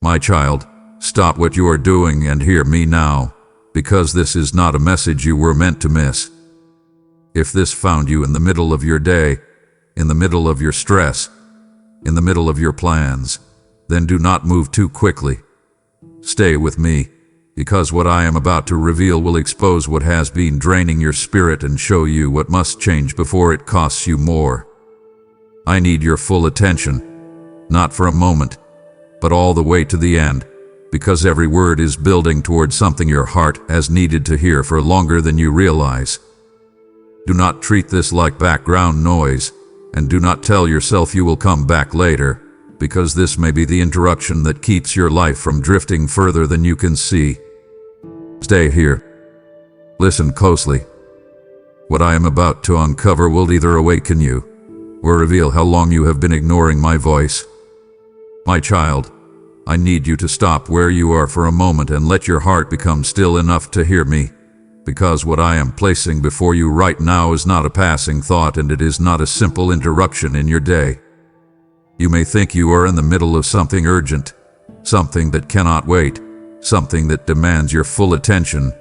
My child, stop what you are doing and hear me now, because this is not a message you were meant to miss. If this found you in the middle of your day, in the middle of your stress, in the middle of your plans, then do not move too quickly. Stay with me, because what I am about to reveal will expose what has been draining your spirit and show you what must change before it costs you more. I need your full attention, not for a moment, but all the way to the end, because every word is building towards something your heart has needed to hear for longer than you realize. Do not treat this like background noise, and do not tell yourself you will come back later, because this may be the interruption that keeps your life from drifting further than you can see. Stay here. Listen closely. What I am about to uncover will either awaken you, or reveal how long you have been ignoring my voice. My child, I need you to stop where you are for a moment and let your heart become still enough to hear me, because what I am placing before you right now is not a passing thought, and it is not a simple interruption in your day. You may think you are in the middle of something urgent, something that cannot wait, something that demands your full attention,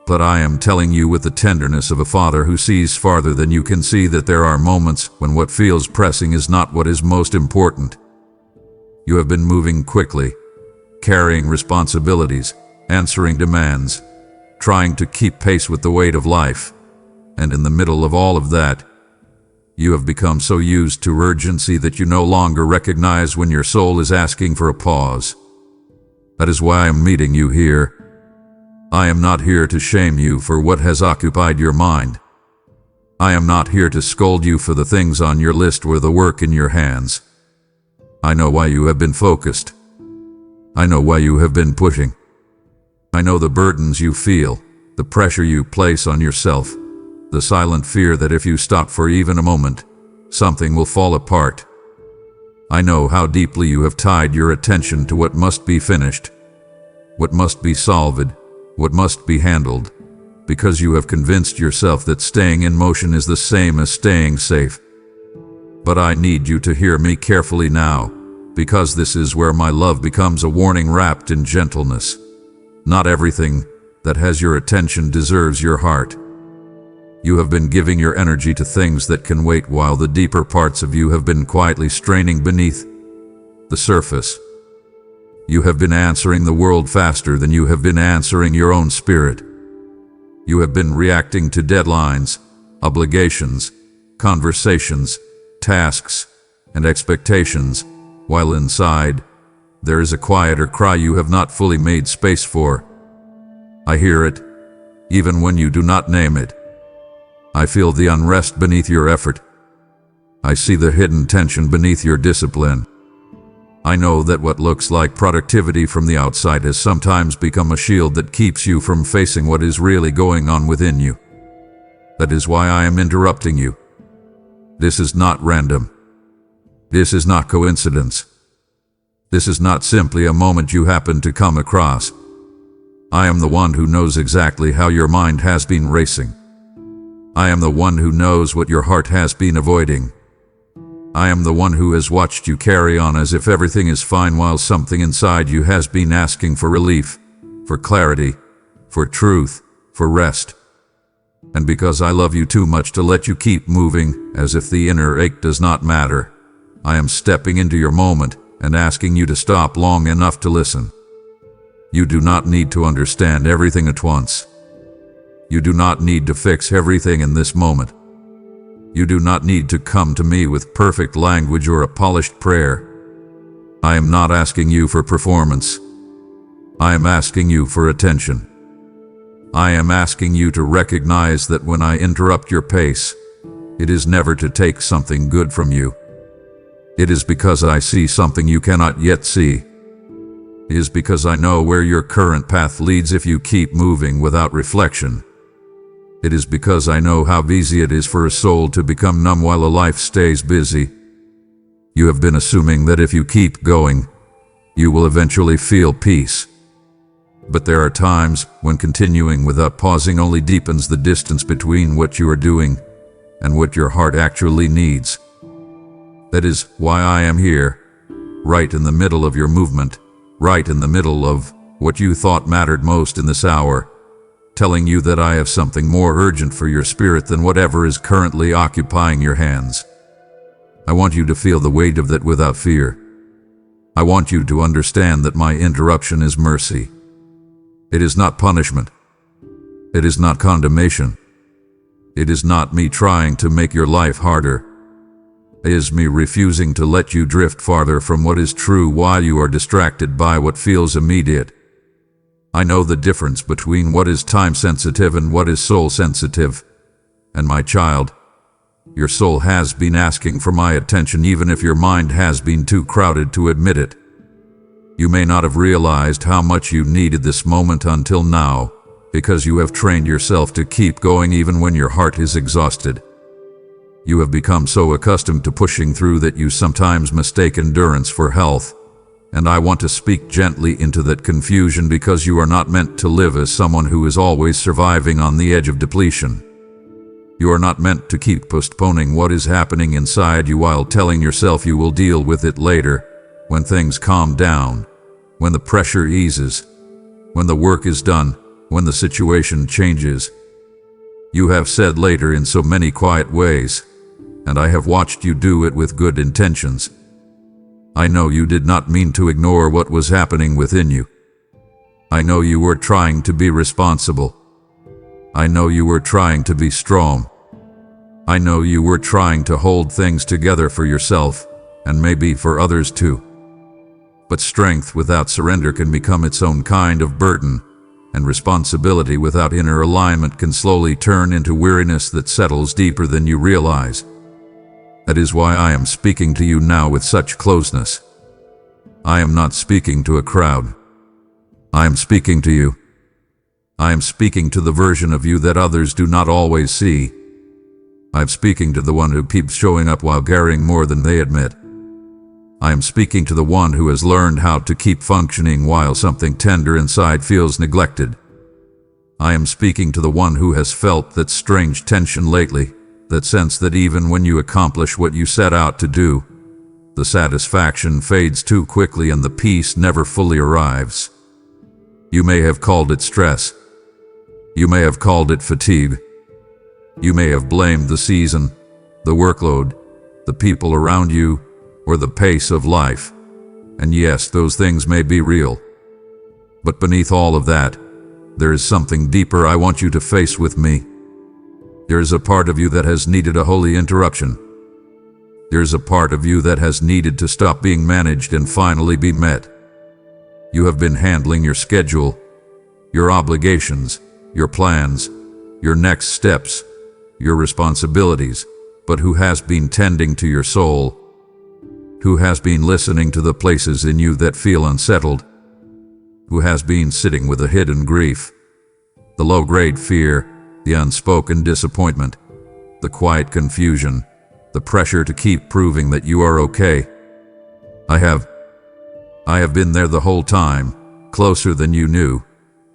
but I am telling you with the tenderness of a father who sees farther than you can see that there are moments when what feels pressing is not what is most important. You have been moving quickly, carrying responsibilities, answering demands, trying to keep pace with the weight of life, and in the middle of all of that, you have become so used to urgency that you no longer recognize when your soul is asking for a pause. That is why I am meeting you here. I am not here to shame you for what has occupied your mind. I am not here to scold you for the things on your list or the work in your hands. I know why you have been focused. I know why you have been pushing. I know the burdens you feel, the pressure you place on yourself, the silent fear that if you stop for even a moment, something will fall apart. I know how deeply you have tied your attention to what must be finished, what must be solved, what must be handled, because you have convinced yourself that staying in motion is the same as staying safe. But I need you to hear me carefully now, because this is where my love becomes a warning wrapped in gentleness. Not everything that has your attention deserves your heart. You have been giving your energy to things that can wait, while the deeper parts of you have been quietly straining beneath the surface. You have been answering the world faster than you have been answering your own spirit. You have been reacting to deadlines, obligations, conversations, tasks, and expectations, while inside, there is a quieter cry you have not fully made space for. I hear it, even when you do not name it. I feel the unrest beneath your effort. I see the hidden tension beneath your discipline. I know that what looks like productivity from the outside has sometimes become a shield that keeps you from facing what is really going on within you. That is why I am interrupting you. This is not random. This is not coincidence. This is not simply a moment you happen to come across. I am the one who knows exactly how your mind has been racing. I am the one who knows what your heart has been avoiding. I am the one who has watched you carry on as if everything is fine, while something inside you has been asking for relief, for clarity, for truth, for rest. And because I love you too much to let you keep moving as if the inner ache does not matter, I am stepping into your moment and asking you to stop long enough to listen. You do not need to understand everything at once. You do not need to fix everything in this moment. You do not need to come to me with perfect language or a polished prayer. I am not asking you for performance. I am asking you for attention. I am asking you to recognize that when I interrupt your pace, it is never to take something good from you. It is because I see something you cannot yet see. It is because I know where your current path leads if you keep moving without reflection. It is because I know how easy it is for a soul to become numb while a life stays busy. You have been assuming that if you keep going, you will eventually feel peace. But there are times when continuing without pausing only deepens the distance between what you are doing and what your heart actually needs. That is why I am here, right in the middle of your movement, right in the middle of what you thought mattered most in this hour, telling you that I have something more urgent for your spirit than whatever is currently occupying your hands. I want you to feel the weight of that without fear. I want you to understand that my interruption is mercy. It is not punishment. It is not condemnation. It is not me trying to make your life harder. It is me refusing to let you drift farther from what is true while you are distracted by what feels immediate. I know the difference between what is time-sensitive and what is soul-sensitive. And my child, your soul has been asking for my attention even if your mind has been too crowded to admit it. You may not have realized how much you needed this moment until now, because you have trained yourself to keep going even when your heart is exhausted. You have become so accustomed to pushing through that you sometimes mistake endurance for health. And I want to speak gently into that confusion because you are not meant to live as someone who is always surviving on the edge of depletion. You are not meant to keep postponing what is happening inside you while telling yourself you will deal with it later, when things calm down, when the pressure eases, when the work is done, when the situation changes. You have said later in so many quiet ways, and I have watched you do it with good intentions. I know you did not mean to ignore what was happening within you. I know you were trying to be responsible. I know you were trying to be strong. I know you were trying to hold things together for yourself, and maybe for others too. But strength without surrender can become its own kind of burden, and responsibility without inner alignment can slowly turn into weariness that settles deeper than you realize. That is why I am speaking to you now with such closeness. I am not speaking to a crowd. I am speaking to you. I am speaking to the version of you that others do not always see. I am speaking to the one who keeps showing up while carrying more than they admit. I am speaking to the one who has learned how to keep functioning while something tender inside feels neglected. I am speaking to the one who has felt that strange tension lately, that sense that even when you accomplish what you set out to do, the satisfaction fades too quickly and the peace never fully arrives. You may have called it stress. You may have called it fatigue. You may have blamed the season, the workload, the people around you, or the pace of life. And yes, those things may be real. But beneath all of that, there is something deeper I want you to face with me. There is a part of you that has needed a holy interruption. There is a part of you that has needed to stop being managed and finally be met. You have been handling your schedule, your obligations, your plans, your next steps, your responsibilities, but who has been tending to your soul? Who has been listening to the places in you that feel unsettled? Who has been sitting with a hidden grief, the low-grade fear, the unspoken disappointment, the quiet confusion, the pressure to keep proving that you are okay? I have been there the whole time, closer than you knew,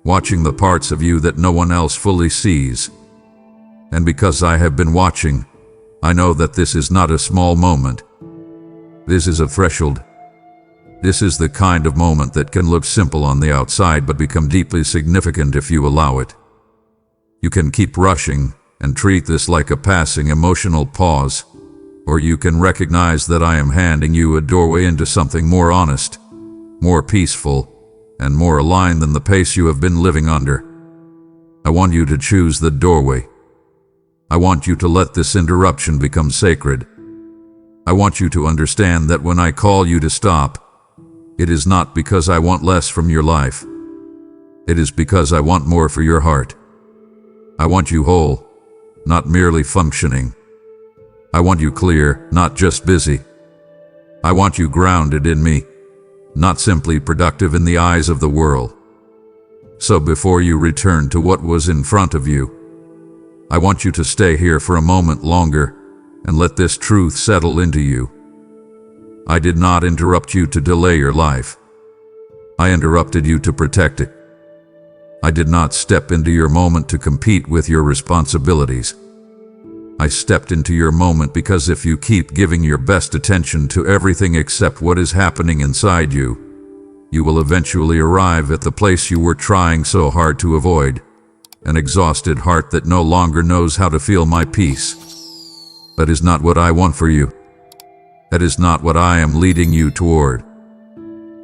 watching the parts of you that no one else fully sees. And because I have been watching, I know that this is not a small moment. This is a threshold. This is the kind of moment that can look simple on the outside but become deeply significant if you allow it. You can keep rushing and treat this like a passing emotional pause, or you can recognize that I am handing you a doorway into something more honest, more peaceful, and more aligned than the pace you have been living under. I want you to choose the doorway. I want you to let this interruption become sacred. I want you to understand that when I call you to stop, it is not because I want less from your life. It is because I want more for your heart. I want you whole, not merely functioning. I want you clear, not just busy. I want you grounded in me, not simply productive in the eyes of the world. So before you return to what was in front of you, I want you to stay here for a moment longer and let this truth settle into you. I did not interrupt you to delay your life. I interrupted you to protect it. I did not step into your moment to compete with your responsibilities. I stepped into your moment because if you keep giving your best attention to everything except what is happening inside you, you will eventually arrive at the place you were trying so hard to avoid, an exhausted heart that no longer knows how to feel my peace. That is not what I want for you. That is not what I am leading you toward.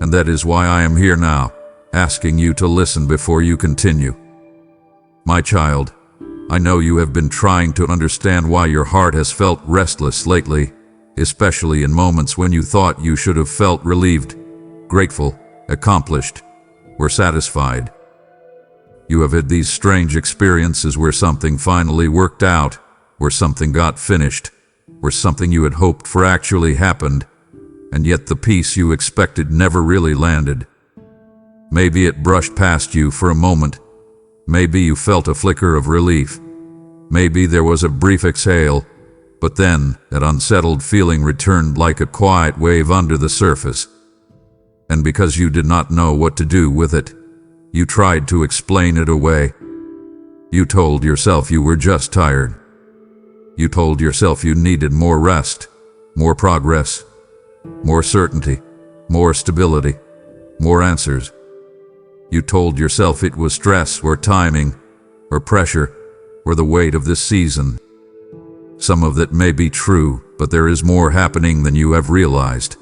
And that is why I am here now, asking you to listen before you continue. My child, I know you have been trying to understand why your heart has felt restless lately, especially in moments when you thought you should have felt relieved, grateful, accomplished, or satisfied. You have had these strange experiences where something finally worked out, where something got finished, where something you had hoped for actually happened, and yet the peace you expected never really landed. Maybe it brushed past you for a moment. Maybe you felt a flicker of relief. Maybe there was a brief exhale, but then that unsettled feeling returned like a quiet wave under the surface. And because you did not know what to do with it, you tried to explain it away. You told yourself you were just tired. You told yourself you needed more rest, more progress, more certainty, more stability, more answers. You told yourself it was stress or timing or pressure or the weight of this season. Some of that may be true, but there is more happening than you have realized.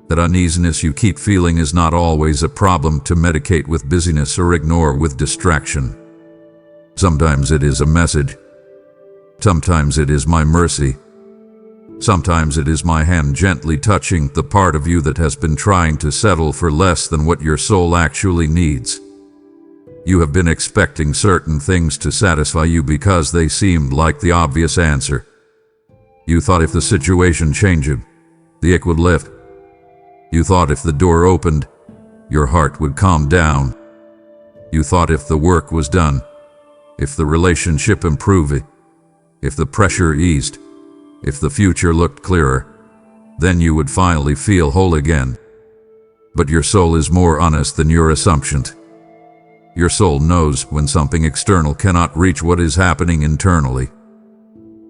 That uneasiness you keep feeling is not always a problem to medicate with busyness or ignore with distraction. Sometimes it is a message. Sometimes it is my mercy. Sometimes it is my hand gently touching the part of you that has been trying to settle for less than what your soul actually needs. You have been expecting certain things to satisfy you because they seemed like the obvious answer. You thought if the situation changed, the ick would lift. You thought if the door opened, your heart would calm down. You thought if the work was done, if the relationship improved, if the pressure eased, if the future looked clearer, then you would finally feel whole again. But your soul is more honest than your assumptions. Your soul knows when something external cannot reach what is happening internally.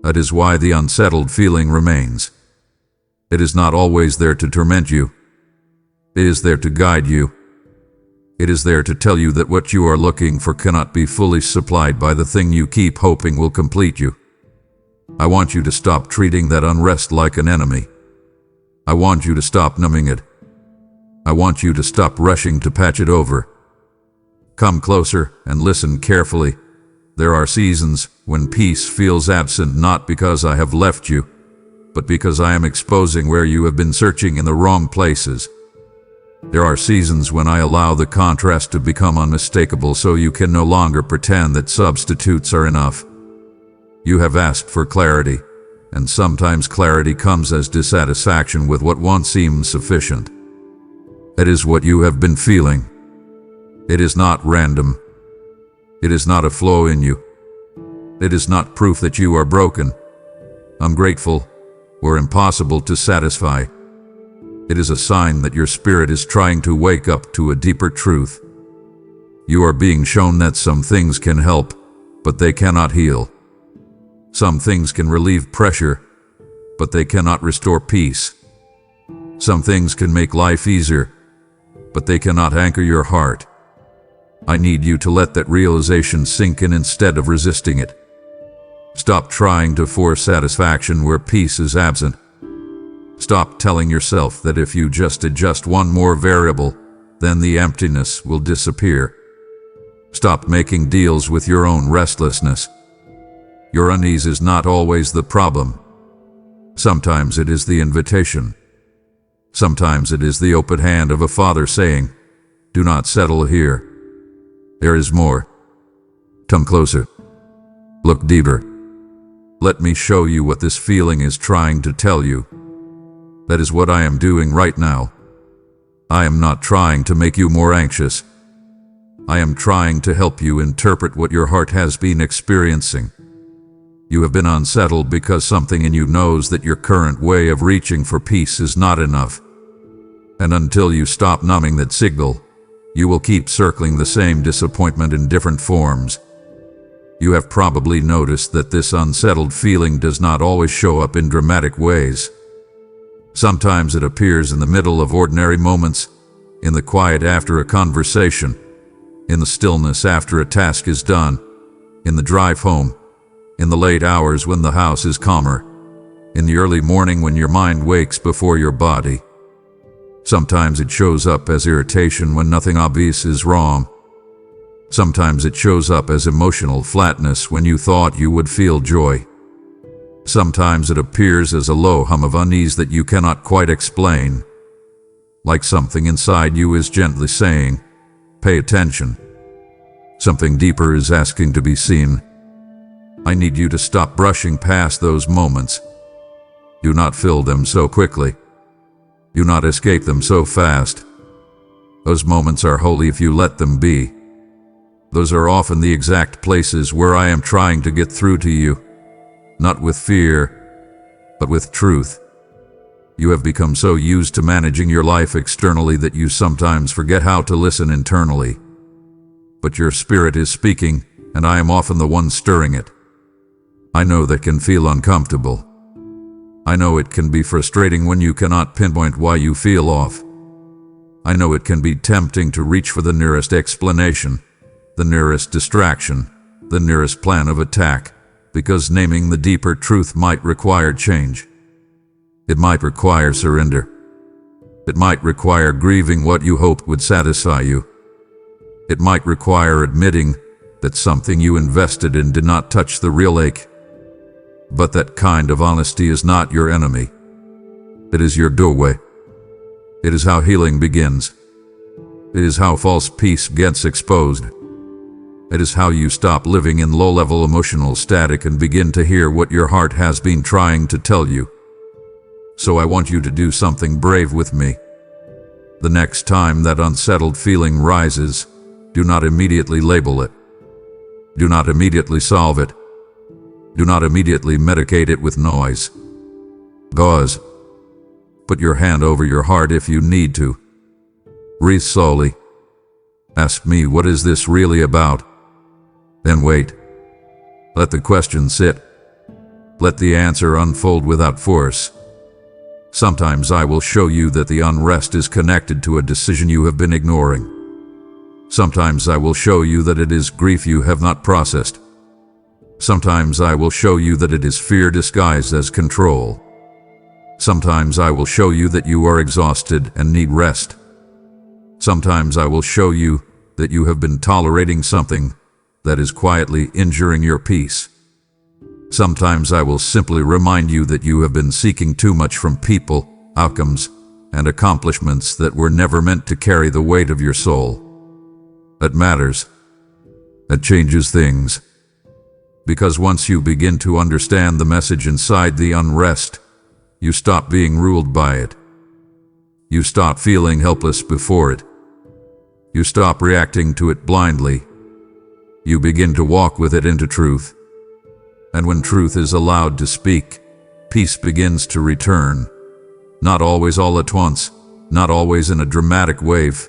That is why the unsettled feeling remains. It is not always there to torment you. It is there to guide you. It is there to tell you that what you are looking for cannot be fully supplied by the thing you keep hoping will complete you. I want you to stop treating that unrest like an enemy. I want you to stop numbing it. I want you to stop rushing to patch it over. Come closer and listen carefully. There are seasons when peace feels absent, not because I have left you, but because I am exposing where you have been searching in the wrong places. There are seasons when I allow the contrast to become unmistakable so you can no longer pretend that substitutes are enough. You have asked for clarity, and sometimes clarity comes as dissatisfaction with what once seemed sufficient. It is what you have been feeling. It is not random. It is not a flaw in you. It is not proof that you are broken, ungrateful, or impossible to satisfy. It is a sign that your spirit is trying to wake up to a deeper truth. You are being shown that some things can help, but they cannot heal. Some things can relieve pressure, but they cannot restore peace. Some things can make life easier, but they cannot anchor your heart. I need you to let that realization sink in instead of resisting it. Stop trying to force satisfaction where peace is absent. Stop telling yourself that if you just adjust one more variable, then the emptiness will disappear. Stop making deals with your own restlessness. Your unease is not always the problem. Sometimes it is the invitation. Sometimes it is the open hand of a father saying, "Do not settle here. There is more. Come closer. Look deeper. Let me show you what this feeling is trying to tell you." That is what I am doing right now. I am not trying to make you more anxious. I am trying to help you interpret what your heart has been experiencing. You have been unsettled because something in you knows that your current way of reaching for peace is not enough. And until you stop numbing that signal, you will keep circling the same disappointment in different forms. You have probably noticed that this unsettled feeling does not always show up in dramatic ways. Sometimes it appears in the middle of ordinary moments, in the quiet after a conversation, in the stillness after a task is done, in the drive home, in the late hours when the house is calmer, in the early morning when your mind wakes before your body. Sometimes it shows up as irritation when nothing obvious is wrong. Sometimes it shows up as emotional flatness when you thought you would feel joy. Sometimes it appears as a low hum of unease that you cannot quite explain, like something inside you is gently saying, "Pay attention." Something deeper is asking to be seen. I need you to stop brushing past those moments. Do not fill them so quickly. Do not escape them so fast. Those moments are holy if you let them be. Those are often the exact places where I am trying to get through to you, not with fear, but with truth. You have become so used to managing your life externally that you sometimes forget how to listen internally. But your spirit is speaking, and I am often the one stirring it. I know that can feel uncomfortable. I know it can be frustrating when you cannot pinpoint why you feel off. I know it can be tempting to reach for the nearest explanation, the nearest distraction, the nearest plan of attack, because naming the deeper truth might require change. It might require surrender. It might require grieving what you hoped would satisfy you. It might require admitting that something you invested in did not touch the real ache. But that kind of honesty is not your enemy. It is your doorway. It is how healing begins. It is how false peace gets exposed. It is how you stop living in low-level emotional static and begin to hear what your heart has been trying to tell you. So I want you to do something brave with me. The next time that unsettled feeling rises, do not immediately label it. Do not immediately solve it. Do not immediately medicate it with noise. Gauze. Put your hand over your heart if you need to. Breathe slowly. Ask me, what is this really about? Then wait. Let the question sit. Let the answer unfold without force. Sometimes I will show you that the unrest is connected to a decision you have been ignoring. Sometimes I will show you that it is grief you have not processed. Sometimes I will show you that it is fear disguised as control. Sometimes I will show you that you are exhausted and need rest. Sometimes I will show you that you have been tolerating something that is quietly injuring your peace. Sometimes I will simply remind you that you have been seeking too much from people, outcomes, and accomplishments that were never meant to carry the weight of your soul. That matters. That changes things. Because once you begin to understand the message inside the unrest, you stop being ruled by it. You stop feeling helpless before it. You stop reacting to it blindly. You begin to walk with it into truth. And when truth is allowed to speak, peace begins to return. Not always all at once, not always in a dramatic wave,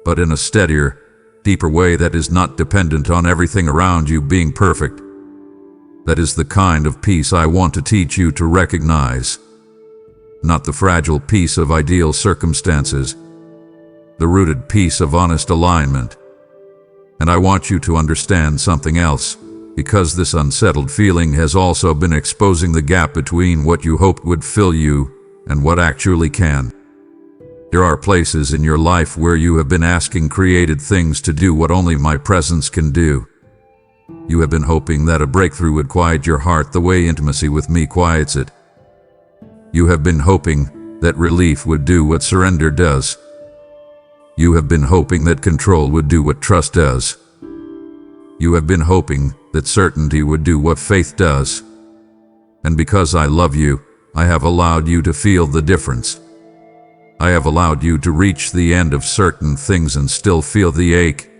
but in a steadier, deeper way that is not dependent on everything around you being perfect. That is the kind of peace I want to teach you to recognize. Not the fragile peace of ideal circumstances, the rooted peace of honest alignment. And I want you to understand something else, because this unsettled feeling has also been exposing the gap between what you hoped would fill you and what actually can. There are places in your life where you have been asking created things to do what only my presence can do. You have been hoping that a breakthrough would quiet your heart the way intimacy with me quiets it. You have been hoping that relief would do what surrender does. You have been hoping that control would do what trust does. You have been hoping that certainty would do what faith does. And because I love you, I have allowed you to feel the difference. I have allowed you to reach the end of certain things and still feel the ache,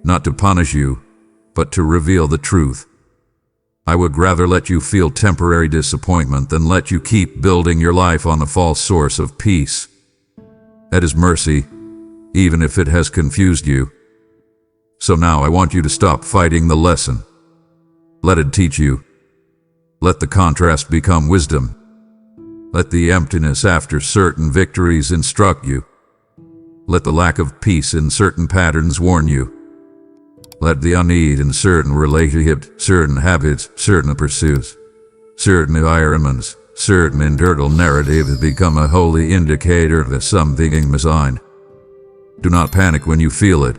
not to punish you, but to reveal the truth. I would rather let you feel temporary disappointment than let you keep building your life on a false source of peace. That is mercy, even if it has confused you. So now I want you to stop fighting the lesson. Let it teach you. Let the contrast become wisdom. Let the emptiness after certain victories instruct you. Let the lack of peace in certain patterns warn you. Let the unease in certain relationships, certain habits, certain pursuits, certain environments, certain internal narratives become a holy indicator that something is missing. Do not panic when you feel it.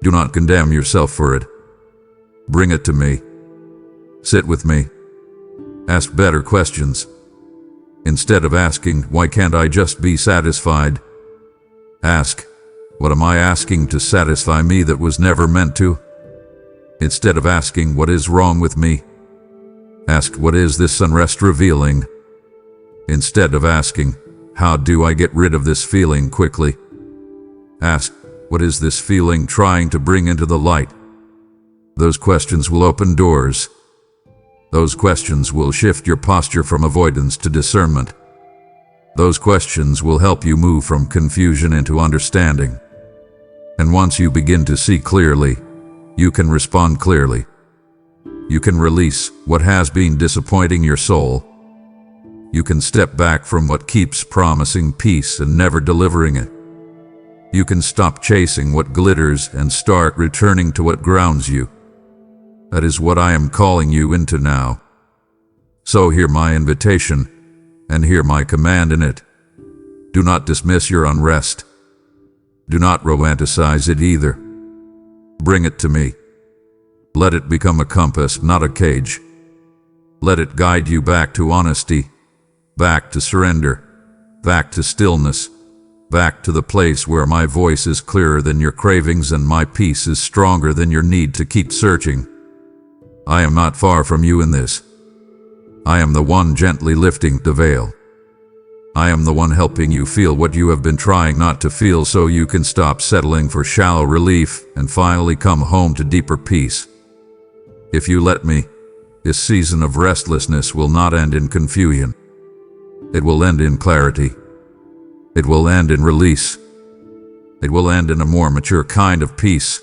Do not condemn yourself for it. Bring it to me. Sit with me. Ask better questions. Instead of asking, why can't I just be satisfied? Ask, what am I asking to satisfy me that was never meant to? Instead of asking, what is wrong with me? Ask, what is this unrest revealing? Instead of asking, how do I get rid of this feeling quickly? Ask, what is this feeling trying to bring into the light? Those questions will open doors. Those questions will shift your posture from avoidance to discernment. Those questions will help you move from confusion into understanding. And once you begin to see clearly, you can respond clearly. You can release what has been disappointing your soul. You can step back from what keeps promising peace and never delivering it. You can stop chasing what glitters and start returning to what grounds you. That is what I am calling you into now. So hear my invitation, and hear my command in it. Do not dismiss your unrest. Do not romanticize it either. Bring it to me. Let it become a compass, not a cage. Let it guide you back to honesty, back to surrender, back to stillness, back to the place where my voice is clearer than your cravings and my peace is stronger than your need to keep searching. I am not far from you in this. I am the one gently lifting the veil. I am the one helping you feel what you have been trying not to feel so you can stop settling for shallow relief and finally come home to deeper peace. If you let me, this season of restlessness will not end in confusion. It will end in clarity. It will end in release. It will end in a more mature kind of peace,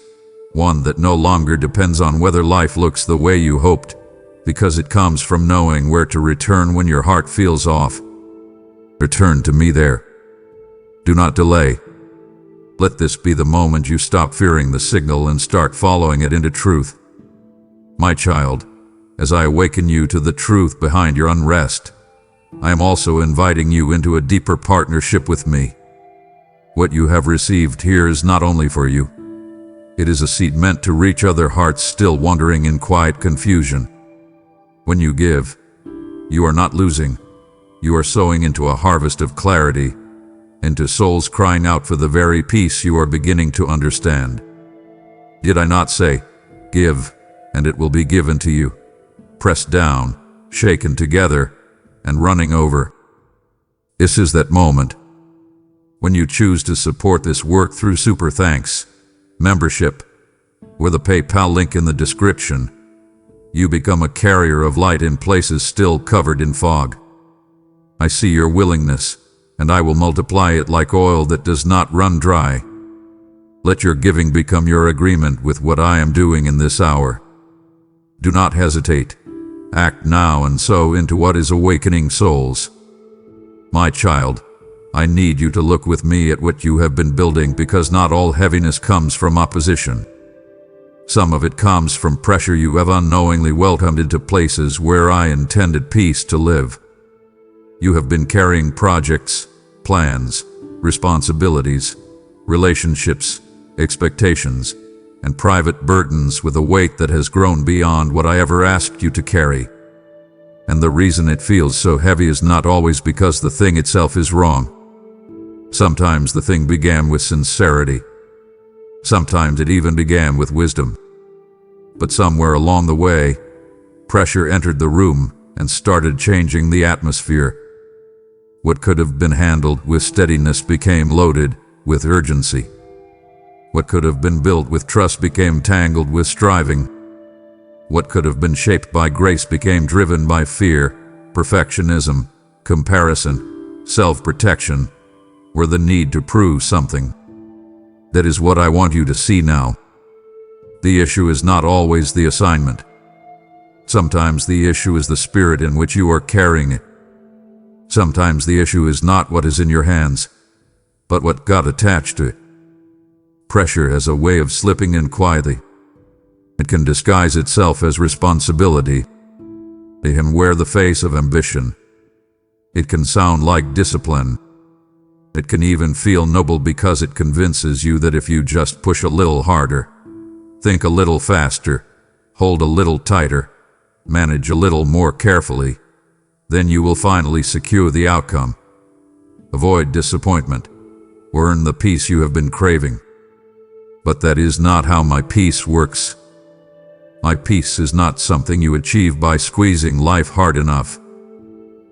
one that no longer depends on whether life looks the way you hoped, because it comes from knowing where to return when your heart feels off. Return to me there. Do not delay. Let this be the moment you stop fearing the signal and start following it into truth. My child, as I awaken you to the truth behind your unrest, I am also inviting you into a deeper partnership with me. What you have received here is not only for you. It is a seed meant to reach other hearts still wandering in quiet confusion. When you give, you are not losing. You are sowing into a harvest of clarity, into souls crying out for the very peace you are beginning to understand. Did I not say, give, and it will be given to you, pressed down, shaken together, and running over? This is that moment. When you choose to support this work through Super Thanks, membership, or the PayPal link in the description, you become a carrier of light in places still covered in fog. I see your willingness, and I will multiply it like oil that does not run dry. Let your giving become your agreement with what I am doing in this hour. Do not hesitate. Act now and sow into what is awakening souls. My child, I need you to look with me at what you have been building, because not all heaviness comes from opposition. Some of it comes from pressure you have unknowingly welcomed into places where I intended peace to live. You have been carrying projects, plans, responsibilities, relationships, expectations, and private burdens with a weight that has grown beyond what I ever asked you to carry. And the reason it feels so heavy is not always because the thing itself is wrong. Sometimes the thing began with sincerity. Sometimes it even began with wisdom. But somewhere along the way, pressure entered the room and started changing the atmosphere. What could have been handled with steadiness became loaded with urgency. What could have been built with trust became tangled with striving. What could have been shaped by grace became driven by fear, perfectionism, comparison, self-protection, or the need to prove something. That is what I want you to see now. The issue is not always the assignment. Sometimes the issue is the spirit in which you are carrying it. Sometimes the issue is not what is in your hands. but what got attached to it. Pressure has a way of slipping in quietly. It can disguise itself as responsibility. It can wear the face of ambition. It can sound like discipline. It can even feel noble because it convinces you that if you just push a little harder, think a little faster, hold a little tighter, manage a little more carefully, then you will finally secure the outcome, avoid disappointment, or earn the peace you have been craving. But that is not how my peace works. My peace is not something you achieve by squeezing life hard enough.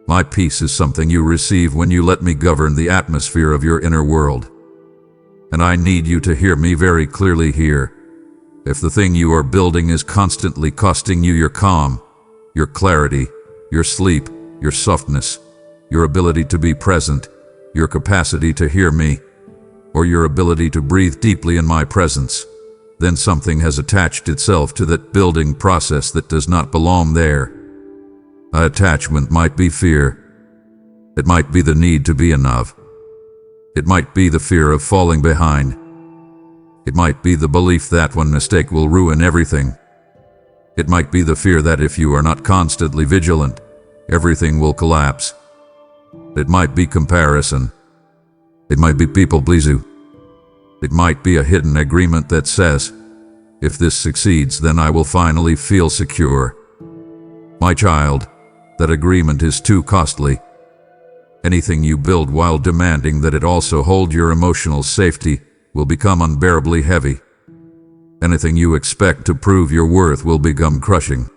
My peace is something you receive when you let me govern the atmosphere of your inner world. And I need you to hear me very clearly here. If the thing you are building is constantly costing you your calm, your clarity, your sleep, your softness, your ability to be present, your capacity to hear me, or your ability to breathe deeply in my presence, then something has attached itself to that building process that does not belong there. Attachment might be fear. It might be the need to be enough. It might be the fear of falling behind. It might be the belief that one mistake will ruin everything. It might be the fear that if you are not constantly vigilant, everything will collapse. It might be comparison. It might be people-pleasing. It might be a hidden agreement that says, if this succeeds, then I will finally feel secure. My child, that agreement is too costly. Anything you build while demanding that it also hold your emotional safety will become unbearably heavy. Anything you expect to prove your worth will become crushing.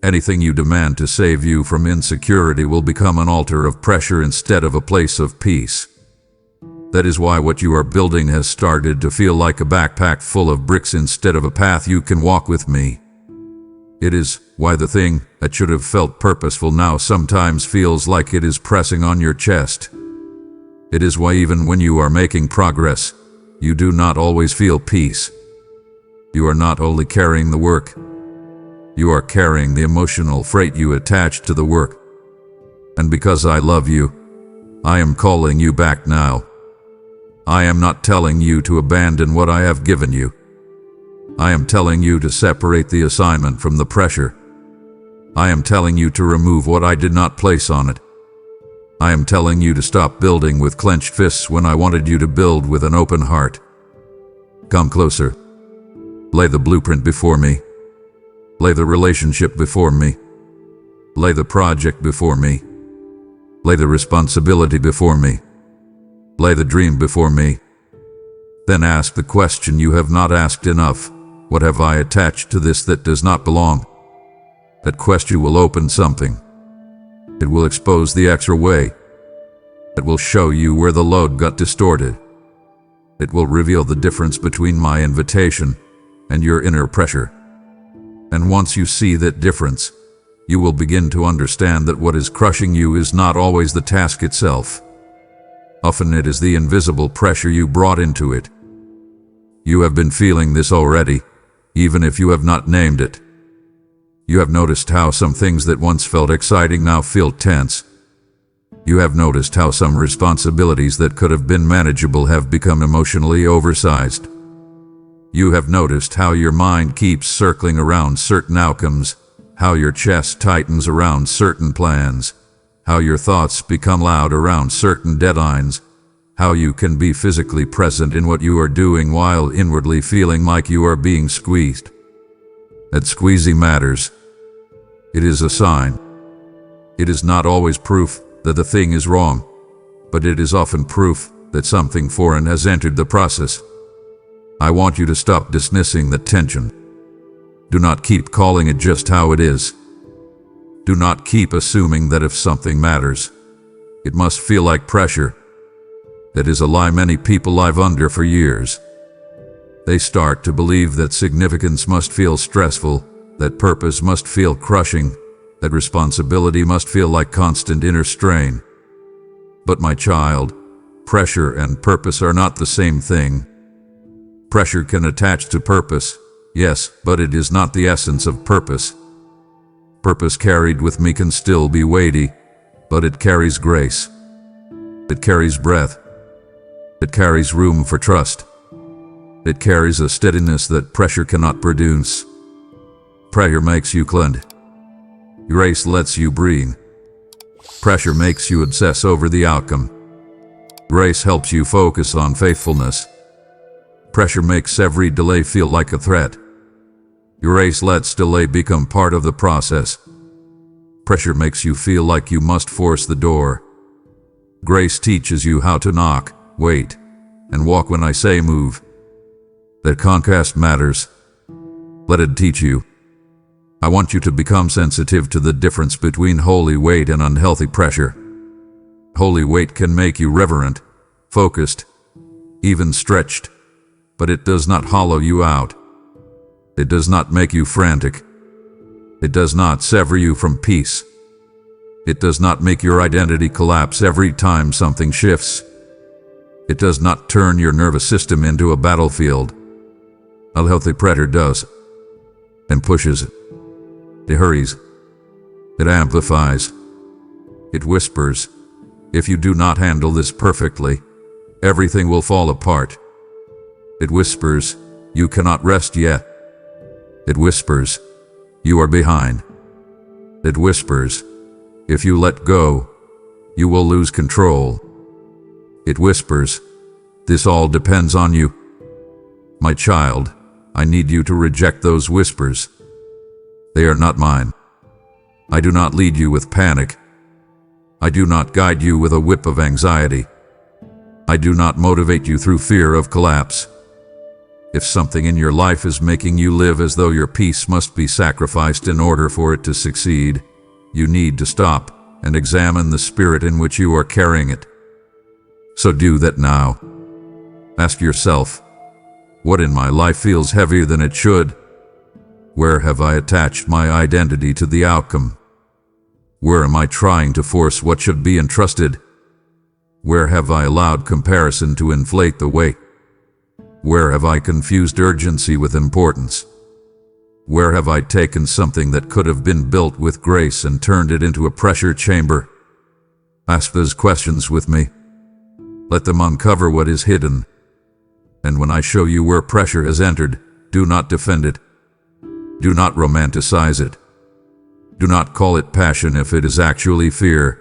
Anything you demand to save you from insecurity will become an altar of pressure instead of a place of peace. That is why what you are building has started to feel like a backpack full of bricks instead of a path you can walk with me. It is why the thing that should have felt purposeful now sometimes feels like it is pressing on your chest. It is why even when you are making progress, you do not always feel peace. You are not only carrying the work, you are carrying the emotional freight you attach to the work. And because I love you, I am calling you back now. I am not telling you to abandon what I have given you. I am telling you to separate the assignment from the pressure. I am telling you to remove what I did not place on it. I am telling you to stop building with clenched fists when I wanted you to build with an open heart. Come closer. Lay the blueprint before me. Lay the relationship before me. Lay the project before me. Lay the responsibility before me. Lay the dream before me. Then ask the question you have not asked enough. What have I attached to this that does not belong? That question will open something. It will expose the extra way. It will show you where the load got distorted. It will reveal the difference between my invitation and your inner pressure. And once you see that difference, you will begin to understand that what is crushing you is not always the task itself. Often it is the invisible pressure you brought into it. You have been feeling this already, even if you have not named it. You have noticed how some things that once felt exciting now feel tense. You have noticed how some responsibilities that could have been manageable have become emotionally oversized. You have noticed how your mind keeps circling around certain outcomes, how your chest tightens around certain plans, how your thoughts become loud around certain deadlines, how you can be physically present in what you are doing while inwardly feeling like you are being squeezed. That squeezing matters. It is a sign. It is not always proof that the thing is wrong, but it is often proof that something foreign has entered the process. I want you to stop dismissing the tension. Do not keep calling it just how it is. Do not keep assuming that if something matters, it must feel like pressure. That is a lie many people live under for years. They start to believe that significance must feel stressful, that purpose must feel crushing, that responsibility must feel like constant inner strain. But my child, pressure and purpose are not the same thing. Pressure can attach to purpose, yes, but it is not the essence of purpose. Purpose carried with me can still be weighty, but it carries grace. It carries breath. It carries room for trust. It carries a steadiness that pressure cannot produce. Prayer makes you cling. Grace lets you breathe. Pressure makes you obsess over the outcome. Grace helps you focus on faithfulness. Pressure makes every delay feel like a threat. Grace lets delay become part of the process. Pressure makes you feel like you must force the door. Grace teaches you how to knock, wait, and walk when I say move. That contrast matters. Let it teach you. I want you to become sensitive to the difference between holy weight and unhealthy pressure. Holy weight can make you reverent, focused, even stretched, but it does not hollow you out. It does not make you frantic. It does not sever you from peace. It does not make your identity collapse every time something shifts. It does not turn your nervous system into a battlefield. Unhealthy pressure does, and pushes. It hurries. It amplifies. It whispers, if you do not handle this perfectly, everything will fall apart. It whispers, you cannot rest yet. It whispers, you are behind. It whispers, if you let go, you will lose control. It whispers, this all depends on you. My child, I need you to reject those whispers. They are not mine. I do not lead you with panic. I do not guide you with a whip of anxiety. I do not motivate you through fear of collapse. If something in your life is making you live as though your peace must be sacrificed in order for it to succeed, you need to stop and examine the spirit in which you are carrying it. So do that now. Ask yourself, what in my life feels heavier than it should? Where have I attached my identity to the outcome? Where am I trying to force what should be entrusted? Where have I allowed comparison to inflate the weight? Where have I confused urgency with importance? Where have I taken something that could have been built with grace and turned it into a pressure chamber? Ask those questions with me. Let them uncover what is hidden. And when I show you where pressure has entered, do not defend it. Do not romanticize it. Do not call it passion if it is actually fear.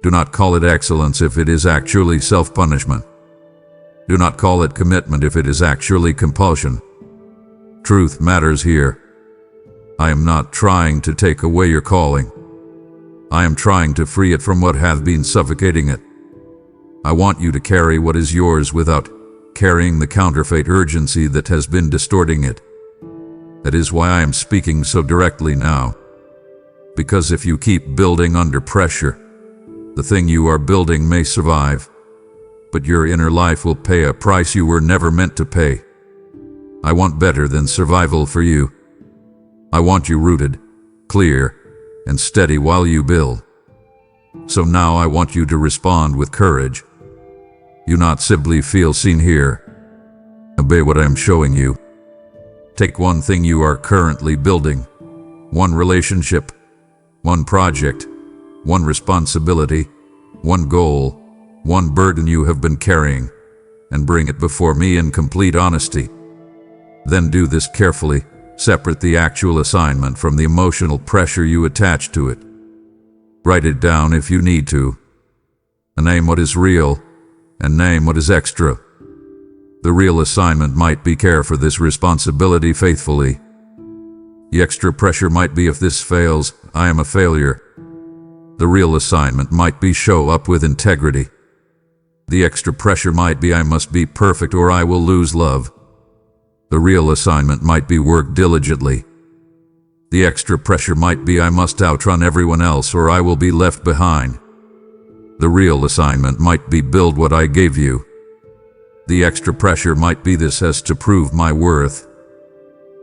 Do not call it excellence if it is actually self-punishment. Do not call it commitment if it is actually compulsion. Truth matters here. I am not trying to take away your calling. I am trying to free it from what hath been suffocating it. I want you to carry what is yours without carrying the counterfeit urgency that has been distorting it. That is why I am speaking so directly now. Because if you keep building under pressure, the thing you are building may survive, but your inner life will pay a price you were never meant to pay. I want better than survival for you. I want you rooted, clear, and steady while you build. So now I want you to respond with courage. You not simply feel seen here. Obey what I am showing you. Take one thing you are currently building, one relationship, one project, one responsibility, one goal, one burden you have been carrying, and bring it before me in complete honesty. Then do this carefully. Separate the actual assignment from the emotional pressure you attach to it. Write it down if you need to. Name what is real, and name what is extra. The real assignment might be care for this responsibility faithfully. The extra pressure might be if this fails, I am a failure. The real assignment might be show up with integrity. The extra pressure might be I must be perfect or I will lose love. The real assignment might be work diligently. The extra pressure might be I must outrun everyone else or I will be left behind. The real assignment might be build what I gave you. The extra pressure might be this has to prove my worth.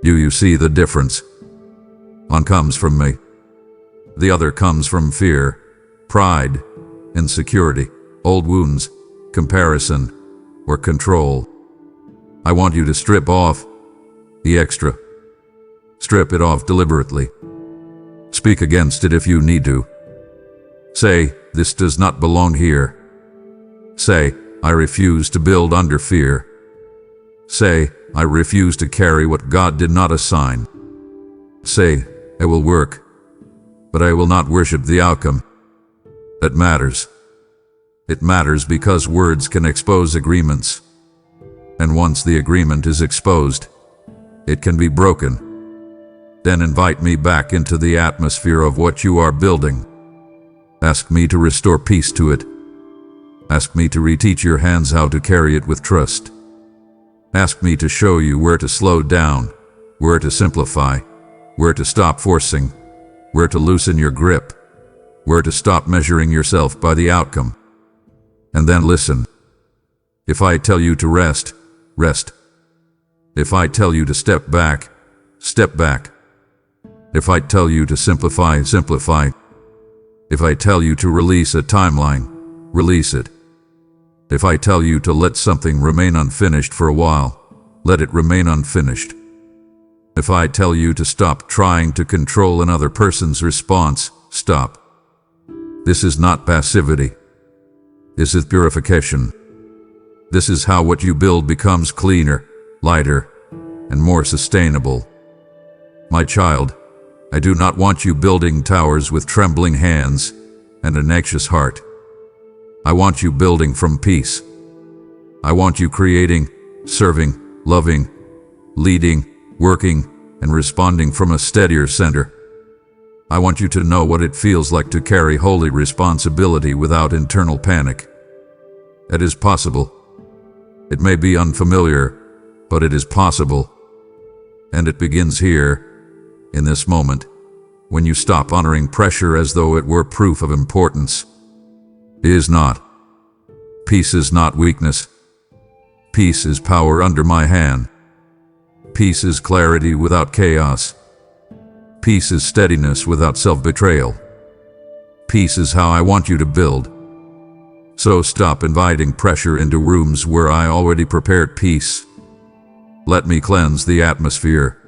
Do you see the difference? One comes from me. The other comes from fear, pride, insecurity, old wounds, comparison, or control. I want you to strip off the extra. Strip it off deliberately. Speak against it if you need to. Say, this does not belong here. Say, I refuse to build under fear. Say, I refuse to carry what God did not assign. Say, I will work, but I will not worship the outcome. That matters. It matters because words can expose agreements. And once the agreement is exposed, it can be broken. Then invite me back into the atmosphere of what you are building. Ask me to restore peace to it. Ask me to reteach your hands how to carry it with trust. Ask me to show you where to slow down, where to simplify, where to stop forcing, where to loosen your grip, where to stop measuring yourself by the outcome. And then listen. If I tell you to rest, rest. If I tell you to step back, step back. If I tell you to simplify, simplify. If I tell you to release a timeline, release it. If I tell you to let something remain unfinished for a while, let it remain unfinished. If I tell you to stop trying to control another person's response, stop. This is not passivity. This is purification. This is how what you build becomes cleaner, lighter, and more sustainable. My child, I do not want you building towers with trembling hands and an anxious heart. I want you building from peace. I want you creating, serving, loving, leading, working, and responding from a steadier center. I want you to know what it feels like to carry holy responsibility without internal panic. It is possible. It may be unfamiliar, but it is possible. And it begins here, in this moment, when you stop honoring pressure as though it were proof of importance. It is not. Peace is not weakness. Peace is power under my hand. Peace is clarity without chaos. Peace is steadiness without self-betrayal. Peace is how I want you to build. So stop inviting pressure into rooms where I already prepared peace. Let me cleanse the atmosphere.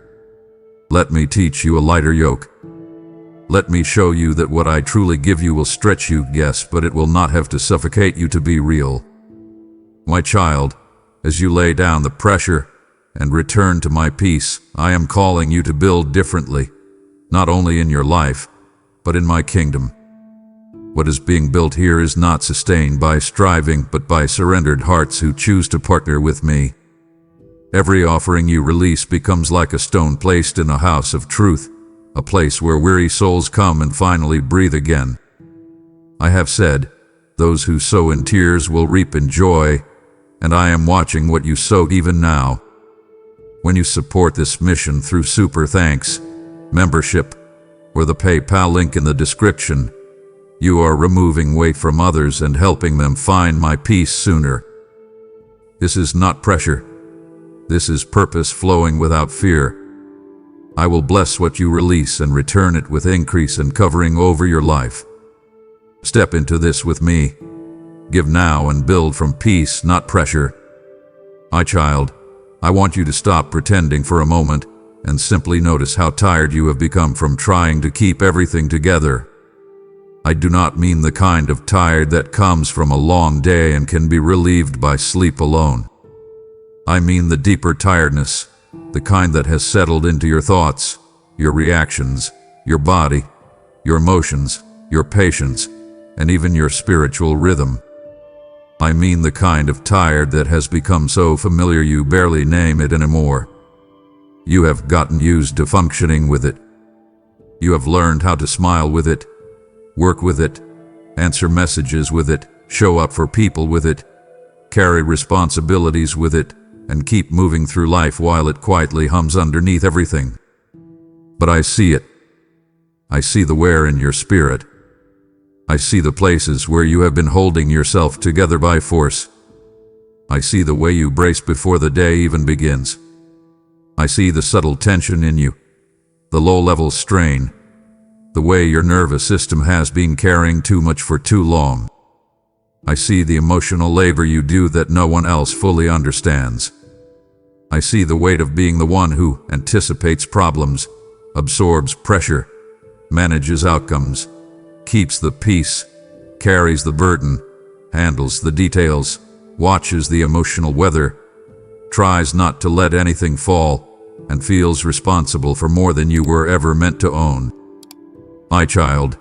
Let me teach you a lighter yoke. Let me show you that what I truly give you will stretch you, yes, but it will not have to suffocate you to be real. My child, as you lay down the pressure and return to my peace, I am calling you to build differently, not only in your life, but in my kingdom. What is being built here is not sustained by striving, but by surrendered hearts who choose to partner with me. Every offering you release becomes like a stone placed in a house of truth, a place where weary souls come and finally breathe again. I have said, those who sow in tears will reap in joy, and I am watching what you sow even now. When you support this mission through Super Thanks, membership, or the PayPal link in the description, you are removing weight from others and helping them find my peace sooner. This is not pressure. This is purpose flowing without fear. I will bless what you release and return it with increase and covering over your life. Step into this with me. Give now and build from peace, not pressure. My child, I want you to stop pretending for a moment and simply notice how tired you have become from trying to keep everything together. I do not mean the kind of tired that comes from a long day and can be relieved by sleep alone. I mean the deeper tiredness, the kind that has settled into your thoughts, your reactions, your body, your emotions, your patience, and even your spiritual rhythm. I mean the kind of tired that has become so familiar you barely name it anymore. You have gotten used to functioning with it. You have learned how to smile with it, work with it, answer messages with it, show up for people with it, carry responsibilities with it, and keep moving through life while it quietly hums underneath everything. But I see it. I see the wear in your spirit. I see the places where you have been holding yourself together by force. I see the way you brace before the day even begins. I see the subtle tension in you, the low-level strain, the way your nervous system has been carrying too much for too long. I see the emotional labor you do that no one else fully understands. I see the weight of being the one who anticipates problems, absorbs pressure, manages outcomes, keeps the peace, carries the burden, handles the details, watches the emotional weather, tries not to let anything fall, and feels responsible for more than you were ever meant to own. My child,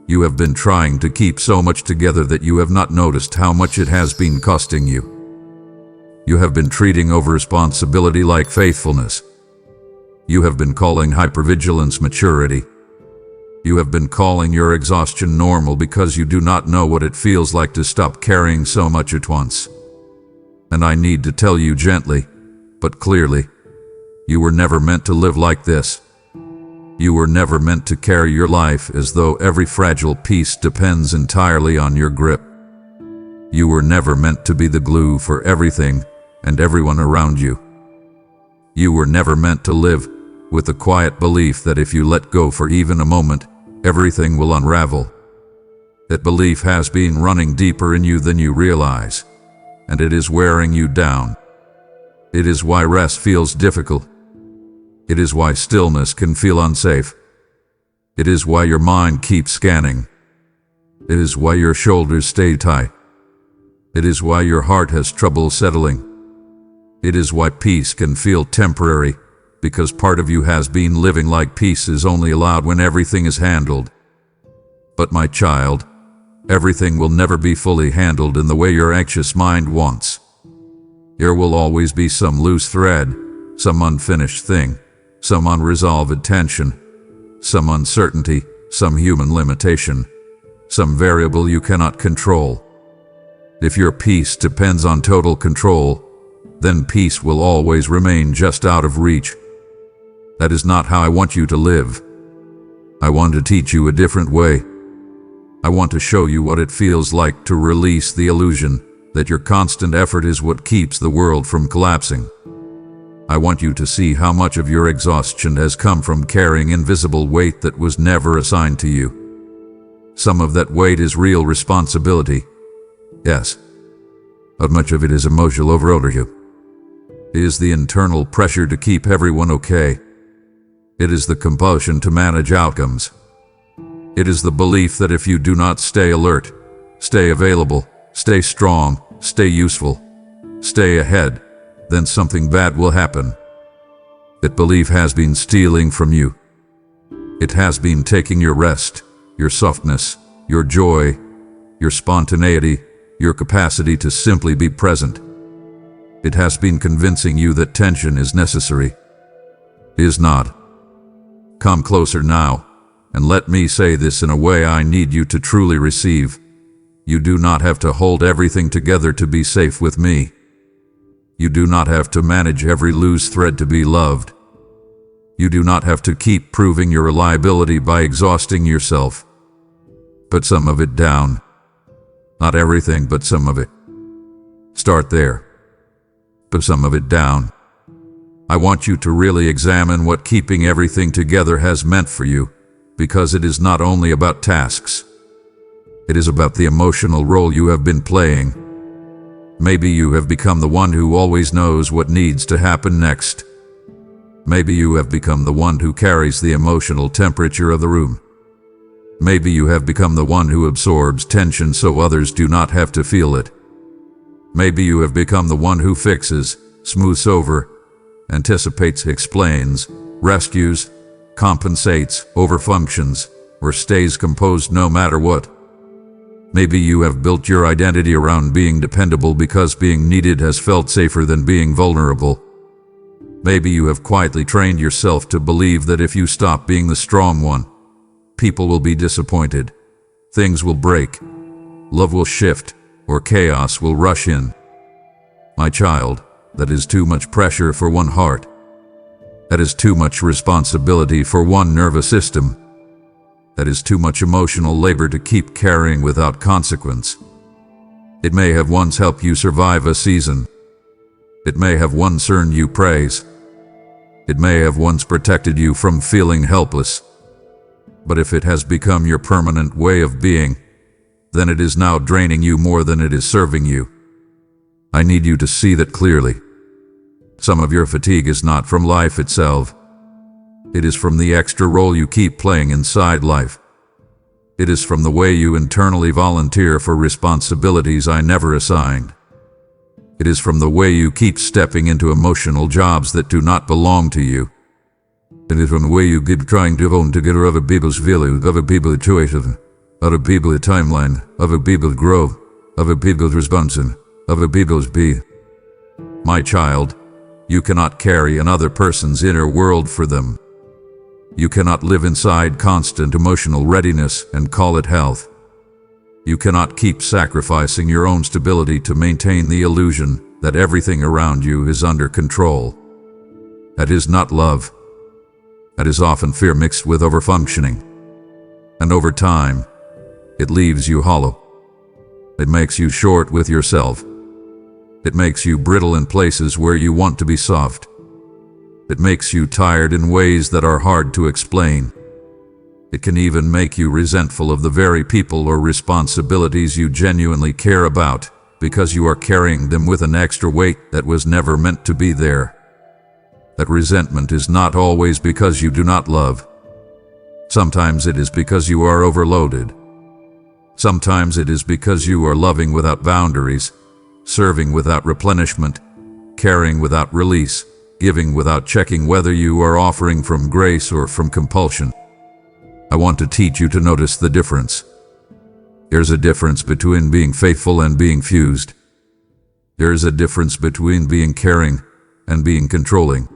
you have been trying to keep so much together that you have not noticed how much it has been costing you. You have been treating over-responsibility like faithfulness. You have been calling hypervigilance maturity. You have been calling your exhaustion normal because you do not know what it feels like to stop carrying so much at once. And I need to tell you gently, but clearly, you were never meant to live like this. You were never meant to carry your life as though every fragile piece depends entirely on your grip. You were never meant to be the glue for everything and everyone around you. You were never meant to live with the quiet belief that if you let go for even a moment, everything will unravel. That belief has been running deeper in you than you realize, and it is wearing you down. It is why rest feels difficult. It is why stillness can feel unsafe. It is why your mind keeps scanning. It is why your shoulders stay tight. It is why your heart has trouble settling. It is why peace can feel temporary, because part of you has been living like peace is only allowed when everything is handled. But my child, everything will never be fully handled in the way your anxious mind wants. There will always be some loose thread, some unfinished thing, some unresolved tension, some uncertainty, some human limitation, some variable you cannot control. If your peace depends on total control, then peace will always remain just out of reach. That is not how I want you to live. I want to teach you a different way. I want to show you what it feels like to release the illusion that your constant effort is what keeps the world from collapsing. I want you to see how much of your exhaustion has come from carrying invisible weight that was never assigned to you. Some of that weight is real responsibility, yes, but much of it is emotional overload. It is the internal pressure to keep everyone okay. It is the compulsion to manage outcomes. It is the belief that if you do not stay alert, stay available, stay strong, stay useful, stay ahead, then something bad will happen. That belief has been stealing from you. It has been taking your rest, your softness, your joy, your spontaneity, your capacity to simply be present. It has been convincing you that tension is necessary. It is not. Come closer now, and let me say this in a way I need you to truly receive. You do not have to hold everything together to be safe with me. You do not have to manage every loose thread to be loved. You do not have to keep proving your reliability by exhausting yourself. Put some of it down. Not everything, but some of it. Start there. Put some of it down. I want you to really examine what keeping everything together has meant for you, because it is not only about tasks. It is about the emotional role you have been playing. Maybe you have become the one who always knows what needs to happen next. Maybe you have become the one who carries the emotional temperature of the room. Maybe you have become the one who absorbs tension so others do not have to feel it. Maybe you have become the one who fixes, smooths over, anticipates, explains, rescues, compensates, overfunctions, or stays composed no matter what. Maybe you have built your identity around being dependable because being needed has felt safer than being vulnerable. Maybe you have quietly trained yourself to believe that if you stop being the strong one, people will be disappointed, things will break, love will shift, or chaos will rush in. My child, that is too much pressure for one heart. That is too much responsibility for one nervous system. That is too much emotional labor to keep carrying without consequence. It may have once helped you survive a season. It may have once earned you praise. It may have once protected you from feeling helpless. But if it has become your permanent way of being, then it is now draining you more than it is serving you. I need you to see that clearly. Some of your fatigue is not from life itself. It is from the extra role you keep playing inside life. It is from the way you internally volunteer for responsibilities I never assigned. It is from the way you keep stepping into emotional jobs that do not belong to you. It is from the way you keep trying to own together other people's value, other people's choices, other people's timeline, other people's growth, other people's response, other people's be. My child, you cannot carry another person's inner world for them. You cannot live inside constant emotional readiness and call it health. You cannot keep sacrificing your own stability to maintain the illusion that everything around you is under control. That is not love. That is often fear mixed with overfunctioning. And over time, it leaves you hollow. It makes you short with yourself. It makes you brittle in places where you want to be soft. It makes you tired in ways that are hard to explain. It can even make you resentful of the very people or responsibilities you genuinely care about because you are carrying them with an extra weight that was never meant to be there. That resentment is not always because you do not love. Sometimes it is because you are overloaded. Sometimes it is because you are loving without boundaries, serving without replenishment, caring without release, giving without checking whether you are offering from grace or from compulsion. I want to teach you to notice the difference. There's a difference between being faithful and being fused. There is a difference between being caring and being controlling.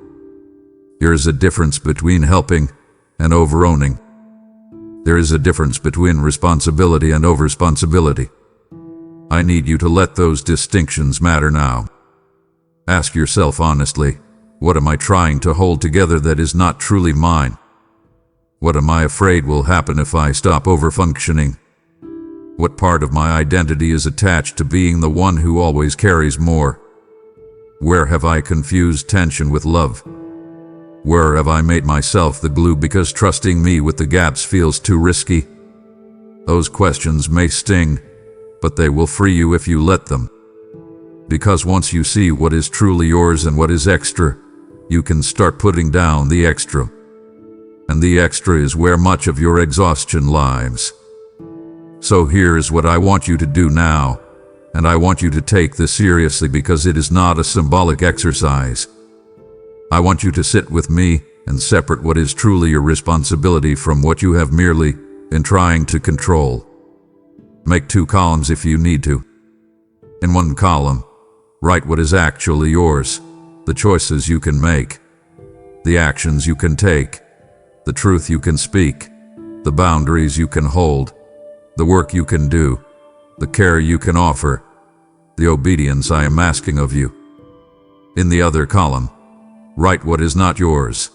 There is a difference between helping and over-owning. There is a difference between responsibility and over-responsibility. I need you to let those distinctions matter now. Ask yourself honestly, what am I trying to hold together that is not truly mine? What am I afraid will happen if I stop over-functioning? What part of my identity is attached to being the one who always carries more? Where have I confused tension with love? Where have I made myself the glue because trusting me with the gaps feels too risky? Those questions may sting, but they will free you if you let them. Because once you see what is truly yours and what is extra, you can start putting down the extra. And the extra is where much of your exhaustion lies. So here's what I want you to do now, and I want you to take this seriously because it is not a symbolic exercise. I want you to sit with me and separate what is truly your responsibility from what you have merely been trying to control. Make 2 columns if you need to. In one column, write what is actually yours, the choices you can make, the actions you can take, the truth you can speak, the boundaries you can hold, the work you can do, the care you can offer, the obedience I am asking of you. In the other column, write what is not yours,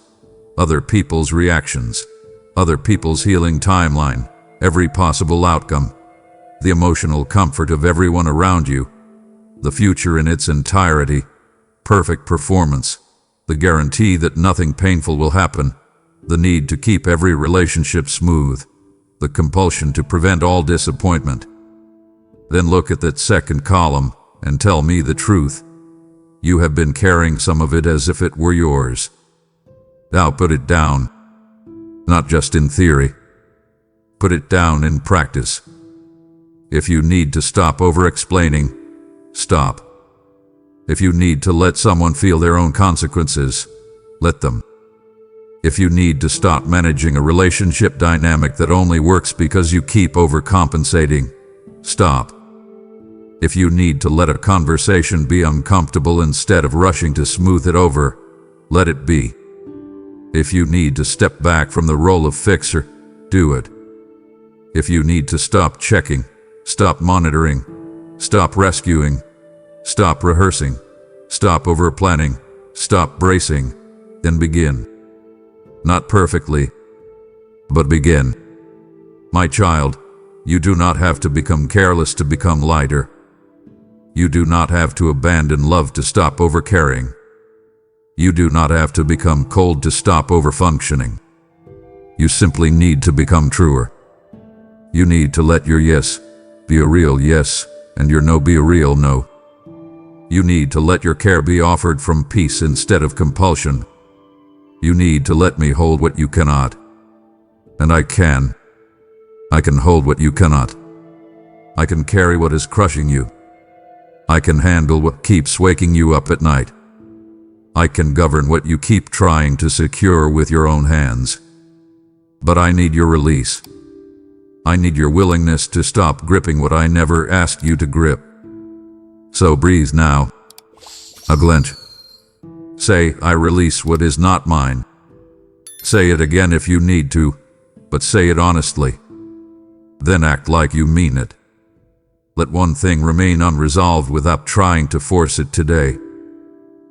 other people's reactions, other people's healing timeline, every possible outcome, the emotional comfort of everyone around you, the future in its entirety, perfect performance, the guarantee that nothing painful will happen, the need to keep every relationship smooth, the compulsion to prevent all disappointment. Then look at that second column and tell me the truth. You have been carrying some of it as if it were yours. Now put it down. Not just in theory. Put it down in practice. If you need to stop over-explaining, stop. If you need to let someone feel their own consequences, let them. If you need to stop managing a relationship dynamic that only works because you keep overcompensating, stop. If you need to let a conversation be uncomfortable instead of rushing to smooth it over, let it be. If you need to step back from the role of fixer, do it. If you need to stop checking, stop monitoring, stop rescuing, stop rehearsing, stop over-planning, stop bracing, then begin. Not perfectly, but begin. My child, you do not have to become careless to become lighter. You do not have to abandon love to stop over-caring. You do not have to become cold to stop over-functioning. You simply need to become truer. You need to let your yes be a real yes, and your no be a real no. You need to let your care be offered from peace instead of compulsion. You need to let me hold what you cannot. And I can. I can hold what you cannot. I can carry what is crushing you. I can handle what keeps waking you up at night. I can govern what you keep trying to secure with your own hands. But I need your release. I need your willingness to stop gripping what I never asked you to grip. So breathe now. Acknowledge. Say, I release what is not mine. Say it again if you need to, but say it honestly. Then act like you mean it. Let one thing remain unresolved without trying to force it today.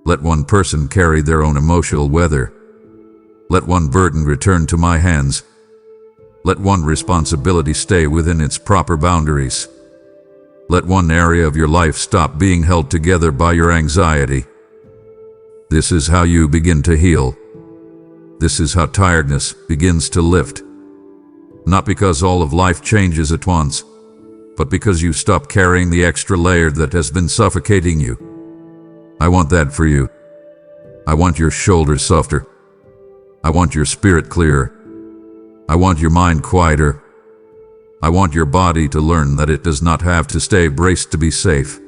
Let one person carry their own emotional weather. Let one burden return to my hands. Let one responsibility stay within its proper boundaries. Let one area of your life stop being held together by your anxiety. This is how you begin to heal. This is how tiredness begins to lift. Not because all of life changes at once, but because you stop carrying the extra layer that has been suffocating you. I want that for you. I want your shoulders softer. I want your spirit clearer. I want your mind quieter. I want your body to learn that it does not have to stay braced to be safe.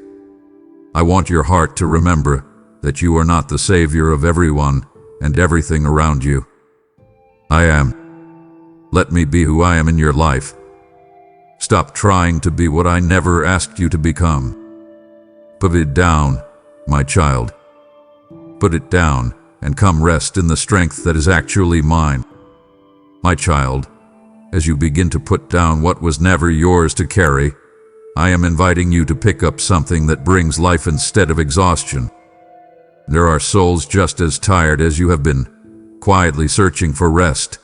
I want your heart to remember that you are not the savior of everyone and everything around you. I am. Let me be who I am in your life. Stop trying to be what I never asked you to become. Put it down, my child. Put it down and come rest in the strength that is actually mine. My child, as you begin to put down what was never yours to carry, I am inviting you to pick up something that brings life instead of exhaustion. There are souls just as tired as you have been, quietly searching for rest,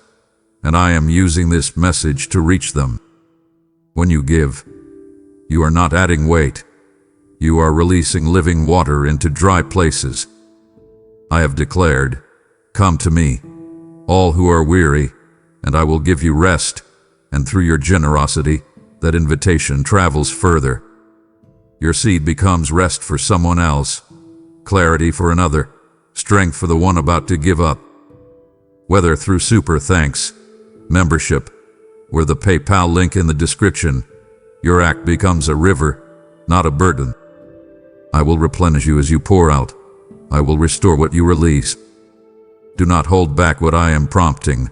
and I am using this message to reach them. When you give, you are not adding weight. You are releasing living water into dry places. I have declared, come to me, all who are weary, and I will give you rest, and through your generosity, that invitation travels further. Your seed becomes rest for someone else, clarity for another, strength for the one about to give up. Whether through super thanks, membership, or the PayPal link in the description, your act becomes a river, not a burden. I will replenish you as you pour out. I will restore what you release. Do not hold back what I am prompting.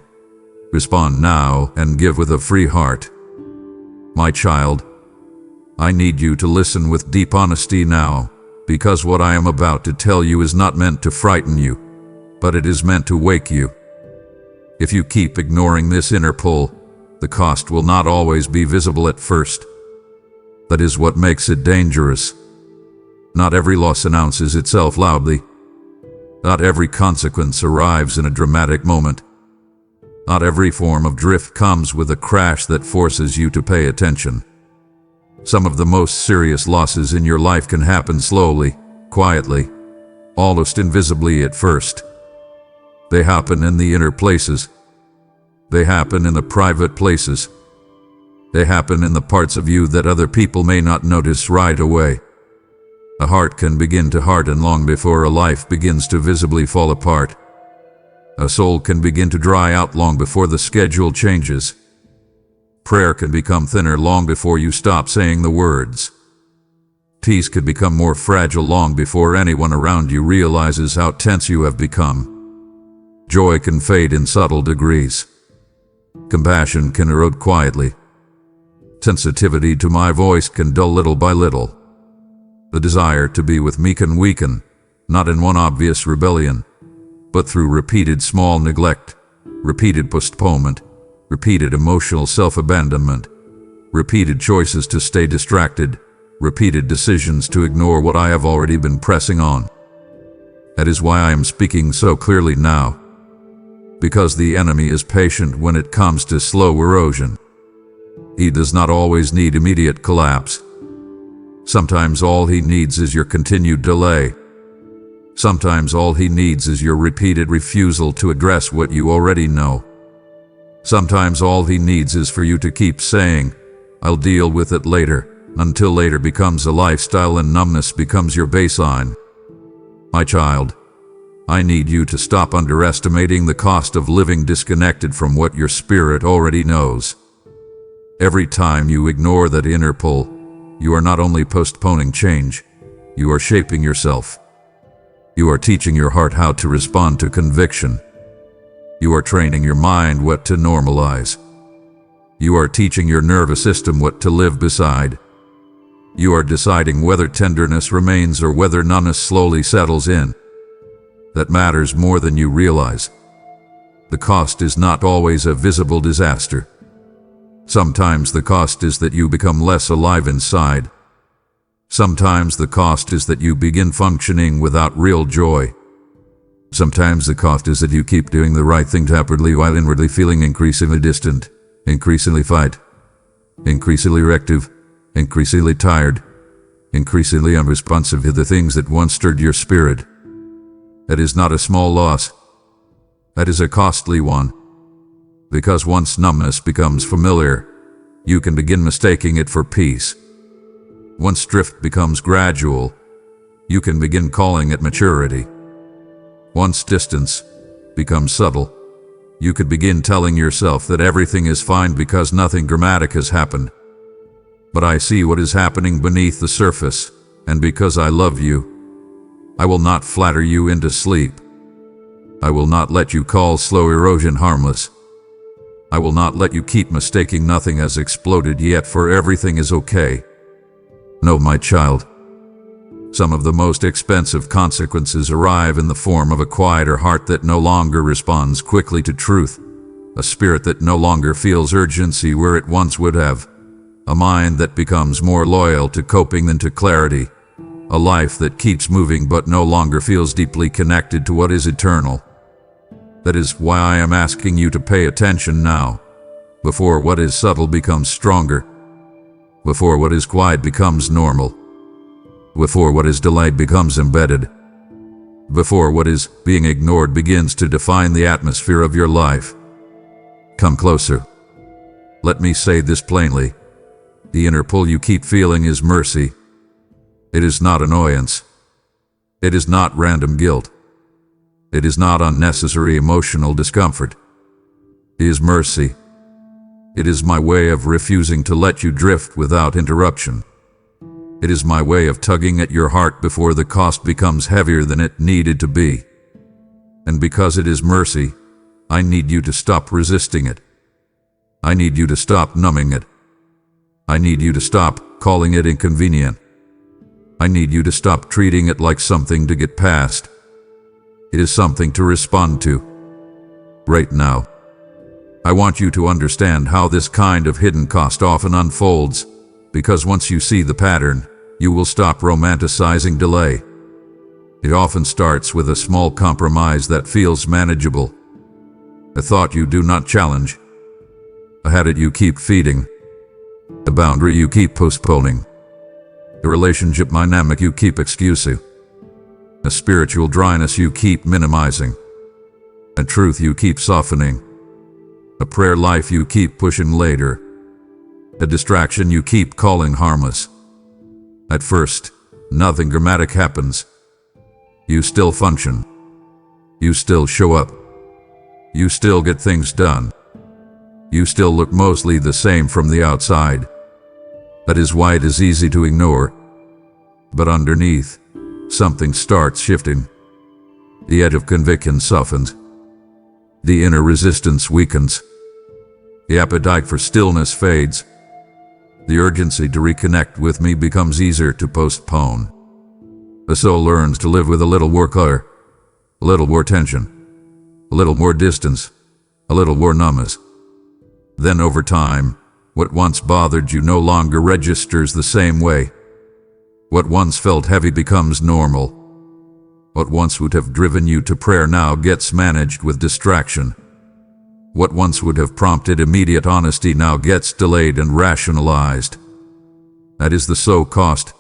Respond now and give with a free heart. My child, I need you to listen with deep honesty now, because what I am about to tell you is not meant to frighten you, but it is meant to wake you. If you keep ignoring this inner pull, the cost will not always be visible at first. That is what makes it dangerous. Not every loss announces itself loudly. Not every consequence arrives in a dramatic moment. Not every form of drift comes with a crash that forces you to pay attention. Some of the most serious losses in your life can happen slowly, quietly, almost invisibly at first. They happen in the inner places. They happen in the private places. They happen in the parts of you that other people may not notice right away. A heart can begin to harden long before a life begins to visibly fall apart. A soul can begin to dry out long before the schedule changes. Prayer can become thinner long before you stop saying the words. Peace could become more fragile long before anyone around you realizes how tense you have become. Joy can fade in subtle degrees. Compassion can erode quietly. Sensitivity to my voice can dull little by little. The desire to be with me can weaken, not in one obvious rebellion, but through repeated small neglect, repeated postponement, repeated emotional self-abandonment, repeated choices to stay distracted, repeated decisions to ignore what I have already been pressing on. That is why I am speaking so clearly now. Because the enemy is patient when it comes to slow erosion. He does not always need immediate collapse. Sometimes all he needs is your continued delay. Sometimes all he needs is your repeated refusal to address what you already know. Sometimes all he needs is for you to keep saying, I'll deal with it later, until later becomes a lifestyle and numbness becomes your baseline. My child, I need you to stop underestimating the cost of living disconnected from what your spirit already knows. Every time you ignore that inner pull, you are not only postponing change, You are shaping yourself. You are teaching your heart how to respond to conviction. You are training your mind what to normalize. You are teaching your nervous system what to live beside. You are deciding whether tenderness remains or whether numbness slowly settles in. That matters more than you realize. The cost is not always a visible disaster. Sometimes the cost is that you become less alive inside. Sometimes the cost is that you begin functioning without real joy. Sometimes the cost is that you keep doing the right thing outwardly while inwardly feeling increasingly distant, increasingly fight, increasingly reactive, increasingly tired, increasingly unresponsive to the things that once stirred your spirit. That is not a small loss. That is a costly one. Because once numbness becomes familiar, you can begin mistaking it for peace. Once drift becomes gradual, you can begin calling it maturity. Once distance becomes subtle, you could begin telling yourself that everything is fine because nothing dramatic has happened. But I see what is happening beneath the surface, and because I love you, I will not flatter you into sleep. I will not let you call slow erosion harmless. I will not let you keep mistaking nothing has exploded yet for everything is okay. No, my child. Some of the most expensive consequences arrive in the form of a quieter heart that no longer responds quickly to truth, a spirit that no longer feels urgency where it once would have, a mind that becomes more loyal to coping than to clarity, a life that keeps moving but no longer feels deeply connected to what is eternal. That is why I am asking you to pay attention now, before what is subtle becomes stronger, before what is quiet becomes normal, before what is delayed becomes embedded, before what is being ignored begins to define the atmosphere of your life. Come closer. Let me say this plainly. The inner pull you keep feeling is mercy. It is not annoyance. It is not random guilt. It is not unnecessary emotional discomfort. It is mercy. It is my way of refusing to let you drift without interruption. It is my way of tugging at your heart before the cost becomes heavier than it needed to be. And because it is mercy, I need you to stop resisting it. I need you to stop numbing it. I need you to stop calling it inconvenient. I need you to stop treating it like something to get past. It is something to respond to. Right now. I want you to understand how this kind of hidden cost often unfolds, because once you see the pattern, you will stop romanticizing delay. It often starts with a small compromise that feels manageable. A thought you do not challenge. A habit you keep feeding. A boundary you keep postponing. A relationship dynamic you keep excusing. A spiritual dryness you keep minimizing. A truth you keep softening. A prayer life you keep pushing later. A distraction you keep calling harmless. At first, nothing dramatic happens. You still function. You still show up. You still get things done. You still look mostly the same from the outside. That is why it is easy to ignore. But underneath, something starts shifting. The edge of conviction softens. The inner resistance weakens. The appetite for stillness fades. The urgency to reconnect with me becomes easier to postpone. The soul learns to live with a little more color, a little more tension, a little more distance, a little more numbness. Then over time, what once bothered you no longer registers the same way. What once felt heavy becomes normal. What once would have driven you to prayer now gets managed with distraction. What once would have prompted immediate honesty now gets delayed and rationalized. That is the soul cost.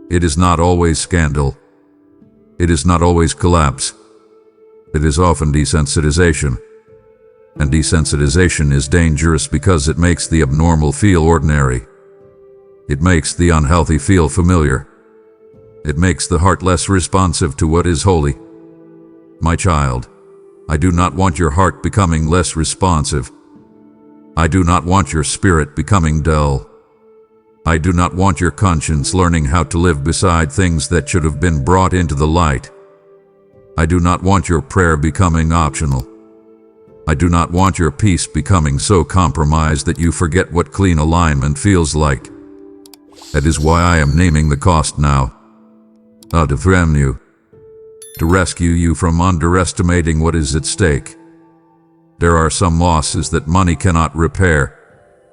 It is not always scandal. It is not always collapse. It is often desensitization. And desensitization is dangerous because it makes the abnormal feel ordinary. It makes the unhealthy feel familiar. It makes the heart less responsive to what is holy. My child, I do not want your heart becoming less responsive. I do not want your spirit becoming dull. I do not want your conscience learning how to live beside things that should have been brought into the light. I do not want your prayer becoming optional. I do not want your peace becoming so compromised that you forget what clean alignment feels like. That is why I am naming the cost now. To frame you. To rescue you from underestimating what is at stake. There are some losses that money cannot repair.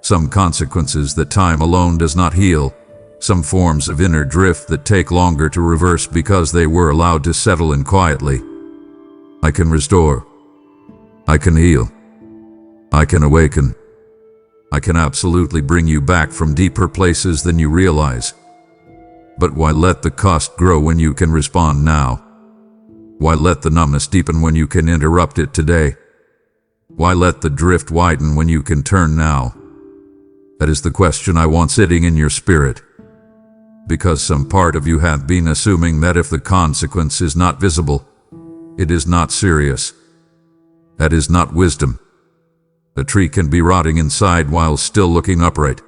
Some consequences that time alone does not heal, some forms of inner drift that take longer to reverse because they were allowed to settle in quietly. I can restore. I can heal. I can awaken. I can absolutely bring you back from deeper places than you realize. But why let the cost grow when you can respond now? Why let the numbness deepen when you can interrupt it today? Why let the drift widen when you can turn now? That is the question I want sitting in your spirit. Because some part of you hath been assuming that if the consequence is not visible, it is not serious. That is not wisdom. A tree can be rotting inside while still looking upright.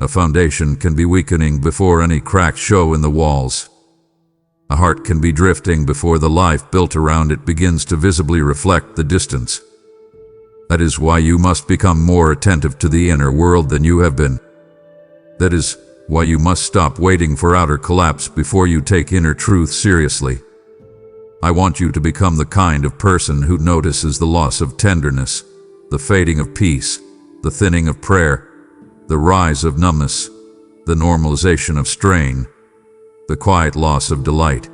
A foundation can be weakening before any cracks show in the walls. A heart can be drifting before the life built around it begins to visibly reflect the distance. That is why you must become more attentive to the inner world than you have been. That is why you must stop waiting for outer collapse before you take inner truth seriously. I want you to become the kind of person who notices the loss of tenderness, the fading of peace, the thinning of prayer, the rise of numbness, the normalization of strain, the quiet loss of delight,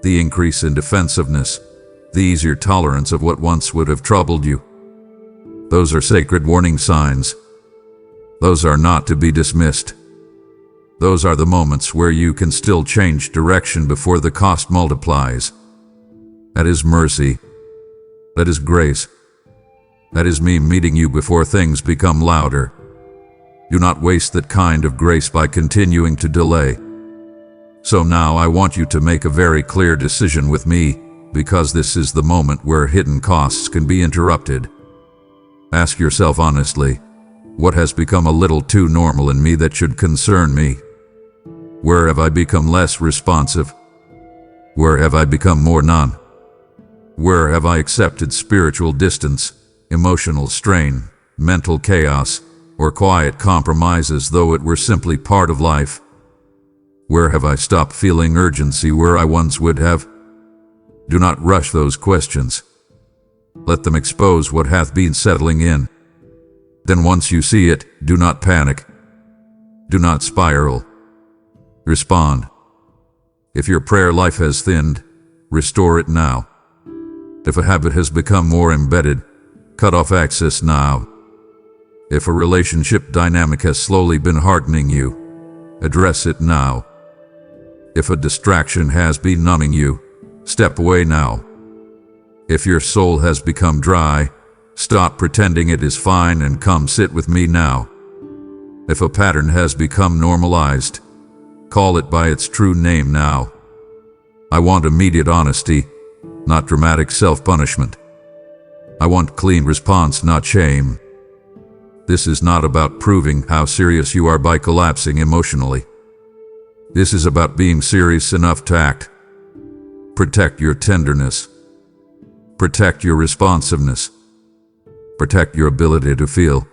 the increase in defensiveness, the easier tolerance of what once would have troubled you. Those are sacred warning signs. Those are not to be dismissed. Those are the moments where you can still change direction before the cost multiplies. That is mercy. That is grace. That is me meeting you before things become louder. Do not waste that kind of grace by continuing to delay. So now I want you to make a very clear decision with me, because this is the moment where hidden costs can be interrupted. Ask yourself honestly, what has become a little too normal in me that should concern me? Where have I become less responsive? Where have I become more numb? Where have I accepted spiritual distance, emotional strain, mental chaos, or quiet compromise as though it were simply part of life? Where have I stopped feeling urgency where I once would have? Do not rush those questions. Let them expose what hath been settling in. Then once you see it, do not panic. Do not spiral. Respond. If your prayer life has thinned, restore it now. If a habit has become more embedded, cut off access now. If a relationship dynamic has slowly been hardening you, address it now. If a distraction has been numbing you, step away now. If your soul has become dry, stop pretending it is fine and come sit with me now. If a pattern has become normalized, call it by its true name now. I want immediate honesty, not dramatic self-punishment. I want clean response, not shame. This is not about proving how serious you are by collapsing emotionally. This is about being serious enough to act. Protect your tenderness. Protect your responsiveness. Protect your ability to feel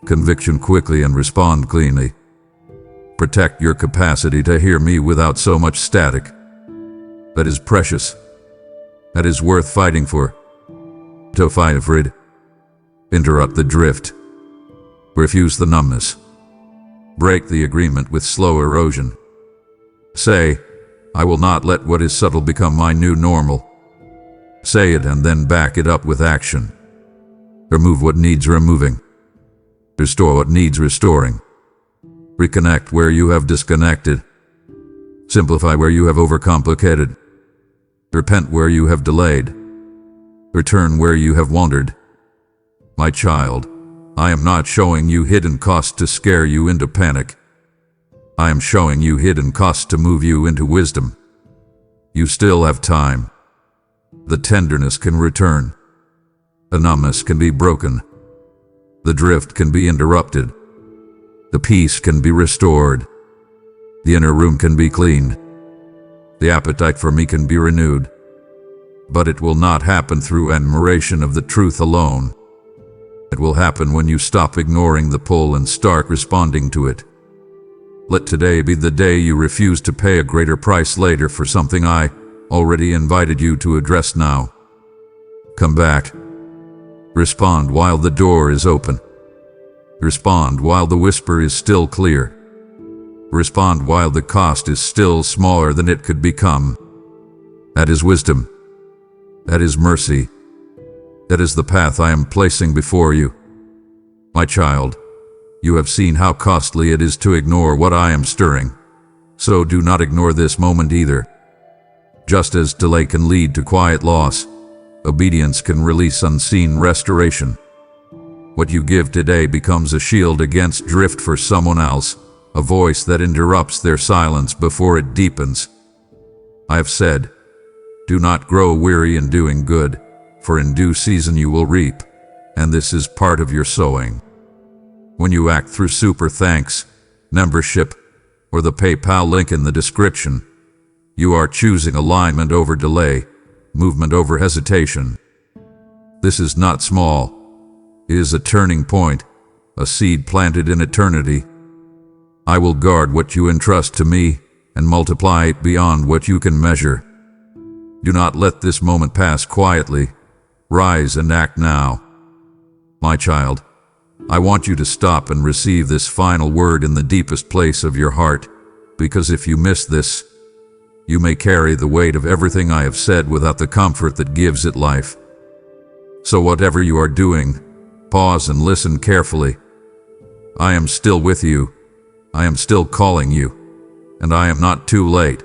conviction quickly and respond cleanly. Protect your capacity to hear me without so much static. That is precious. That is worth fighting for. To fight for it. Interrupt the drift. Refuse the numbness. Break the agreement with slow erosion. Say, I will not let what is subtle become my new normal. Say it and then back it up with action. Remove what needs removing. Restore what needs restoring. Reconnect where you have disconnected. Simplify where you have overcomplicated. Repent where you have delayed. Return where you have wandered. My child, I am not showing you hidden costs to scare you into panic. I am showing you hidden costs to move you into wisdom. You still have time. The tenderness can return. The numbness can be broken. The drift can be interrupted. The peace can be restored. The inner room can be cleaned. The appetite for me can be renewed. But it will not happen through admiration of the truth alone. It will happen when you stop ignoring the pull and start responding to it. Let today be the day you refuse to pay a greater price later for something I already invited you to address now. Come back. Respond while the door is open. Respond while the whisper is still clear. Respond while the cost is still smaller than it could become. That is wisdom. That is mercy. That is the path I am placing before you. My child, you have seen how costly it is to ignore what I am stirring. So do not ignore this moment either. Just as delay can lead to quiet loss, obedience can release unseen restoration. What you give today becomes a shield against drift for someone else, a voice that interrupts their silence before it deepens. I have said, do not grow weary in doing good, for in due season you will reap, and this is part of your sowing. When you act through super thanks, membership, or the PayPal link in the description, you are choosing alignment over delay, movement over hesitation. This is not small. It is a turning point, a seed planted in eternity. I will guard what you entrust to me and multiply it beyond what you can measure. Do not let this moment pass quietly. Rise and act now. My child, I want you to stop and receive this final word in the deepest place of your heart, because if you miss this, you may carry the weight of everything I have said without the comfort that gives it life. So whatever you are doing, pause and listen carefully. I am still with you. I am still calling you, and I am not too late.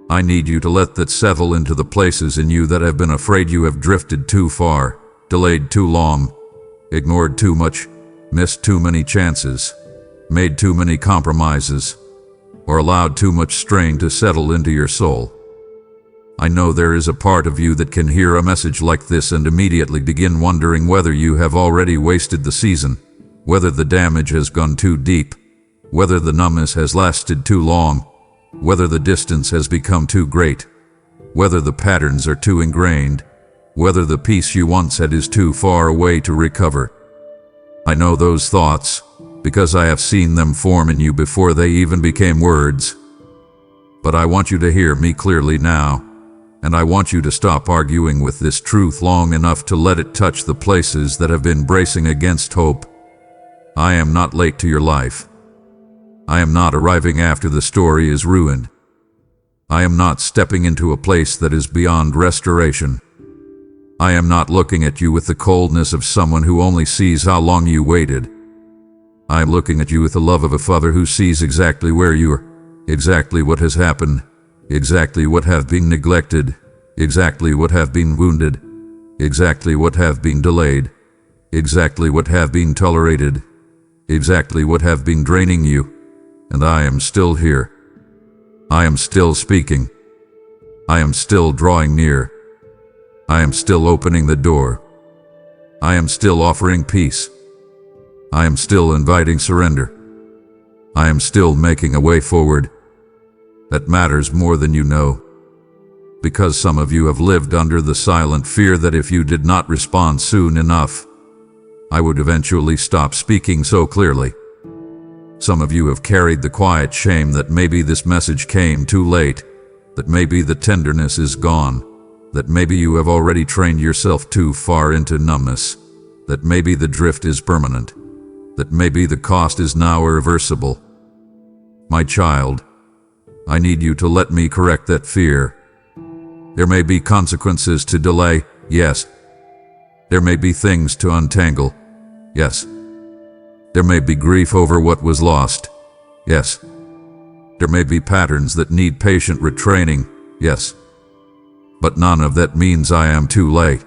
I need you to let that settle into the places in you that have been afraid you have drifted too far, delayed too long, ignored too much, missed too many chances, made too many compromises, or allowed too much strain to settle into your soul. I know there is a part of you that can hear a message like this and immediately begin wondering whether you have already wasted the season, whether the damage has gone too deep, whether the numbness has lasted too long, whether the distance has become too great, whether the patterns are too ingrained, whether the peace you once had is too far away to recover. I know those thoughts, because I have seen them form in you before they even became words. But I want you to hear me clearly now, and I want you to stop arguing with this truth long enough to let it touch the places that have been bracing against hope. I am not late to your life. I am not arriving after the story is ruined. I am not stepping into a place that is beyond restoration. I am not looking at you with the coldness of someone who only sees how long you waited. I am looking at you with the love of a father who sees exactly where you are, exactly what has happened, exactly what have been neglected, exactly what have been wounded, exactly what have been delayed, exactly what have been tolerated, exactly what have been draining you. And I am still here. I am still speaking. I am still drawing near. I am still opening the door. I am still offering peace. I am still inviting surrender. I am still making a way forward. That matters more than you know. Because some of you have lived under the silent fear that if you did not respond soon enough, I would eventually stop speaking so clearly. Some of you have carried the quiet shame that maybe this message came too late, that maybe the tenderness is gone, that maybe you have already trained yourself too far into numbness, that maybe the drift is permanent, that maybe the cost is now irreversible. My child, I need you to let me correct that fear. There may be consequences to delay, yes. There may be things to untangle, yes. There may be grief over what was lost, yes. There may be patterns that need patient retraining, yes. But none of that means I am too late.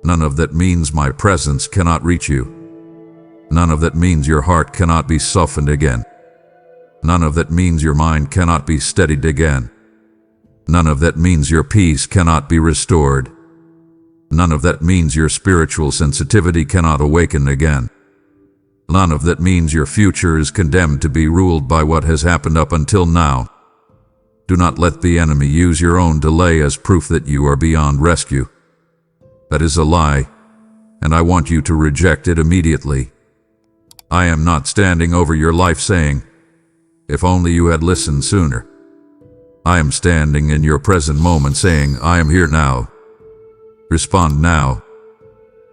None of that means my presence cannot reach you. None of that means your heart cannot be softened again. None of that means your mind cannot be steadied again. None of that means your peace cannot be restored. None of that means your spiritual sensitivity cannot awaken again. None of that means your future is condemned to be ruled by what has happened up until now. Do not let the enemy use your own delay as proof that you are beyond rescue. That is a lie, and I want you to reject it immediately. I am not standing over your life saying, "If only you had listened sooner." I am standing in your present moment saying, "I am here now." Respond now.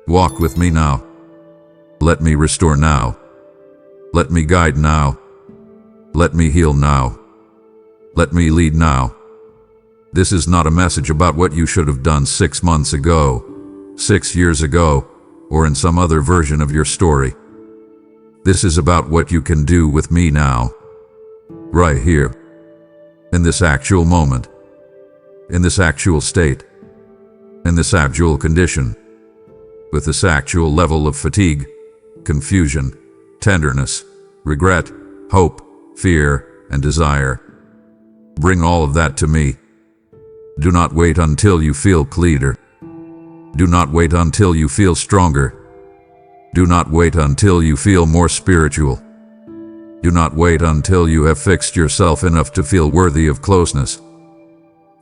Walk with me now. Let me restore now. Let me guide now. Let me heal now. Let me lead now. This is not a message about what you should have done 6 months ago, 6 years ago, or in some other version of your story. This is about what you can do with me now, right here, in this actual moment, in this actual state, in this actual condition, with this actual level of fatigue, confusion, tenderness, regret, hope, fear, and desire. Bring all of that to me. Do not wait until you feel clearer. Do not wait until you feel stronger. Do not wait until you feel more spiritual. Do not wait until you have fixed yourself enough to feel worthy of closeness.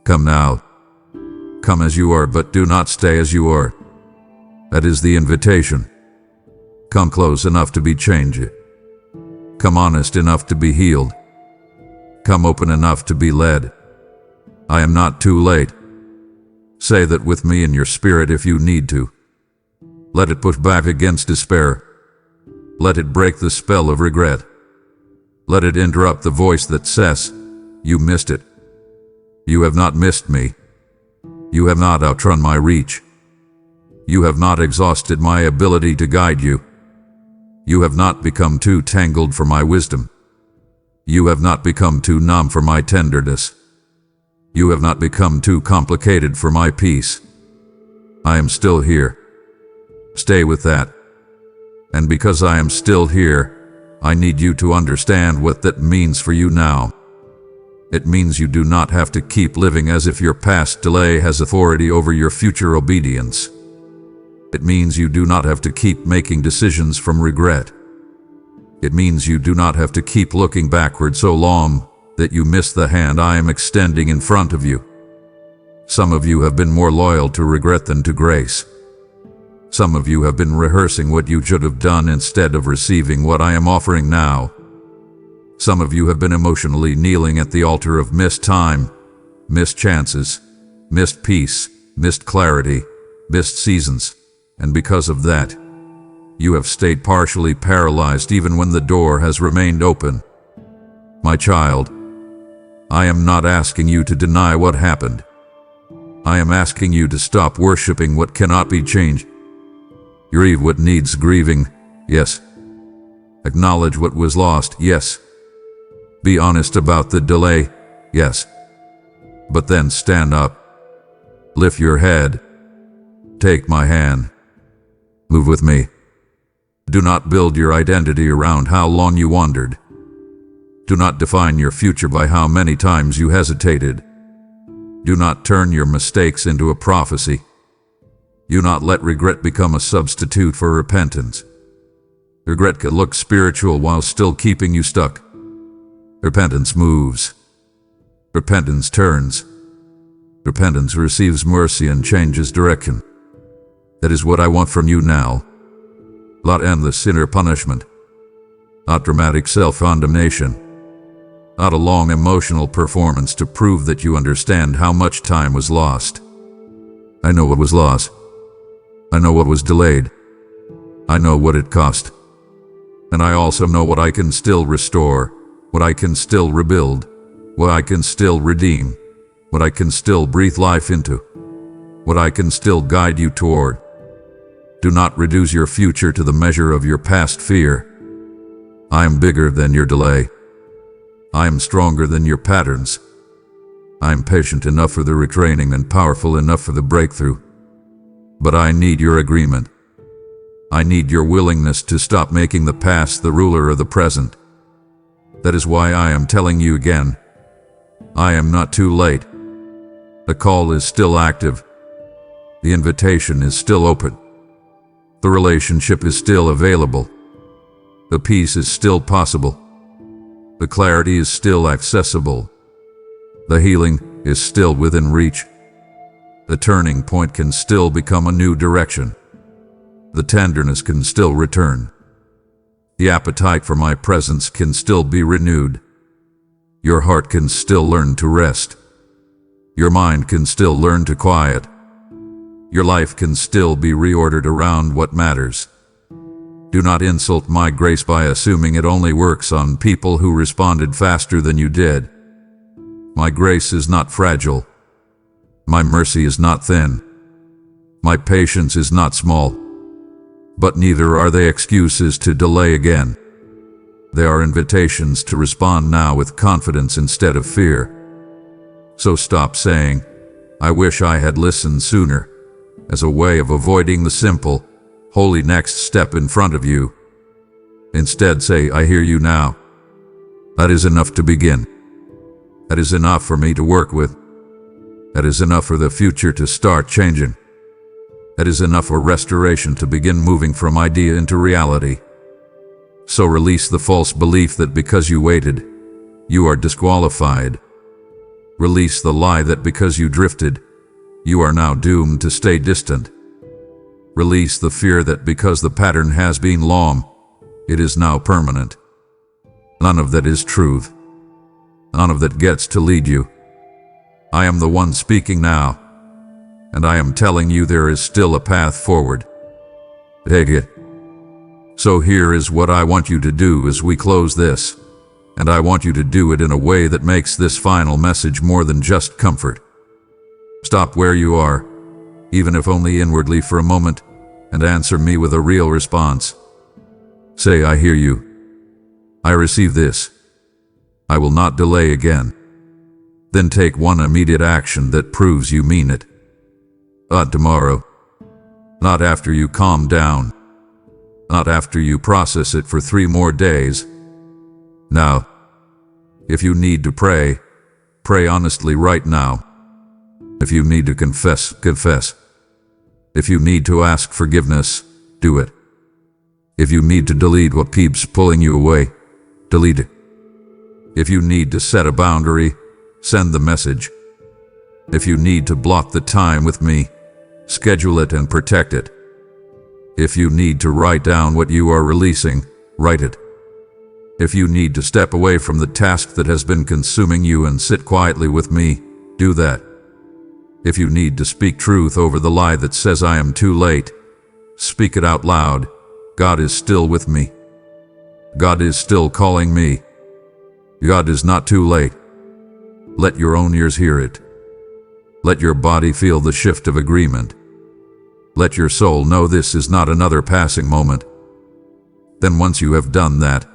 Come now. Come as you are, but do not stay as you are. That is the invitation. Come close enough to be changed. Come honest enough to be healed. Come open enough to be led. I am not too late. Say that with me in your spirit if you need to. Let it push back against despair. Let it break the spell of regret. Let it interrupt the voice that says, "You missed it. You have not missed me. You have not outrun my reach. You have not exhausted my ability to guide you. You have not become too tangled for my wisdom. You have not become too numb for my tenderness. You have not become too complicated for my peace. I am still here. Stay with that. And because I am still here, I need you to understand what that means for you now. It means you do not have to keep living as if your past delay has authority over your future obedience. It means you do not have to keep making decisions from regret. It means you do not have to keep looking backward so long that you miss the hand I am extending in front of you. Some of you have been more loyal to regret than to grace. Some of you have been rehearsing what you should have done instead of receiving what I am offering now. Some of you have been emotionally kneeling at the altar of missed time, missed chances, missed peace, missed clarity, missed seasons, and because of that, you have stayed partially paralyzed even when the door has remained open. My child, I am not asking you to deny what happened. I am asking you to stop worshiping what cannot be changed. Grieve what needs grieving, yes. Acknowledge what was lost, yes. Be honest about the delay, yes. But then stand up. Lift your head. Take my hand. Move with me. Do not build your identity around how long you wandered. Do not define your future by how many times you hesitated. Do not turn your mistakes into a prophecy. Do not let regret become a substitute for repentance. Regret can look spiritual while still keeping you stuck. Repentance moves. Repentance turns. Repentance receives mercy and changes direction. That is what I want from you now. Not endless sinner punishment. Not dramatic self-condemnation. Not a long emotional performance to prove that you understand how much time was lost. I know what was lost. I know what was delayed. I know what it cost. And I also know what I can still restore, what I can still rebuild, what I can still redeem, what I can still breathe life into, what I can still guide you toward. Do not reduce your future to the measure of your past fear. I am bigger than your delay. I am stronger than your patterns. I am patient enough for the retraining and powerful enough for the breakthrough. But I need your agreement. I need your willingness to stop making the past the ruler of the present. That is why I am telling you again. I am not too late. The call is still active. The invitation is still open. The relationship is still available. The peace is still possible. The clarity is still accessible. The healing is still within reach. The turning point can still become a new direction. The tenderness can still return. The appetite for my presence can still be renewed. Your heart can still learn to rest. Your mind can still learn to quiet. Your life can still be reordered around what matters. Do not insult my grace by assuming it only works on people who responded faster than you did. My grace is not fragile. My mercy is not thin. My patience is not small. But neither are they excuses to delay again. They are invitations to respond now with confidence instead of fear. So stop saying, "I wish I had listened sooner," as a way of avoiding the simple, holy next step in front of you. Instead say, "I hear you now." That is enough to begin. That is enough for me to work with. That is enough for the future to start changing. That is enough for restoration to begin moving from idea into reality. So release the false belief that because you waited, you are disqualified. Release the lie that because you drifted, you are now doomed to stay distant. Release the fear that because the pattern has been long, it is now permanent. None of that is truth. None of that gets to lead you. I am the one speaking now, and I am telling you there is still a path forward. Take it. So here is what I want you to do as we close this, and I want you to do it in a way that makes this final message more than just comfort. Stop where you are, even if only inwardly for a moment, and answer me with a real response. Say, "I hear you. I receive this. I will not delay again." Then take one immediate action that proves you mean it. Not tomorrow. Not after you calm down. Not after you process it for 3 more days. Now. If you need to pray, pray honestly right now. If you need to confess, confess. If you need to ask forgiveness, do it. If you need to delete what keeps pulling you away, delete it. If you need to set a boundary, send the message. If you need to block the time with me, schedule it and protect it. If you need to write down what you are releasing, write it. If you need to step away from the task that has been consuming you and sit quietly with me, do that. If you need to speak truth over the lie that says I am too late, speak it out loud. God is still with me. God is still calling me. God is not too late. Let your own ears hear it. Let your body feel the shift of agreement. Let your soul know this is not another passing moment. Then once you have done that,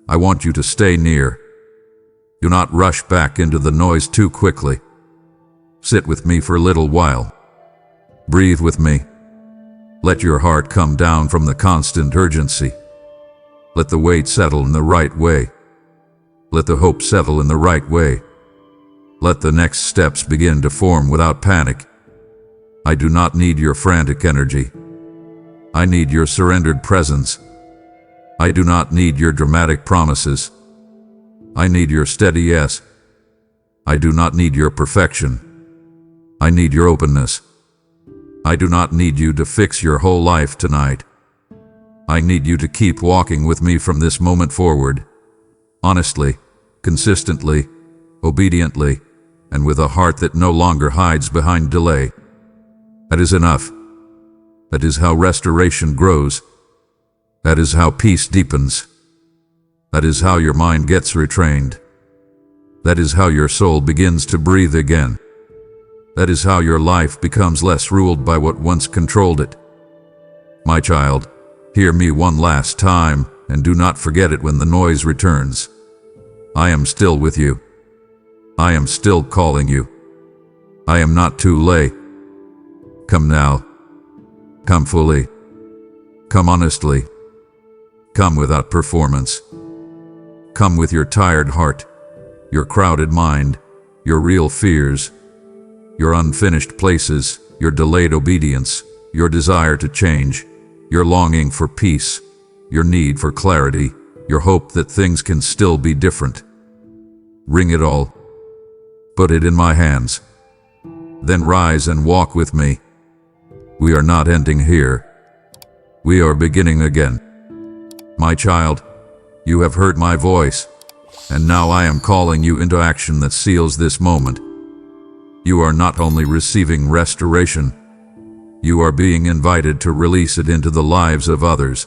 I want you to stay near. Do not rush back into the noise too quickly. Sit with me for a little while. Breathe with me. Let your heart come down from the constant urgency. Let the weight settle in the right way. Let the hope settle in the right way. Let the next steps begin to form without panic. I do not need your frantic energy. I need your surrendered presence. I do not need your dramatic promises. I need your steady yes. I do not need your perfection. I need your openness. I do not need you to fix your whole life tonight. I need you to keep walking with me from this moment forward, honestly, consistently, obediently, and with a heart that no longer hides behind delay. That is enough. That is how restoration grows. That is how peace deepens. That is how your mind gets retrained. That is how your soul begins to breathe again. That is how your life becomes less ruled by what once controlled it. My child, hear me one last time, and do not forget it when the noise returns. I am still with you. I am still calling you. I am not too late. Come now. Come fully. Come honestly. Come without performance. Come with your tired heart, your crowded mind, your real fears, your unfinished places, your delayed obedience, your desire to change, your longing for peace, your need for clarity, your hope that things can still be different. Ring it all. Put it in my hands. Then rise and walk with me. We are not ending here. We are beginning again. My child, you have heard my voice, and now I am calling you into action that seals this moment. You are not only receiving restoration, you are being invited to release it into the lives of others.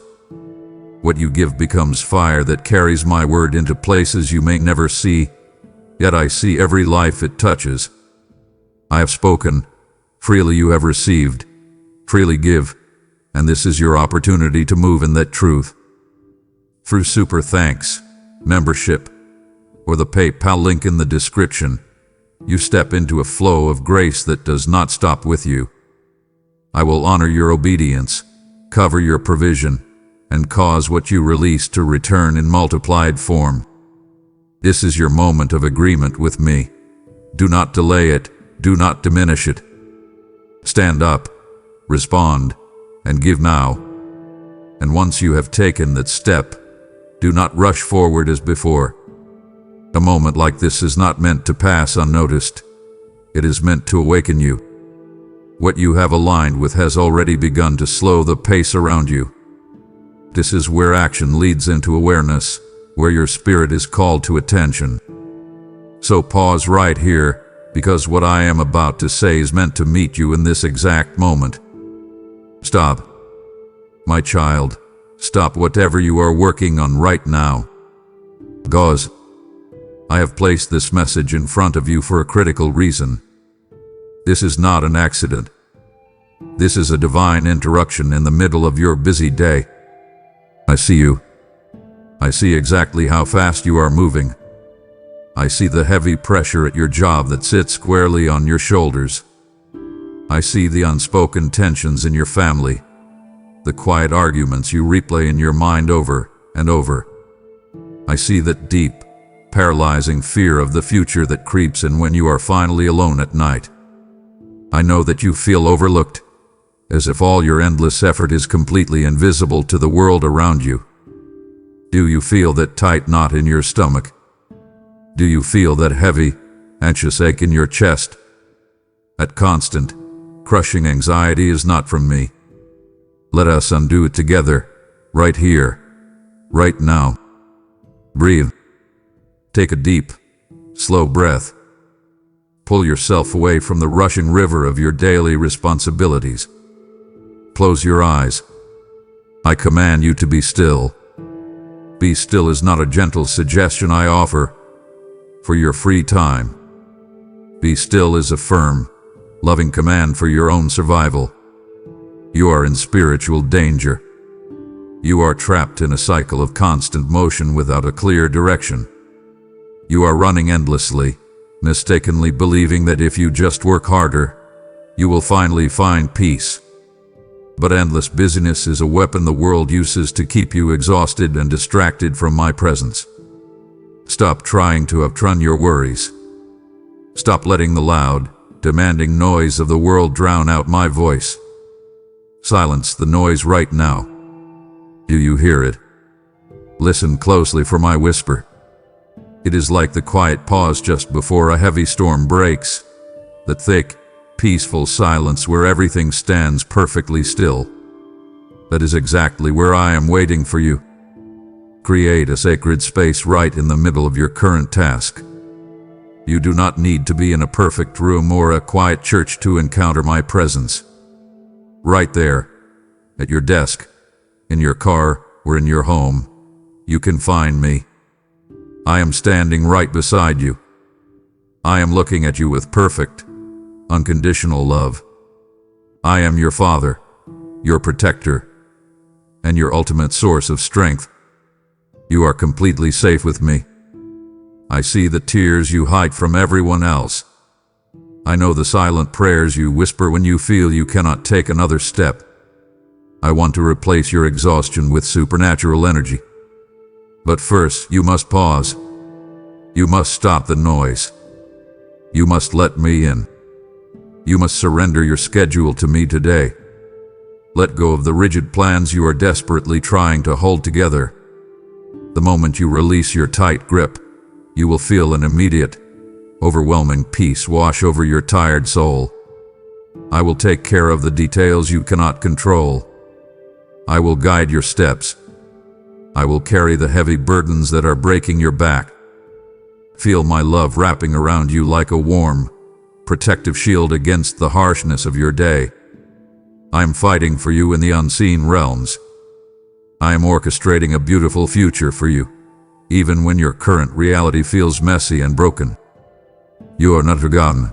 What you give becomes fire that carries my word into places you may never see, yet I see every life it touches. I have spoken, freely you have received, freely give, and this is your opportunity to move in that truth. Through super thanks, membership, or the PayPal link in the description, you step into a flow of grace that does not stop with you. I will honor your obedience, cover your provision, and cause what you release to return in multiplied form. This is your moment of agreement with me. Do not delay it, do not diminish it. Stand up, respond, and give now. And once you have taken that step, do not rush forward as before. A moment like this is not meant to pass unnoticed. It is meant to awaken you. What you have aligned with has already begun to slow the pace around you. This is where action leads into awareness, where your spirit is called to attention. So pause right here, because what I am about to say is meant to meet you in this exact moment. Stop. My child, stop whatever you are working on right now. Gauze. I have placed this message in front of you for a critical reason. This is not an accident. This is a divine interruption in the middle of your busy day. I see you. I see exactly how fast you are moving. I see the heavy pressure at your job that sits squarely on your shoulders. I see the unspoken tensions in your family, the quiet arguments you replay in your mind over and over. I see that deep, paralyzing fear of the future that creeps in when you are finally alone at night. I know that you feel overlooked, as if all your endless effort is completely invisible to the world around you. Do you feel that tight knot in your stomach? Do you feel that heavy, anxious ache in your chest? That constant, crushing anxiety is not from me. Let us undo it together, right here, right now. Breathe. Take a deep, slow breath. Pull yourself away from the rushing river of your daily responsibilities. Close your eyes. I command you to be still. Be still is not a gentle suggestion I offer for your free time. Be still is a firm, loving command for your own survival. You are in spiritual danger. You are trapped in a cycle of constant motion without a clear direction. You are running endlessly, mistakenly believing that if you just work harder, you will finally find peace. But endless busyness is a weapon the world uses to keep you exhausted and distracted from my presence. Stop trying to outrun your worries. Stop letting the loud, demanding noise of the world drown out my voice. Silence the noise right now. Do you hear it? Listen closely for my whisper. It is like the quiet pause just before a heavy storm breaks, that thick, peaceful silence where everything stands perfectly still. That is exactly where I am waiting for you. Create a sacred space right in the middle of your current task. You do not need to be in a perfect room or a quiet church to encounter my presence. Right there, at your desk, in your car, or in your home, you can find me. I am standing right beside you. I am looking at you with perfect, unconditional love. I am your father, your protector, and your ultimate source of strength. You are completely safe with me. I see the tears you hide from everyone else. I know the silent prayers you whisper when you feel you cannot take another step. I want to replace your exhaustion with supernatural energy. But first, you must pause. You must stop the noise. You must let me in. You must surrender your schedule to me today. Let go of the rigid plans you are desperately trying to hold together. The moment you release your tight grip, you will feel an immediate, overwhelming peace wash over your tired soul. I will take care of the details you cannot control. I will guide your steps. I will carry the heavy burdens that are breaking your back. Feel my love wrapping around you like a warm, protective shield against the harshness of your day. I am fighting for you in the unseen realms. I am orchestrating a beautiful future for you, even when your current reality feels messy and broken. You are not forgotten.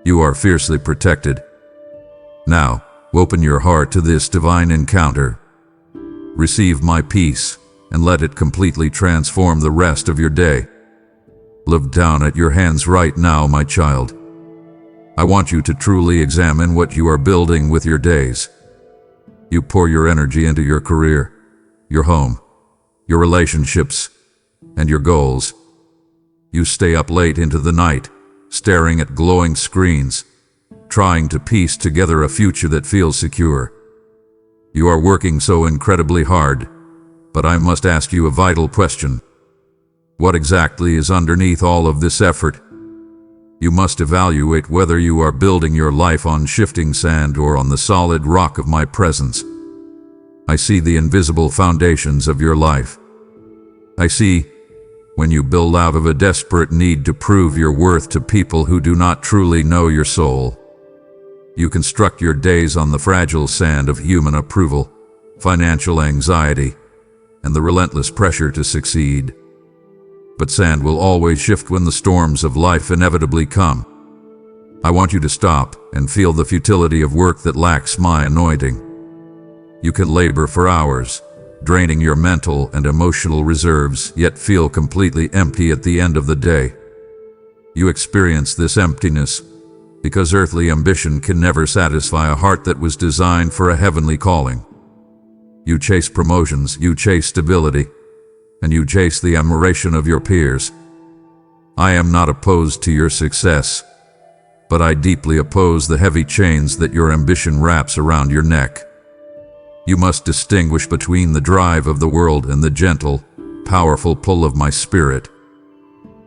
You are fiercely protected. Now, open your heart to this divine encounter. Receive my peace and let it completely transform the rest of your day. Look down at your hands right now, my child. I want you to truly examine what you are building with your days. You pour your energy into your career, your home, your relationships, and your goals. You stay up late into the night, staring at glowing screens, trying to piece together a future that feels secure. You are working so incredibly hard, but I must ask you a vital question. What exactly is underneath all of this effort? You must evaluate whether you are building your life on shifting sand or on the solid rock of my presence. I see the invisible foundations of your life. I see when you build out of a desperate need to prove your worth to people who do not truly know your soul. You construct your days on the fragile sand of human approval, financial anxiety, and the relentless pressure to succeed. But sand will always shift when the storms of life inevitably come. I want you to stop and feel the futility of work that lacks my anointing. You can labor for hours, draining your mental and emotional reserves, yet feel completely empty at the end of the day. You experience this emptiness because earthly ambition can never satisfy a heart that was designed for a heavenly calling. You chase promotions, you chase stability, and you chase the admiration of your peers. I am not opposed to your success, but I deeply oppose the heavy chains that your ambition wraps around your neck. You must distinguish between the drive of the world and the gentle, powerful pull of my spirit.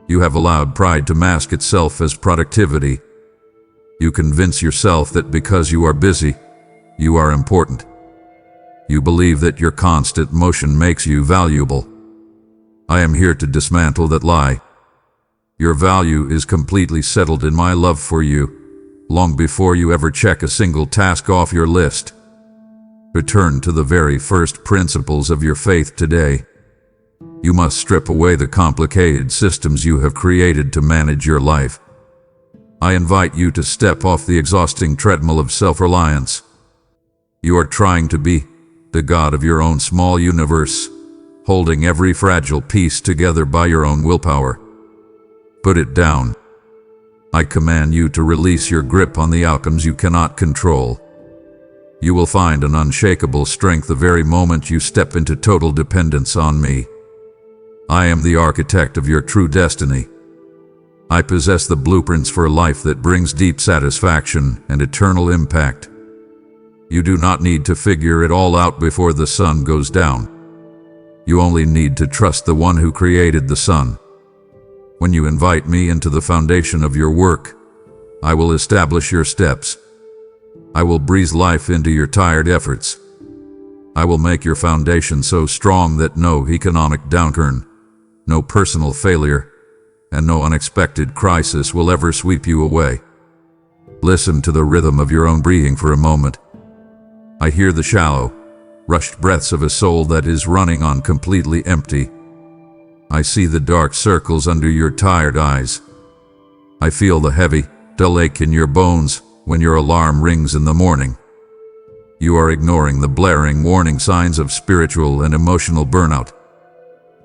You have allowed pride to mask itself as productivity. You convince yourself that because you are busy, you are important. You believe that your constant motion makes you valuable. I am here to dismantle that lie. Your value is completely settled in my love for you, long before you ever check a single task off your list. Return to the very first principles of your faith today. You must strip away the complicated systems you have created to manage your life. I invite you to step off the exhausting treadmill of self-reliance. You are trying to be the god of your own small universe, holding every fragile piece together by your own willpower. Put it down. I command you to release your grip on the outcomes you cannot control. You will find an unshakable strength the very moment you step into total dependence on me. I am the architect of your true destiny. I possess the blueprints for a life that brings deep satisfaction and eternal impact. You do not need to figure it all out before the sun goes down. You only need to trust the one who created the sun. When you invite me into the foundation of your work, I will establish your steps. I will breathe life into your tired efforts. I will make your foundation so strong that no economic downturn, no personal failure, and no unexpected crisis will ever sweep you away. Listen to the rhythm of your own breathing for a moment. I hear the shallow, rushed breaths of a soul that is running on completely empty. I see the dark circles under your tired eyes. I feel the heavy, dull ache in your bones when your alarm rings in the morning. You are ignoring the blaring warning signs of spiritual and emotional burnout.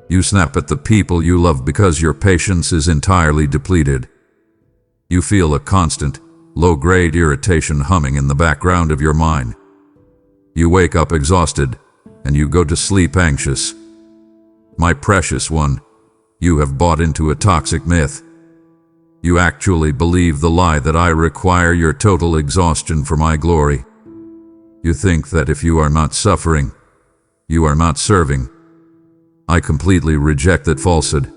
You snap at the people you love because your patience is entirely depleted. You feel a constant, low-grade irritation humming in the background of your mind. You wake up exhausted, and you go to sleep anxious. My precious one, you have bought into a toxic myth. You actually believe the lie that I require your total exhaustion for my glory. You think that if you are not suffering, you are not serving. I completely reject that falsehood.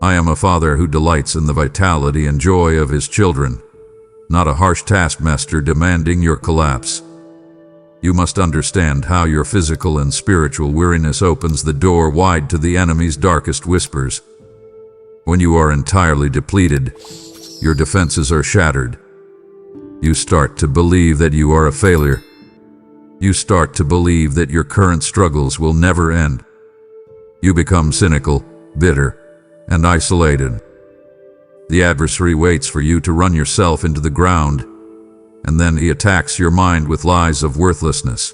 I am a father who delights in the vitality and joy of his children, not a harsh taskmaster demanding your collapse. You must understand how your physical and spiritual weariness opens the door wide to the enemy's darkest whispers. When you are entirely depleted, your defenses are shattered. You start to believe that you are a failure. You start to believe that your current struggles will never end. You become cynical, bitter, and isolated. The adversary waits for you to run yourself into the ground, and then he attacks your mind with lies of worthlessness.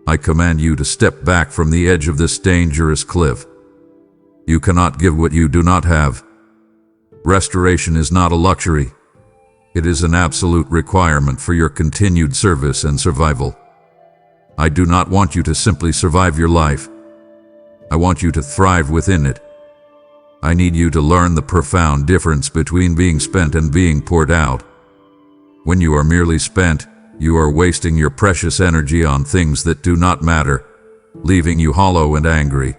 I command you to step back from the edge of this dangerous cliff. You cannot give what you do not have. Restoration is not a luxury. It is an absolute requirement for your continued service and survival. I do not want you to simply survive your life. I want you to thrive within it. I need you to learn the profound difference between being spent and being poured out. When you are merely spent, you are wasting your precious energy on things that do not matter, leaving you hollow and angry.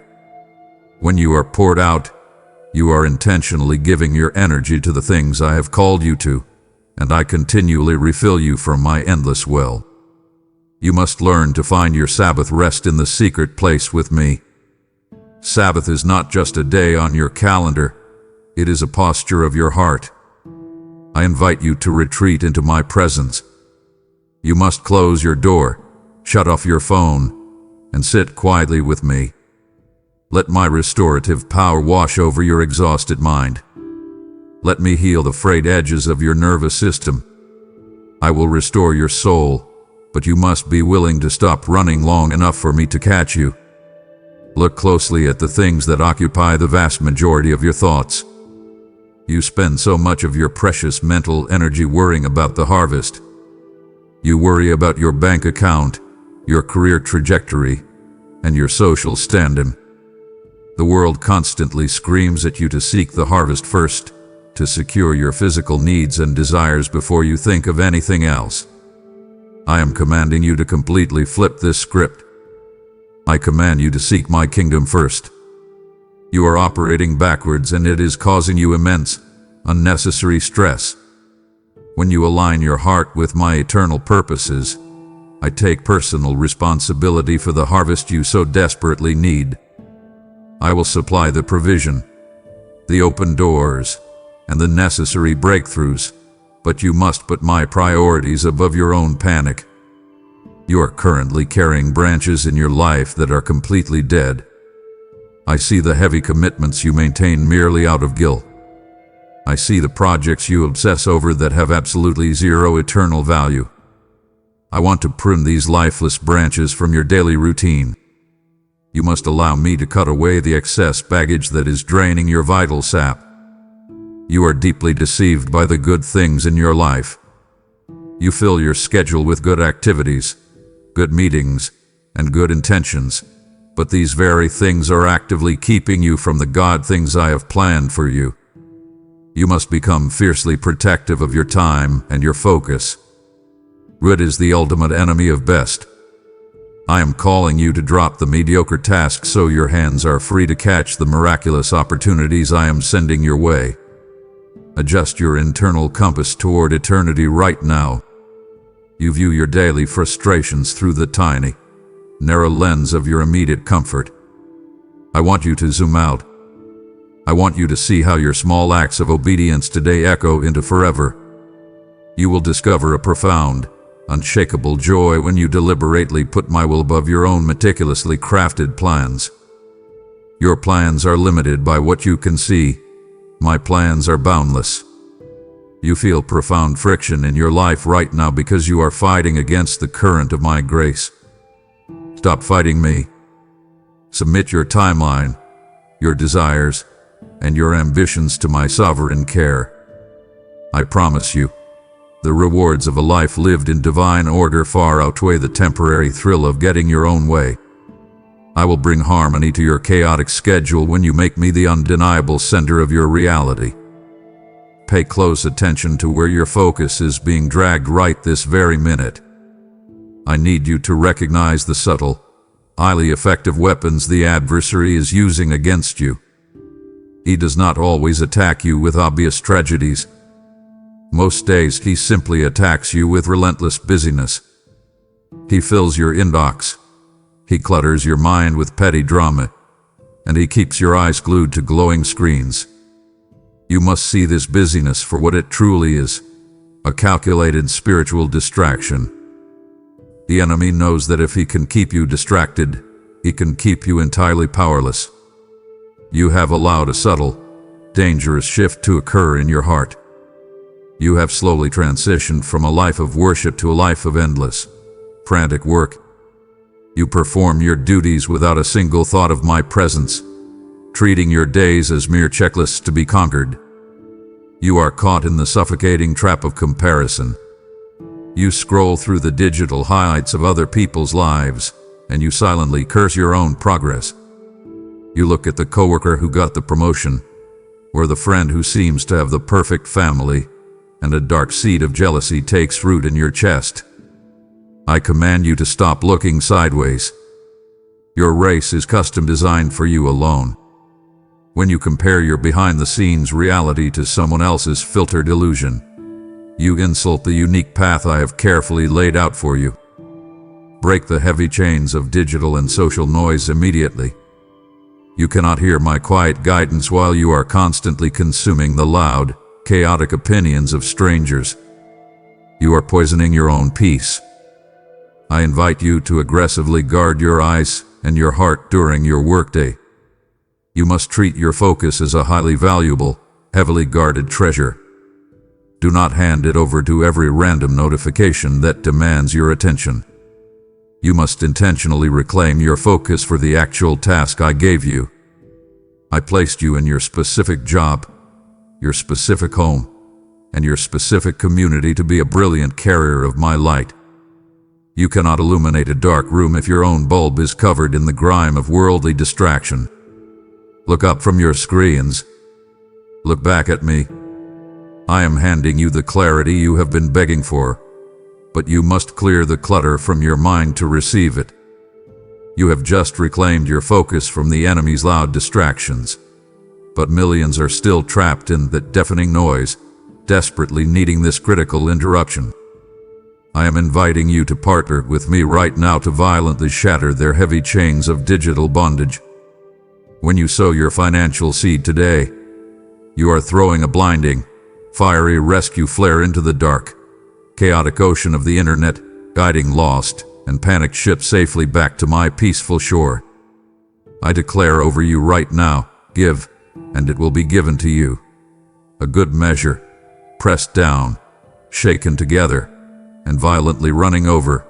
When you are poured out, you are intentionally giving your energy to the things I have called you to, and I continually refill you from my endless well. You must learn to find your Sabbath rest in the secret place with me. Sabbath is not just a day on your calendar, it is a posture of your heart. I invite you to retreat into my presence. You must close your door, shut off your phone, and sit quietly with me. Let my restorative power wash over your exhausted mind. Let me heal the frayed edges of your nervous system. I will restore your soul, but you must be willing to stop running long enough for me to catch you. Look closely at the things that occupy the vast majority of your thoughts. You spend so much of your precious mental energy worrying about the harvest. You worry about your bank account, your career trajectory, and your social standing. The world constantly screams at you to seek the harvest first, to secure your physical needs and desires before you think of anything else. I am commanding you to completely flip this script. I command you to seek my kingdom first. You are operating backwards and it is causing you immense, unnecessary stress. When you align your heart with my eternal purposes, I take personal responsibility for the harvest you so desperately need. I will supply the provision, the open doors, and the necessary breakthroughs, but you must put my priorities above your own panic. You are currently carrying branches in your life that are completely dead. I see the heavy commitments you maintain merely out of guilt. I see the projects you obsess over that have absolutely zero eternal value. I want to prune these lifeless branches from your daily routine. You must allow me to cut away the excess baggage that is draining your vital sap. You are deeply deceived by the good things in your life. You fill your schedule with good activities, good meetings, and good intentions, but these very things are actively keeping you from the God things I have planned for you. You must become fiercely protective of your time and your focus. Good is the ultimate enemy of best. I am calling you to drop the mediocre tasks so your hands are free to catch the miraculous opportunities I am sending your way. Adjust your internal compass toward eternity right now. You view your daily frustrations through the tiny, narrow lens of your immediate comfort. I want you to zoom out. I want you to see how your small acts of obedience today echo into forever. You will discover a profound, unshakable joy when you deliberately put my will above your own meticulously crafted plans. Your plans are limited by what you can see. My plans are boundless. You feel profound friction in your life right now because you are fighting against the current of my grace. Stop fighting me. Submit your timeline, your desires, and your ambitions to my sovereign care. I promise you, the rewards of a life lived in divine order far outweigh the temporary thrill of getting your own way. I will bring harmony to your chaotic schedule when you make me the undeniable center of your reality. Pay close attention to where your focus is being dragged right this very minute. I need you to recognize the subtle, highly effective weapons the adversary is using against you. He does not always attack you with obvious tragedies. Most days he simply attacks you with relentless busyness. He fills your inbox. He clutters your mind with petty drama, and he keeps your eyes glued to glowing screens. You must see this busyness for what it truly is, a calculated spiritual distraction. The enemy knows that if he can keep you distracted, he can keep you entirely powerless. You have allowed a subtle, dangerous shift to occur in your heart. You have slowly transitioned from a life of worship to a life of endless, frantic work. You perform your duties without a single thought of my presence, treating your days as mere checklists to be conquered. You are caught in the suffocating trap of comparison. You scroll through the digital highlights of other people's lives, and you silently curse your own progress. You look at the coworker who got the promotion, or the friend who seems to have the perfect family, and a dark seed of jealousy takes root in your chest. I command you to stop looking sideways. Your race is custom designed for you alone. When you compare your behind-the-scenes reality to someone else's filtered illusion, you insult the unique path I have carefully laid out for you. Break the heavy chains of digital and social noise immediately. You cannot hear my quiet guidance while you are constantly consuming the loud, chaotic opinions of strangers. You are poisoning your own peace. I invite you to aggressively guard your eyes and your heart during your workday. You must treat your focus as a highly valuable, heavily guarded treasure. Do not hand it over to every random notification that demands your attention. You must intentionally reclaim your focus for the actual task I gave you. I placed you in your specific job, your specific home, and your specific community to be a brilliant carrier of my light. You cannot illuminate a dark room if your own bulb is covered in the grime of worldly distraction. Look up from your screens. Look back at me. I am handing you the clarity you have been begging for, but you must clear the clutter from your mind to receive it. You have just reclaimed your focus from the enemy's loud distractions, but millions are still trapped in that deafening noise, desperately needing this critical interruption. I am inviting you to partner with me right now to violently shatter their heavy chains of digital bondage. When you sow your financial seed today, you are throwing a blinding, fiery rescue flare into the dark, chaotic ocean of the internet, guiding lost and panicked ships safely back to my peaceful shore. I declare over you right now, give, and it will be given to you. A good measure, pressed down, shaken together, and violently running over,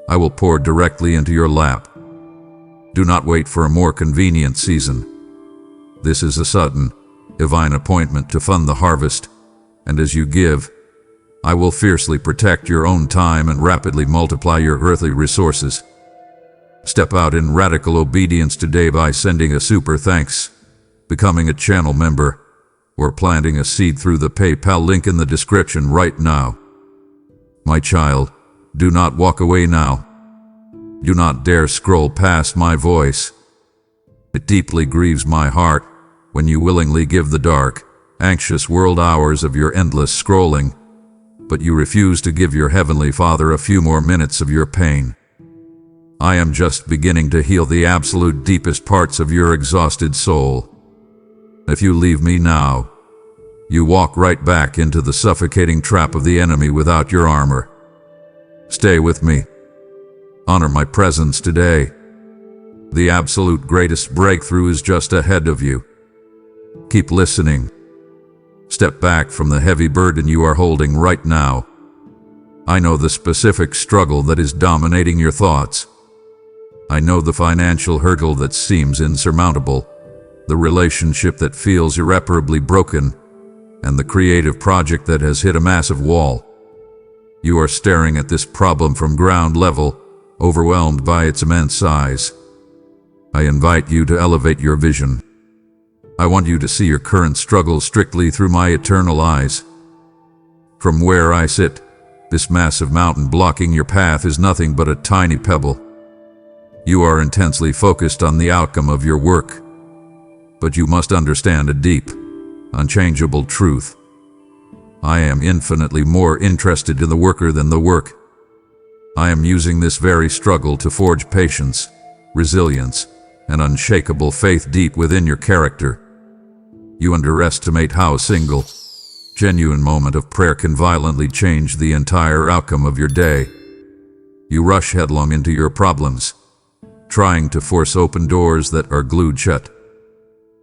I will pour directly into your lap. Do not wait for a more convenient season. This is a sudden, divine appointment to fund the harvest, and as you give, I will fiercely protect your own time and rapidly multiply your earthly resources. Step out in radical obedience today by sending a super thanks, becoming a channel member, or planting a seed through the PayPal link in the description right now. My child, do not walk away now. Do not dare scroll past my voice. It deeply grieves my heart when you willingly give the dark, anxious world hours of your endless scrolling, but you refuse to give your Heavenly Father a few more minutes of your pain. I am just beginning to heal the absolute deepest parts of your exhausted soul. If you leave me now, you walk right back into the suffocating trap of the enemy without your armor. Stay with me. Honor my presence today. The absolute greatest breakthrough is just ahead of you. Keep listening. Step back from the heavy burden you are holding right now. I know the specific struggle that is dominating your thoughts. I know the financial hurdle that seems insurmountable, the relationship that feels irreparably broken, and the creative project that has hit a massive wall. You are staring at this problem from ground level, overwhelmed by its immense size. I invite you to elevate your vision. I want you to see your current struggle strictly through my eternal eyes. From where I sit, This massive mountain blocking your path is nothing but a tiny pebble. You are intensely focused on the outcome of your work, but you must understand a deep, unchangeable truth. I am infinitely more interested in the worker than the work. I am using this very struggle to forge patience, resilience, and unshakable faith deep within your character. You underestimate how a single, genuine moment of prayer can violently change the entire outcome of your day. You rush headlong into your problems, trying to force open doors that are glued shut.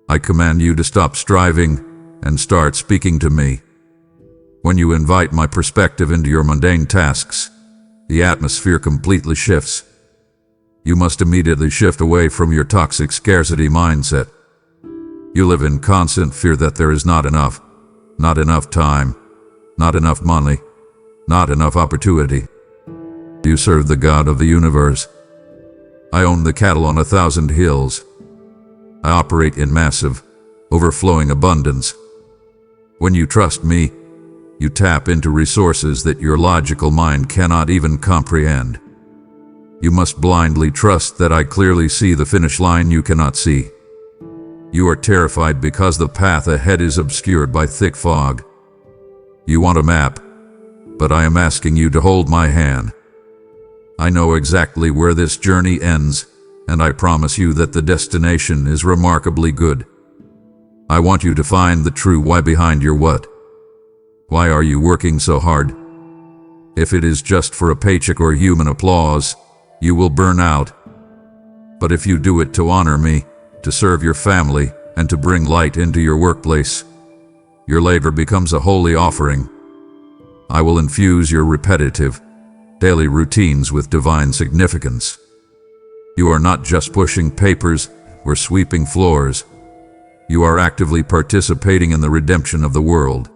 I command you to stop striving and start speaking to me. When you invite my perspective into your mundane tasks, the atmosphere completely shifts. You must immediately shift away from your toxic scarcity mindset. You live in constant fear that there is not enough time, not enough money, not enough opportunity. You serve the God of the universe. I own the cattle on 1,000 hills. I operate in massive, overflowing abundance. When you trust me, you tap into resources that your logical mind cannot even comprehend. You must blindly trust that I clearly see the finish line you cannot see. You are terrified because the path ahead is obscured by thick fog. You want a map, but I am asking you to hold my hand. I know exactly where this journey ends, and I promise you that the destination is remarkably good. I want you to find the true why behind your what. Why are you working so hard? If it is just for a paycheck or human applause, you will burn out. But if you do it to honor me, to serve your family, and to bring light into your workplace, your labor becomes a holy offering. I will infuse your repetitive, daily routines with divine significance. You are not just pushing papers or sweeping floors. You are actively participating in the redemption of the world.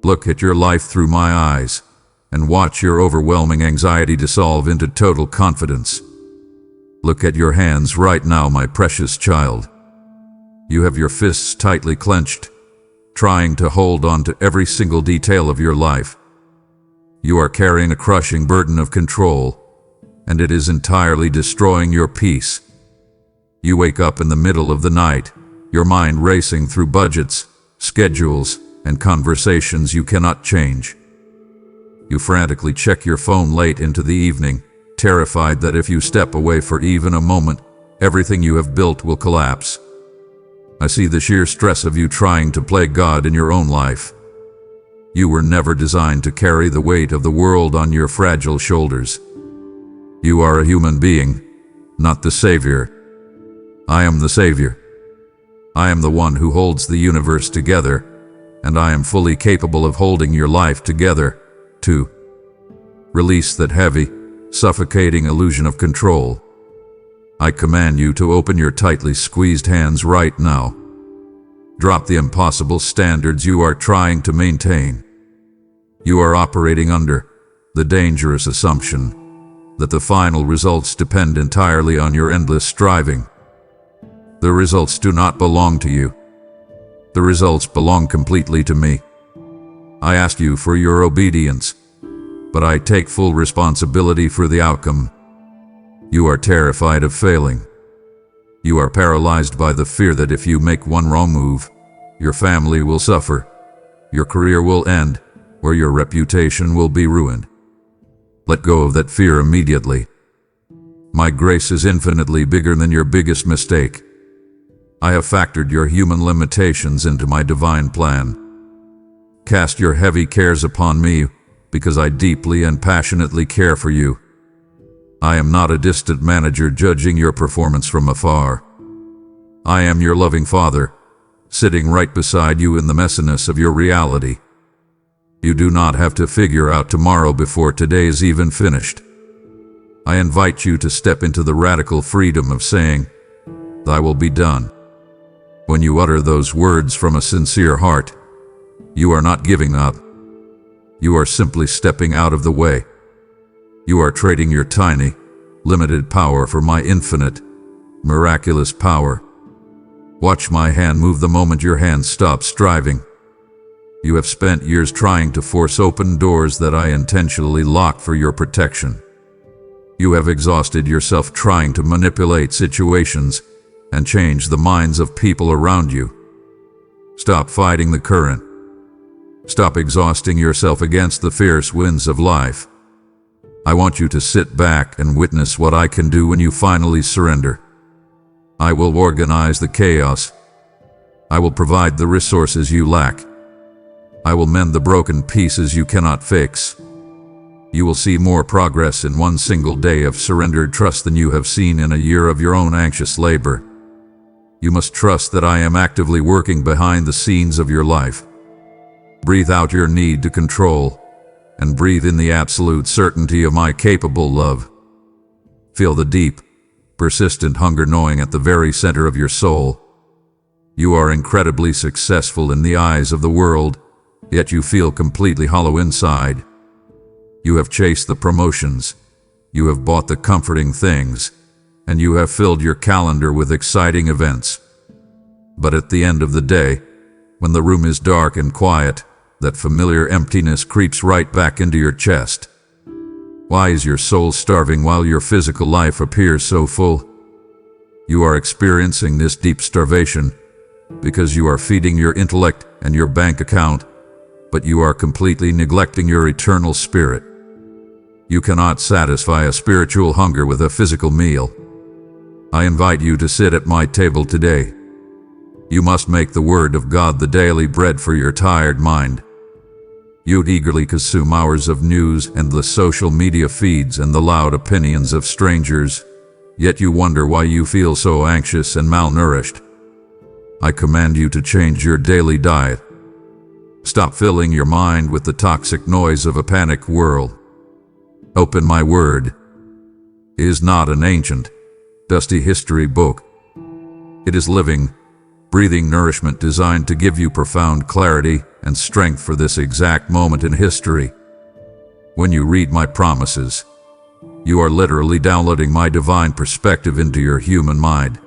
Look at your life through my eyes, and watch your overwhelming anxiety dissolve into total confidence. Look at your hands right now, my precious child. You have your fists tightly clenched, trying to hold on to every single detail of your life. You are carrying a crushing burden of control, and it is entirely destroying your peace. You wake up in the middle of the night, your mind racing through budgets, schedules, and conversations you cannot change. You frantically check your phone late into the evening, terrified that if you step away for even a moment, everything you have built will collapse. I see the sheer stress of you trying to play God in your own life. You were never designed to carry the weight of the world on your fragile shoulders. You are a human being, not the Savior. I am the Savior. I am the one who holds the universe together, and I am fully capable of holding your life together, too. Release that heavy, suffocating illusion of control. I command you to open your tightly squeezed hands right now. Drop the impossible standards you are trying to maintain. You are operating under the dangerous assumption that the final results depend entirely on your endless striving. The results do not belong to you. The results belong completely to me. I asked you for your obedience, but I take full responsibility for the outcome. You are terrified of failing. You are paralyzed by the fear that if you make one wrong move, your family will suffer, your career will end, or your reputation will be ruined. Let go of that fear immediately. My grace is infinitely bigger than your biggest mistake. I have factored your human limitations into my divine plan. Cast your heavy cares upon me, because I deeply and passionately care for you. I am not a distant manager judging your performance from afar. I am your loving Father, sitting right beside you in the messiness of your reality. You do not have to figure out tomorrow before today is even finished. I invite you to step into the radical freedom of saying, "Thy will be done." When you utter those words from a sincere heart, you are not giving up. You are simply stepping out of the way. You are trading your tiny, limited power for my infinite, miraculous power. Watch my hand move the moment your hand stops striving. You have spent years trying to force open doors that I intentionally locked for your protection. You have exhausted yourself trying to manipulate situations and change the minds of people around you. Stop fighting the current. Stop exhausting yourself against the fierce winds of life. I want you to sit back and witness what I can do when you finally surrender. I will organize the chaos. I will provide the resources you lack. I will mend the broken pieces you cannot fix. You will see more progress in one single day of surrendered trust than you have seen in a year of your own anxious labor. You must trust that I am actively working behind the scenes of your life. Breathe out your need to control, and breathe in the absolute certainty of my capable love. Feel the deep, persistent hunger gnawing at the very center of your soul. You are incredibly successful in the eyes of the world, yet you feel completely hollow inside. You have chased the promotions, you have bought the comforting things, and you have filled your calendar with exciting events. But at the end of the day, when the room is dark and quiet, that familiar emptiness creeps right back into your chest. Why is your soul starving while your physical life appears so full? You are experiencing this deep starvation because you are feeding your intellect and your bank account, but you are completely neglecting your eternal spirit. You cannot satisfy a spiritual hunger with a physical meal. I invite you to sit at my table today. You must make the Word of God the daily bread for your tired mind. You'd eagerly consume hours of news and the social media feeds and the loud opinions of strangers, yet you wonder why you feel so anxious and malnourished. I command you to change your daily diet. Stop filling your mind with the toxic noise of a panicked world. Open my Word. It is not an ancient, dusty history book. It is living, breathing nourishment designed to give you profound clarity and strength for this exact moment in history. When you read my promises, you are literally downloading my divine perspective into your human mind.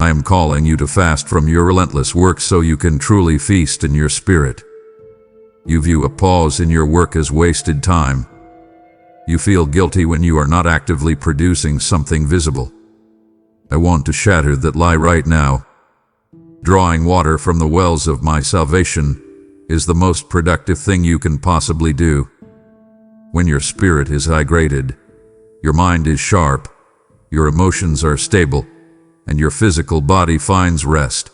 I am calling you to fast from your relentless work so you can truly feast in your spirit. You view a pause in your work as wasted time. You feel guilty when you are not actively producing something visible. I want to shatter that lie right now. Drawing water from the wells of my salvation is the most productive thing you can possibly do. When your spirit is hydrated, your mind is sharp, your emotions are stable, and your physical body finds rest.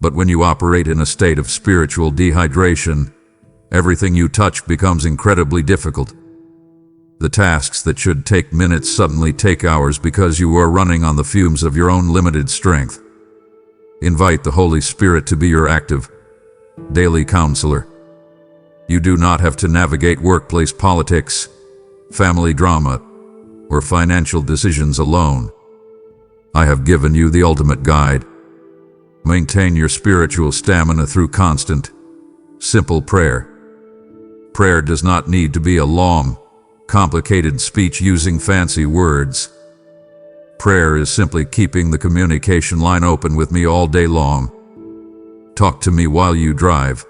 But when you operate in a state of spiritual dehydration, everything you touch becomes incredibly difficult. The tasks that should take minutes suddenly take hours because you are running on the fumes of your own limited strength. Invite the Holy Spirit to be your active, daily counselor. You do not have to navigate workplace politics, family drama, or financial decisions alone. I have given you the ultimate guide. Maintain your spiritual stamina through constant, simple prayer. Prayer does not need to be a long, complicated speech using fancy words. Prayer is simply keeping the communication line open with me all day long. Talk to me while you drive.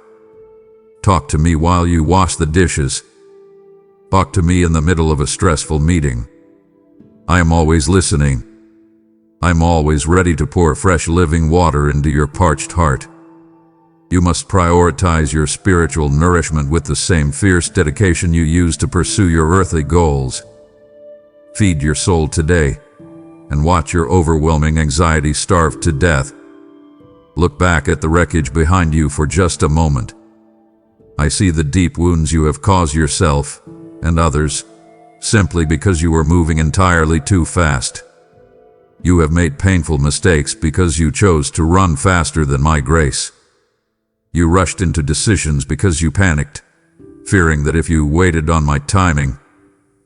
Talk to me while you wash the dishes. Talk to me in the middle of a stressful meeting. I am always listening. I'm always ready to pour fresh living water into your parched heart. You must prioritize your spiritual nourishment with the same fierce dedication you use to pursue your earthly goals. Feed your soul today, and watch your overwhelming anxiety starve to death. Look back at the wreckage behind you for just a moment. I see the deep wounds you have caused yourself and others, simply because you were moving entirely too fast. You have made painful mistakes because you chose to run faster than my grace. You rushed into decisions because you panicked, fearing that if you waited on my timing,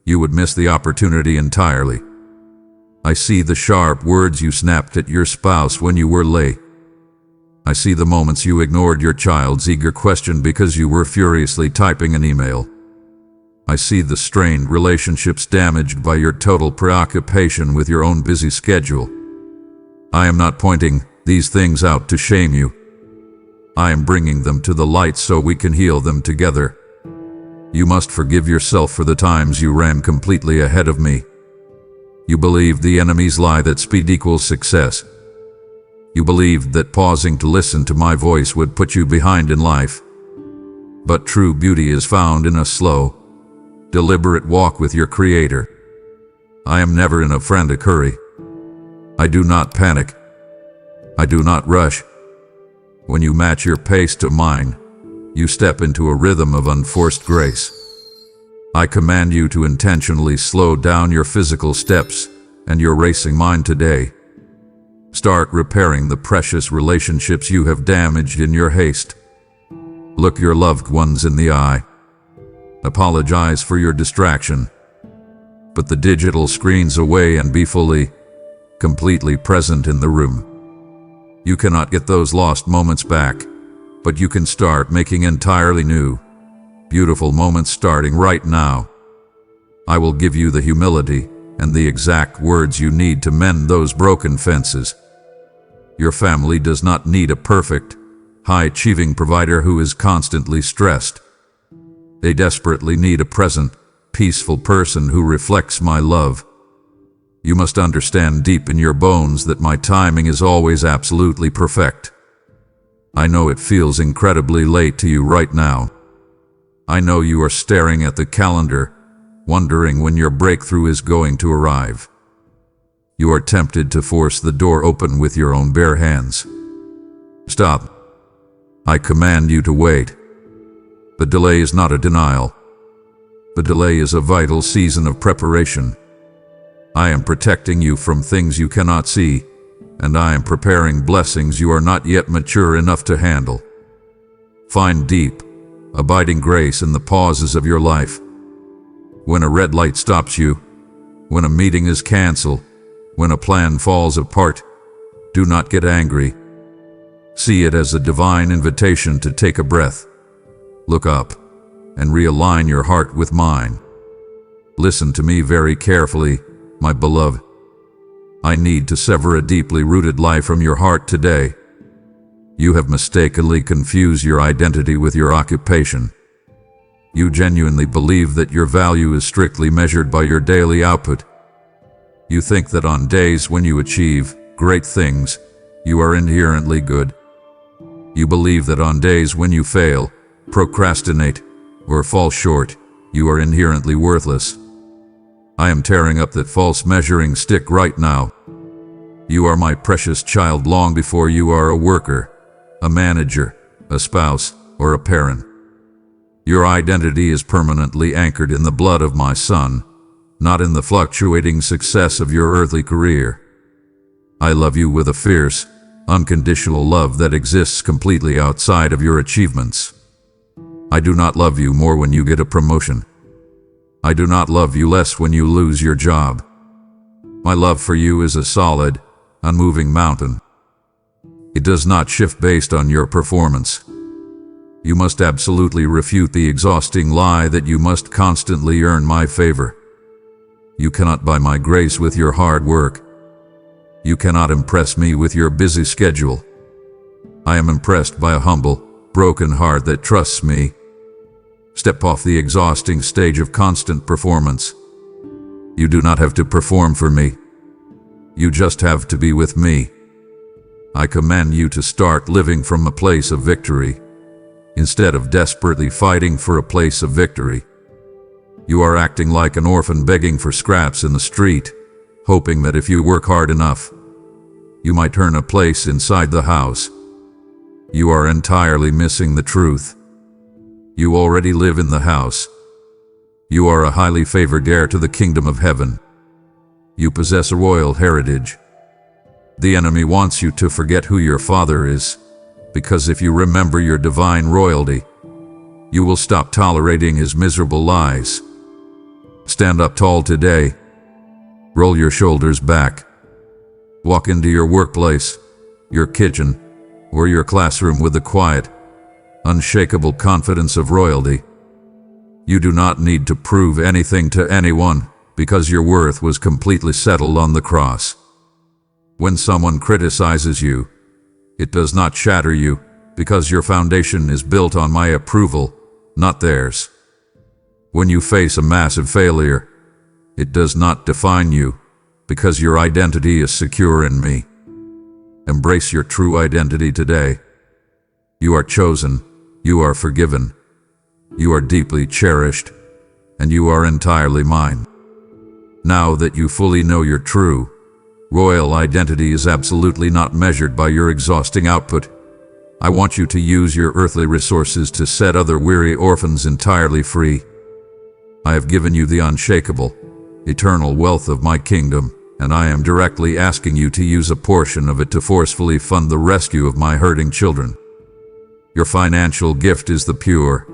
you would miss the opportunity entirely. I see the sharp words you snapped at your spouse when you were late. I see the moments you ignored your child's eager question because you were furiously typing an email. I see the strained relationships damaged by your total preoccupation with your own busy schedule. I am not pointing these things out to shame you. I am bringing them to the light so we can heal them together. You must forgive yourself for the times you ran completely ahead of me. You believed the enemy's lie that speed equals success. You believed that pausing to listen to my voice would put you behind in life. But true beauty is found in a slow, deliberate walk with your Creator. I am never in a frantic hurry. I do not panic. I do not rush. When you match your pace to mine, you step into a rhythm of unforced grace. I command you to intentionally slow down your physical steps and your racing mind today. Start repairing the precious relationships you have damaged in your haste. Look your loved ones in the eye. Apologize for your distraction. Put the digital screens away and be fully, completely present in the room. You cannot get those lost moments back, but you can start making entirely new, beautiful moments starting right now. I will give you the humility and the exact words you need to mend those broken fences. Your family does not need a perfect, high-achieving provider who is constantly stressed. They desperately need a present, peaceful person who reflects my love. You must understand deep in your bones that my timing is always absolutely perfect. I know it feels incredibly late to you right now. I know you are staring at the calendar, wondering when your breakthrough is going to arrive. You are tempted to force the door open with your own bare hands. Stop. I command you to wait. The delay is not a denial. The delay is a vital season of preparation. I am protecting you from things you cannot see, and I am preparing blessings you are not yet mature enough to handle. Find deep, abiding grace in the pauses of your life. When a red light stops you, when a meeting is canceled, when a plan falls apart, do not get angry. See it as a divine invitation to take a breath. Look up and realign your heart with mine. Listen to me very carefully, my beloved. I need to sever a deeply rooted lie from your heart today. You have mistakenly confused your identity with your occupation. You genuinely believe that your value is strictly measured by your daily output. You think that on days when you achieve great things, you are inherently good. You believe that on days when you fail, procrastinate, or fall short, you are inherently worthless. I am tearing up that false measuring stick right now. You are my precious child long before you are a worker, a manager, a spouse, or a parent. Your identity is permanently anchored in the blood of my Son, not in the fluctuating success of your earthly career. I love you with a fierce, unconditional love that exists completely outside of your achievements. I do not love you more when you get a promotion. I do not love you less when you lose your job. My love for you is a solid, unmoving mountain. It does not shift based on your performance. You must absolutely refute the exhausting lie that you must constantly earn my favor. You cannot buy my grace with your hard work. You cannot impress me with your busy schedule. I am impressed by a humble, broken heart that trusts me. Step off the exhausting stage of constant performance. You do not have to perform for me. You just have to be with me. I command you to start living from a place of victory, instead of desperately fighting for a place of victory. You are acting like an orphan begging for scraps in the street, hoping that if you work hard enough, you might earn a place inside the house. You are entirely missing the truth. You already live in the house. You are a highly favored heir to the kingdom of heaven. You possess a royal heritage. The enemy wants you to forget who your father is, because if you remember your divine royalty, you will stop tolerating his miserable lies. Stand up tall today. Roll your shoulders back. Walk into your workplace, your kitchen, or your classroom with the quiet, unshakable confidence of royalty. You do not need to prove anything to anyone, because your worth was completely settled on the cross. When someone criticizes you, it does not shatter you, because your foundation is built on my approval, not theirs. When you face a massive failure, it does not define you, because your identity is secure in me. Embrace your true identity today. You are chosen, you are forgiven, you are deeply cherished, and you are entirely mine. Now that you fully know your true, royal identity is absolutely not measured by your exhausting output, I want you to use your earthly resources to set other weary orphans entirely free. I have given you the unshakable, eternal wealth of my kingdom, and I am directly asking you to use a portion of it to forcefully fund the rescue of my hurting children. Your financial gift is the pure,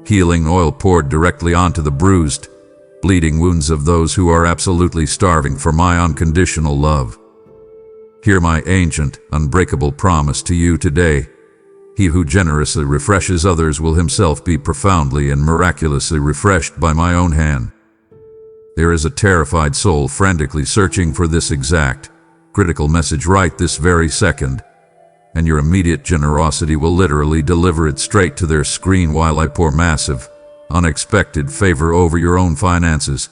healing oil poured directly onto the bruised, bleeding wounds of those who are absolutely starving for my unconditional love. Hear my ancient, unbreakable promise to you today. He who generously refreshes others will himself be profoundly and miraculously refreshed by my own hand. There is a terrified soul frantically searching for this exact, critical message right this very second, and your immediate generosity will literally deliver it straight to their screen while I pour massive, unexpected favor over your own finances.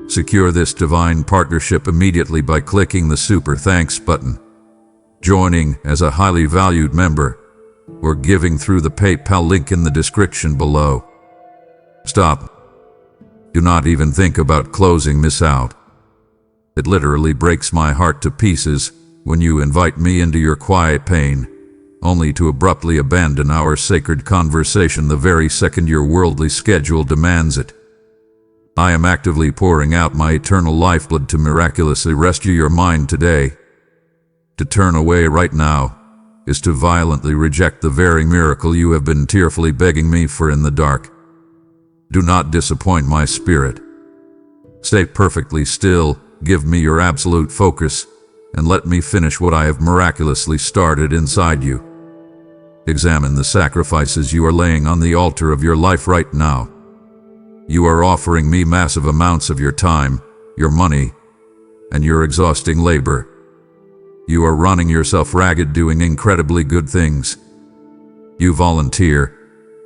Secure this divine partnership immediately by clicking the Super Thanks button, joining as a highly valued member, or giving through the PayPal link in the description below. Stop. Do not even think about closing this out. It literally breaks my heart to pieces when you invite me into your quiet pain, only to abruptly abandon our sacred conversation the very second your worldly schedule demands it. I am actively pouring out my eternal lifeblood to miraculously rescue your mind today. To turn away right now is to violently reject the very miracle you have been tearfully begging me for in the dark. Do not disappoint my spirit. Stay perfectly still, give me your absolute focus, and let me finish what I have miraculously started inside you. Examine the sacrifices you are laying on the altar of your life right now. You are offering me massive amounts of your time, your money, and your exhausting labor. You are running yourself ragged doing incredibly good things. You volunteer,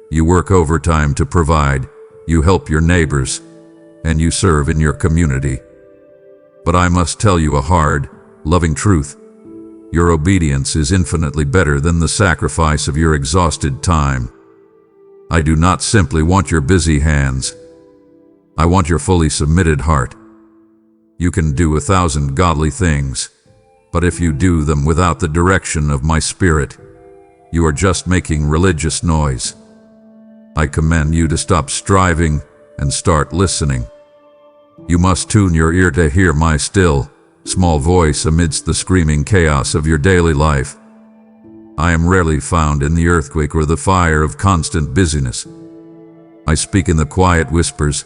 you work overtime to provide, you help your neighbors, and you serve in your community. But I must tell you a hard, loving truth. Your obedience is infinitely better than the sacrifice of your exhausted time. I do not simply want your busy hands. I want your fully submitted heart. You can do 1,000 godly things, but if you do them without the direction of my spirit, you are just making religious noise. I command you to stop striving and start listening. You must tune your ear to hear my still, small voice amidst the screaming chaos of your daily life. I am rarely found in the earthquake or the fire of constant busyness. I speak in the quiet whispers.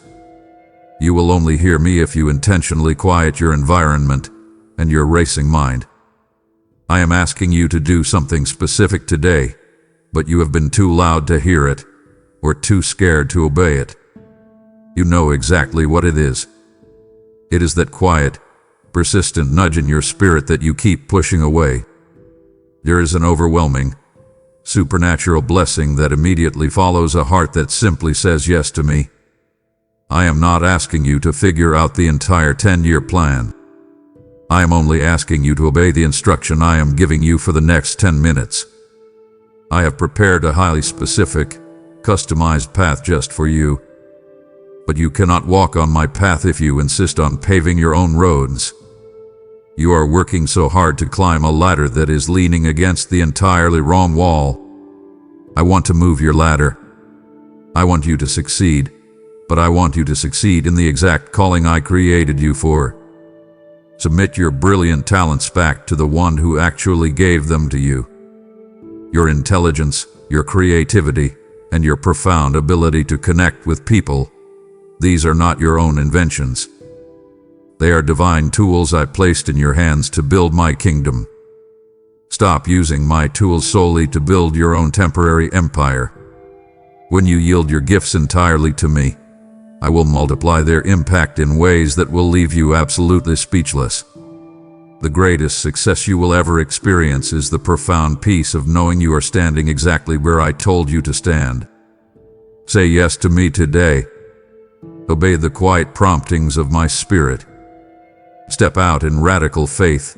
You will only hear me if you intentionally quiet your environment and your racing mind. I am asking you to do something specific today, but you have been too loud to hear it, or too scared to obey it. You know exactly what it is. It is that quiet, persistent nudge in your spirit that you keep pushing away. There is an overwhelming, supernatural blessing that immediately follows a heart that simply says yes to me. I am not asking you to figure out the entire 10-year plan. I am only asking you to obey the instruction I am giving you for the next 10 minutes. I have prepared a highly specific, customized path just for you. But you cannot walk on my path if you insist on paving your own roads. You are working so hard to climb a ladder that is leaning against the entirely wrong wall. I want to move your ladder. I want you to succeed, but I want you to succeed in the exact calling I created you for. Submit your brilliant talents back to the one who actually gave them to you. Your intelligence, your creativity, and your profound ability to connect with people, these are not your own inventions. They are divine tools I placed in your hands to build my kingdom. Stop using my tools solely to build your own temporary empire. When you yield your gifts entirely to me, I will multiply their impact in ways that will leave you absolutely speechless. The greatest success you will ever experience is the profound peace of knowing you are standing exactly where I told you to stand. Say yes to me today. Obey the quiet promptings of my spirit. Step out in radical faith,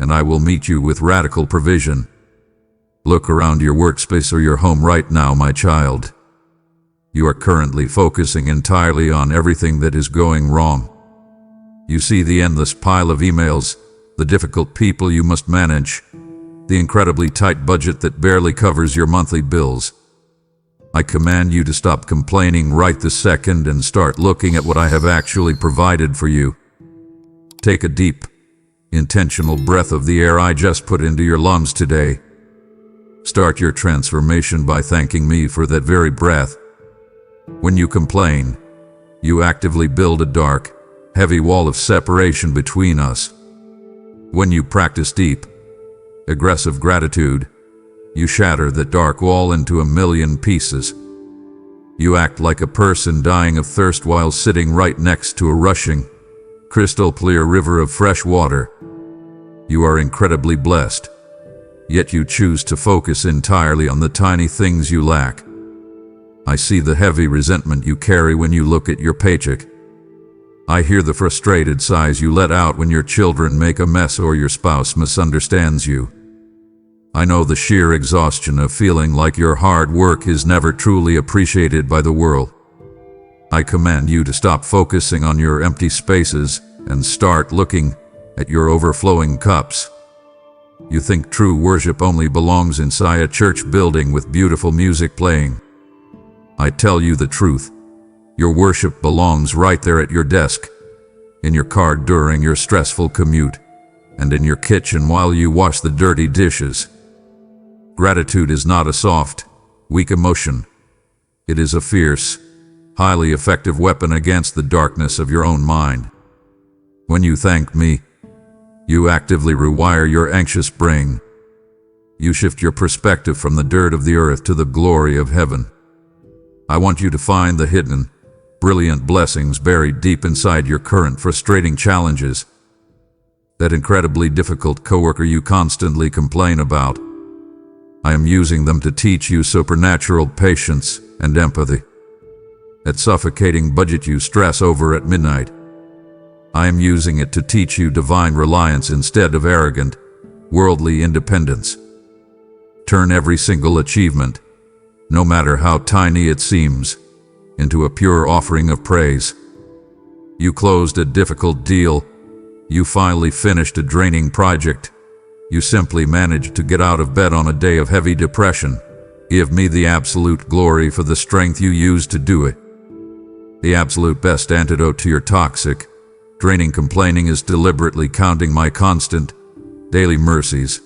and I will meet you with radical provision. Look around your workspace or your home right now, my child. You are currently focusing entirely on everything that is going wrong. You see the endless pile of emails, the difficult people you must manage, the incredibly tight budget that barely covers your monthly bills. I command you to stop complaining right this second and start looking at what I have actually provided for you. Take a deep, intentional breath of the air I just put into your lungs today. Start your transformation by thanking me for that very breath. When you complain, you actively build a dark, heavy wall of separation between us. When you practice deep, aggressive gratitude, you shatter that dark wall into a million pieces. You act like a person dying of thirst while sitting right next to a rushing, crystal clear river of fresh water. You are incredibly blessed, yet you choose to focus entirely on the tiny things you lack. I see the heavy resentment you carry when you look at your paycheck. I hear the frustrated sighs you let out when your children make a mess or your spouse misunderstands you. I know the sheer exhaustion of feeling like your hard work is never truly appreciated by the world. I command you to stop focusing on your empty spaces and start looking at your overflowing cups. You think true worship only belongs inside a church building with beautiful music playing. I tell you the truth. Your worship belongs right there at your desk, in your car during your stressful commute, and in your kitchen while you wash the dirty dishes. Gratitude is not a soft, weak emotion. It is a fierce, highly effective weapon against the darkness of your own mind. When you thank me, you actively rewire your anxious brain. You shift your perspective from the dirt of the earth to the glory of heaven. I want you to find the hidden, brilliant blessings buried deep inside your current frustrating challenges. That incredibly difficult coworker you constantly complain about. I am using them to teach you supernatural patience and empathy. That suffocating budget you stress over at midnight. I am using it to teach you divine reliance instead of arrogant, worldly independence. Turn every single achievement, no matter how tiny it seems, into a pure offering of praise. You closed a difficult deal. You finally finished a draining project. You simply managed to get out of bed on a day of heavy depression. Give me the absolute glory for the strength you used to do it. The absolute best antidote to your toxic, draining complaining is deliberately counting my constant, daily mercies.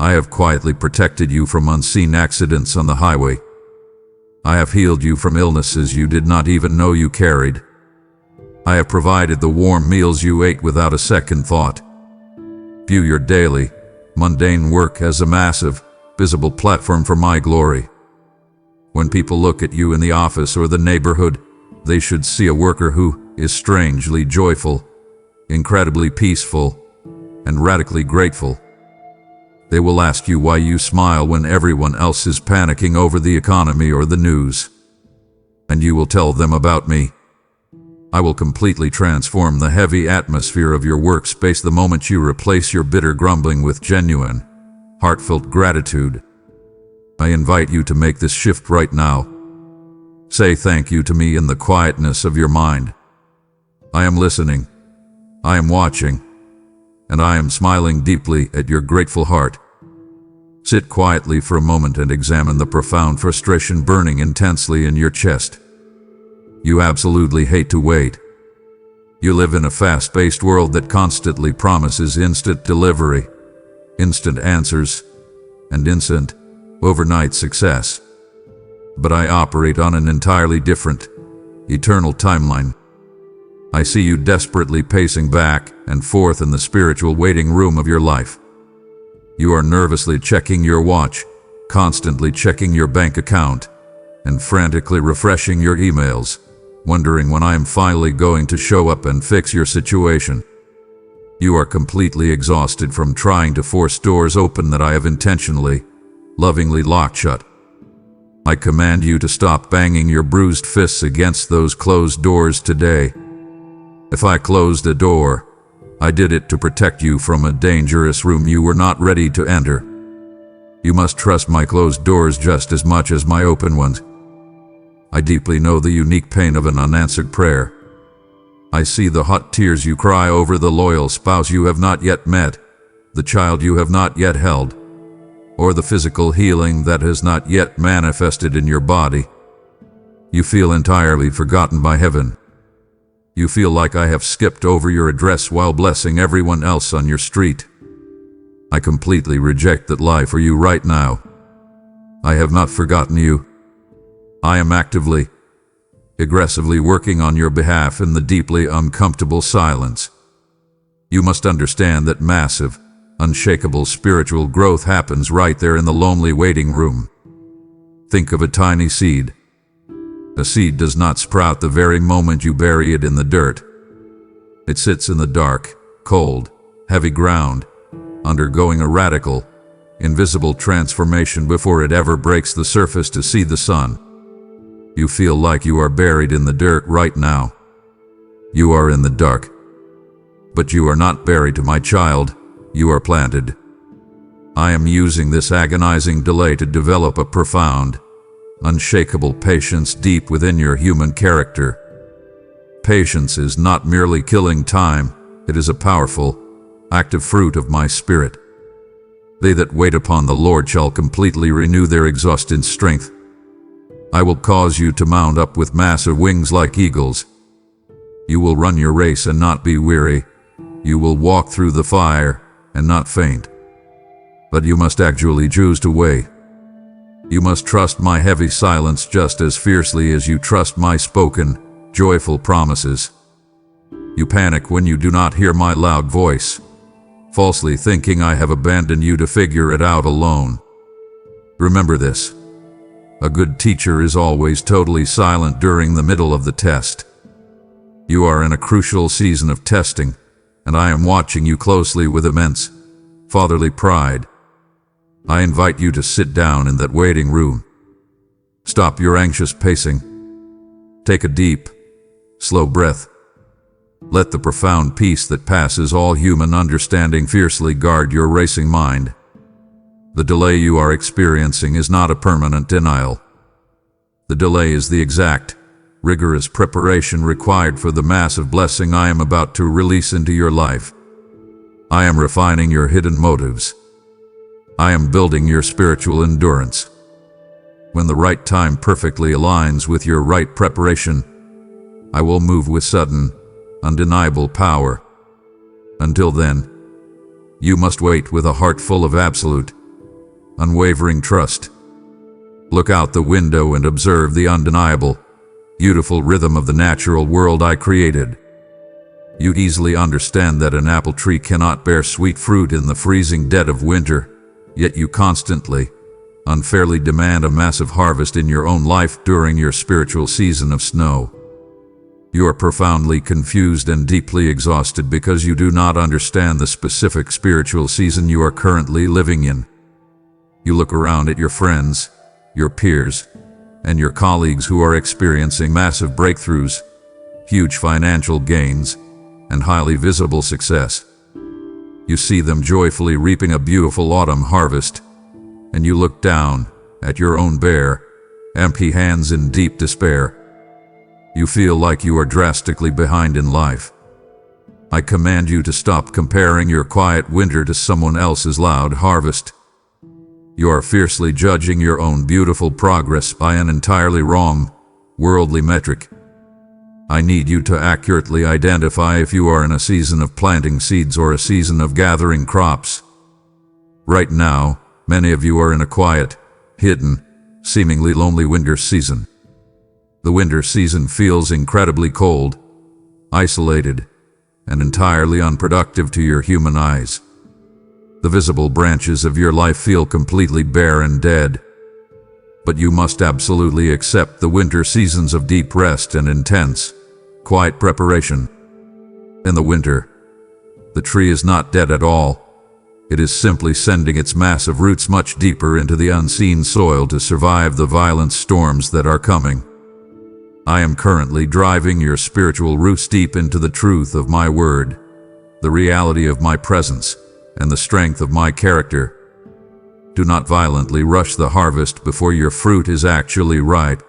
I have quietly protected you from unseen accidents on the highway. I have healed you from illnesses you did not even know you carried. I have provided the warm meals you ate without a second thought. View your daily, mundane work as a massive, visible platform for my glory. When people look at you in the office or the neighborhood, they should see a worker who is strangely joyful, incredibly peaceful, and radically grateful. They will ask you why you smile when everyone else is panicking over the economy or the news. And you will tell them about me. I will completely transform the heavy atmosphere of your workspace the moment you replace your bitter grumbling with genuine, heartfelt gratitude. I invite you to make this shift right now. Say thank you to me in the quietness of your mind. I am listening. I am watching. And I am smiling deeply at your grateful heart. Sit quietly for a moment and examine the profound frustration burning intensely in your chest. You absolutely hate to wait. You live in a fast-paced world that constantly promises instant delivery, instant answers, and instant, overnight success. But I operate on an entirely different, eternal timeline. I see you desperately pacing back and forth in the spiritual waiting room of your life. You are nervously checking your watch, constantly checking your bank account, and frantically refreshing your emails, wondering when I am finally going to show up and fix your situation. You are completely exhausted from trying to force doors open that I have intentionally, lovingly locked shut. I command you to stop banging your bruised fists against those closed doors today. If I closed a door, I did it to protect you from a dangerous room you were not ready to enter. You must trust my closed doors just as much as my open ones. I deeply know the unique pain of an unanswered prayer. I see the hot tears you cry over the loyal spouse you have not yet met, the child you have not yet held, or the physical healing that has not yet manifested in your body. You feel entirely forgotten by heaven. You feel like I have skipped over your address while blessing everyone else on your street. I completely reject that lie for you right now. I have not forgotten you. I am actively, aggressively working on your behalf in the deeply uncomfortable silence. You must understand that massive, unshakable spiritual growth happens right there in the lonely waiting room. Think of a tiny seed. A seed does not sprout the very moment you bury it in the dirt. It sits in the dark, cold, heavy ground, undergoing a radical, invisible transformation before it ever breaks the surface to see the sun. You feel like you are buried in the dirt right now. You are in the dark. But you are not buried, my child. You are planted. I am using this agonizing delay to develop a profound, unshakable patience deep within your human character. Patience is not merely killing time, it is a powerful, active fruit of my spirit. They that wait upon the Lord shall completely renew their exhausted strength. I will cause you to mount up with massive wings like eagles. You will run your race and not be weary. You will walk through the fire and not faint. But you must actually choose to wait. You must trust my heavy silence just as fiercely as you trust my spoken, joyful promises. You panic when you do not hear my loud voice, falsely thinking I have abandoned you to figure it out alone. Remember this. A good teacher is always totally silent during the middle of the test. You are in a crucial season of testing, and I am watching you closely with immense, fatherly pride. I invite you to sit down in that waiting room. Stop your anxious pacing. Take a deep, slow breath. Let the profound peace that passes all human understanding fiercely guard your racing mind. The delay you are experiencing is not a permanent denial. The delay is the exact, rigorous preparation required for the massive blessing I am about to release into your life. I am refining your hidden motives. I am building your spiritual endurance. When the right time perfectly aligns with your right preparation, I will move with sudden, undeniable power. Until then, you must wait with a heart full of absolute, unwavering trust. Look out the window and observe the undeniable, beautiful rhythm of the natural world I created. You'd easily understand that an apple tree cannot bear sweet fruit in the freezing dead of winter, yet you constantly, unfairly demand a massive harvest in your own life during your spiritual season of snow. You are profoundly confused and deeply exhausted because you do not understand the specific spiritual season you are currently living in. You look around at your friends, your peers, and your colleagues who are experiencing massive breakthroughs, huge financial gains, and highly visible success. You see them joyfully reaping a beautiful autumn harvest, and you look down at your own bare, empty hands in deep despair. You feel like you are drastically behind in life. I command you to stop comparing your quiet winter to someone else's loud harvest. You are fiercely judging your own beautiful progress by an entirely wrong, worldly metric. I need you to accurately identify if you are in a season of planting seeds or a season of gathering crops. Right now, many of you are in a quiet, hidden, seemingly lonely winter season. The winter season feels incredibly cold, isolated, and entirely unproductive to your human eyes. The visible branches of your life feel completely bare and dead. But you must absolutely accept the winter seasons of deep rest and intense, quiet preparation. In the winter, The tree is not dead at all. It is simply sending its massive roots much deeper into the unseen soil to survive the violent storms that are coming. I am currently driving your spiritual roots deep into the truth of my word, the reality of my presence, and the strength of my character. Do not violently rush the harvest before your fruit is actually ripe.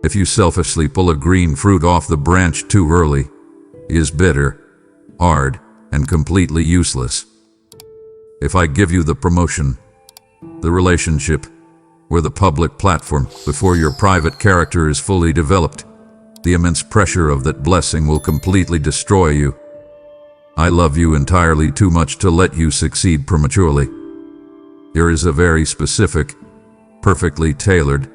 If you selfishly pull a green fruit off the branch too early, it is bitter, hard, and completely useless. If I give you the promotion, the relationship, or the public platform before your private character is fully developed, the immense pressure of that blessing will completely destroy you. I love you entirely too much to let you succeed prematurely. There is a very specific, perfectly tailored,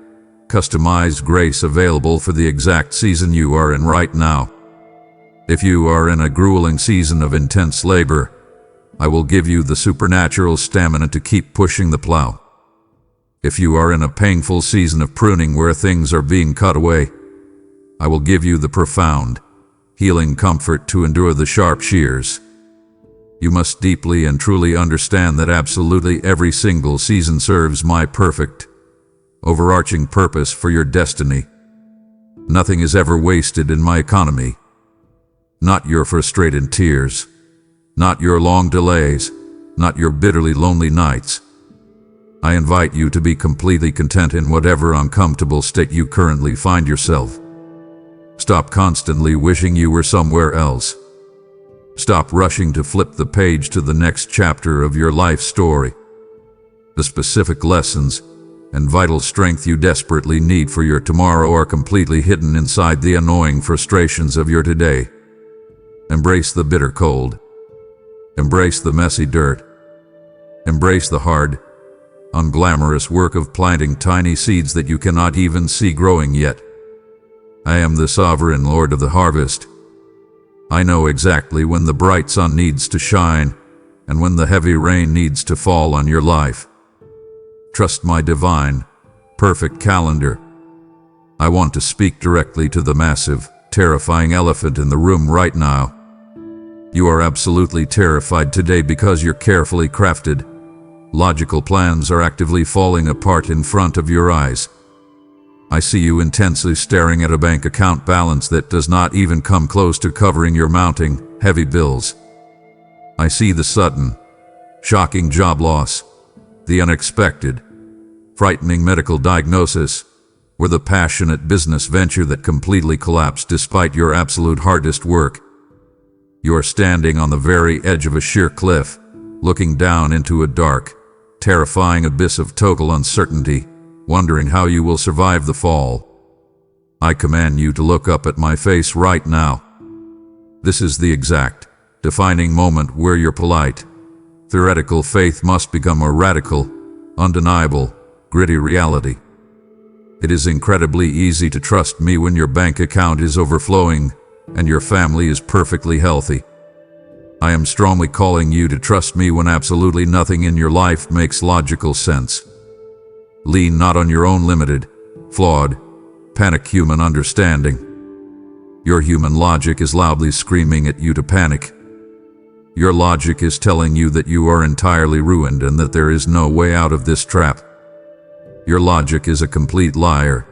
customized grace available for the exact season you are in right now. If you are in a grueling season of intense labor, I will give you the supernatural stamina to keep pushing the plow. If you are in a painful season of pruning where things are being cut away, I will give you the profound, healing comfort to endure the sharp shears. You must deeply and truly understand that absolutely every single season serves my perfect, overarching purpose for your destiny. Nothing is ever wasted in my economy. Not your frustrated tears, not your long delays, not your bitterly lonely nights. I invite you to be completely content in whatever uncomfortable state you currently find yourself. Stop constantly wishing you were somewhere else. Stop rushing to flip the page to the next chapter of your life story. The specific lessons and vital strength you desperately need for your tomorrow are completely hidden inside the annoying frustrations of your today. Embrace the bitter cold. Embrace the messy dirt. Embrace the hard, unglamorous work of planting tiny seeds that you cannot even see growing yet. I am the sovereign Lord of the harvest. I know exactly when the bright sun needs to shine and when the heavy rain needs to fall on your life. Trust my divine, perfect calendar. I want to speak directly to the massive, terrifying elephant in the room right now. You are absolutely terrified today because your carefully crafted, logical plans are actively falling apart in front of your eyes. I see you intensely staring at a bank account balance that does not even come close to covering your mounting, heavy bills. I see the sudden, shocking job loss, the unexpected, frightening medical diagnosis, or the passionate business venture that completely collapsed despite your absolute hardest work. You are standing on the very edge of a sheer cliff, looking down into a dark, terrifying abyss of total uncertainty, wondering how you will survive the fall. I command you to look up at my face right now. This is the exact, defining moment where your polite, theoretical faith must become a radical, undeniable, gritty reality. It is incredibly easy to trust me when your bank account is overflowing and your family is perfectly healthy. I am strongly calling you to trust me when absolutely nothing in your life makes logical sense. Lean not on your own limited, flawed, panic human understanding. Your human logic is loudly screaming at you to panic. Your logic is telling you that you are entirely ruined and that there is no way out of this trap. Your logic is a complete liar.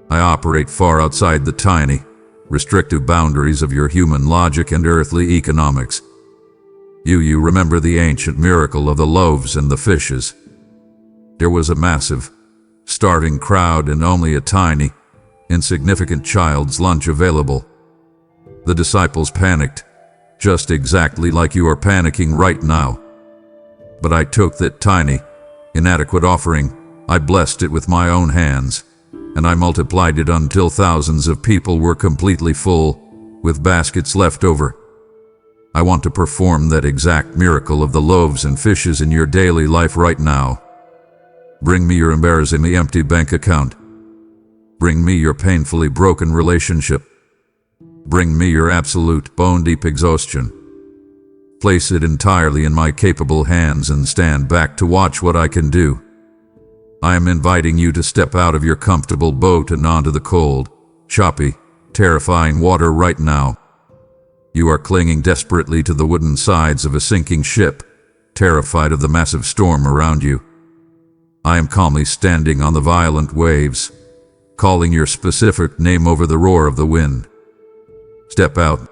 I operate far outside the tiny, restrictive boundaries of your human logic and earthly economics. You remember the ancient miracle of the loaves and the fishes. There was a massive, starving crowd and only a tiny, insignificant child's lunch available. The disciples panicked, just exactly like you are panicking right now. But I took that tiny, inadequate offering, I blessed it with my own hands, and I multiplied it until thousands of people were completely full, with baskets left over. I want to perform that exact miracle of the loaves and fishes in your daily life right now. Bring me your embarrassingly empty bank account. Bring me your painfully broken relationship. Bring me your absolute bone-deep exhaustion. Place it entirely in my capable hands and stand back to watch what I can do. I am inviting you to step out of your comfortable boat and onto the cold, choppy, terrifying water right now. You are clinging desperately to the wooden sides of a sinking ship, terrified of the massive storm around you. I am calmly standing on the violent waves, calling your specific name over the roar of the wind. Step out.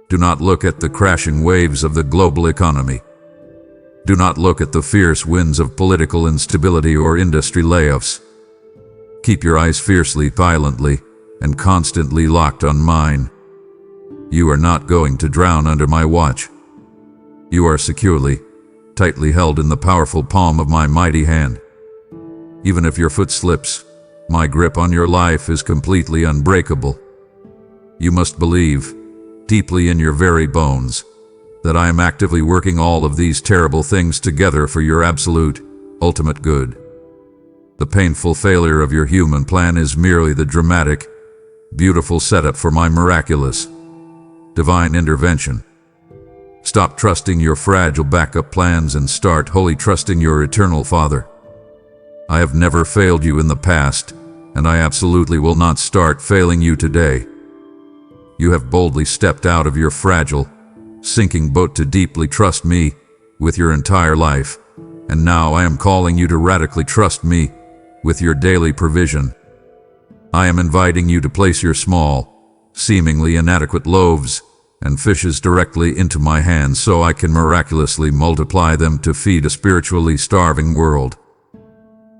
Do not look at the crashing waves of the global economy. Do not look at the fierce winds of political instability or industry layoffs. Keep your eyes fiercely, violently, and constantly locked on mine. You are not going to drown under my watch. You are securely, tightly held in the powerful palm of my mighty hand. Even if your foot slips, my grip on your life is completely unbreakable. You must believe, deeply in your very bones, that I am actively working all of these terrible things together for your absolute, ultimate good. The painful failure of your human plan is merely the dramatic, beautiful setup for my miraculous, divine intervention. Stop trusting your fragile backup plans and start wholly trusting your eternal Father. I have never failed you in the past, and I absolutely will not start failing you today. You have boldly stepped out of your fragile, sinking boat to deeply trust me with your entire life, and now I am calling you to radically trust me with your daily provision. I am inviting you to place your small, seemingly inadequate loaves and fishes directly into my hands so I can miraculously multiply them to feed a spiritually starving world.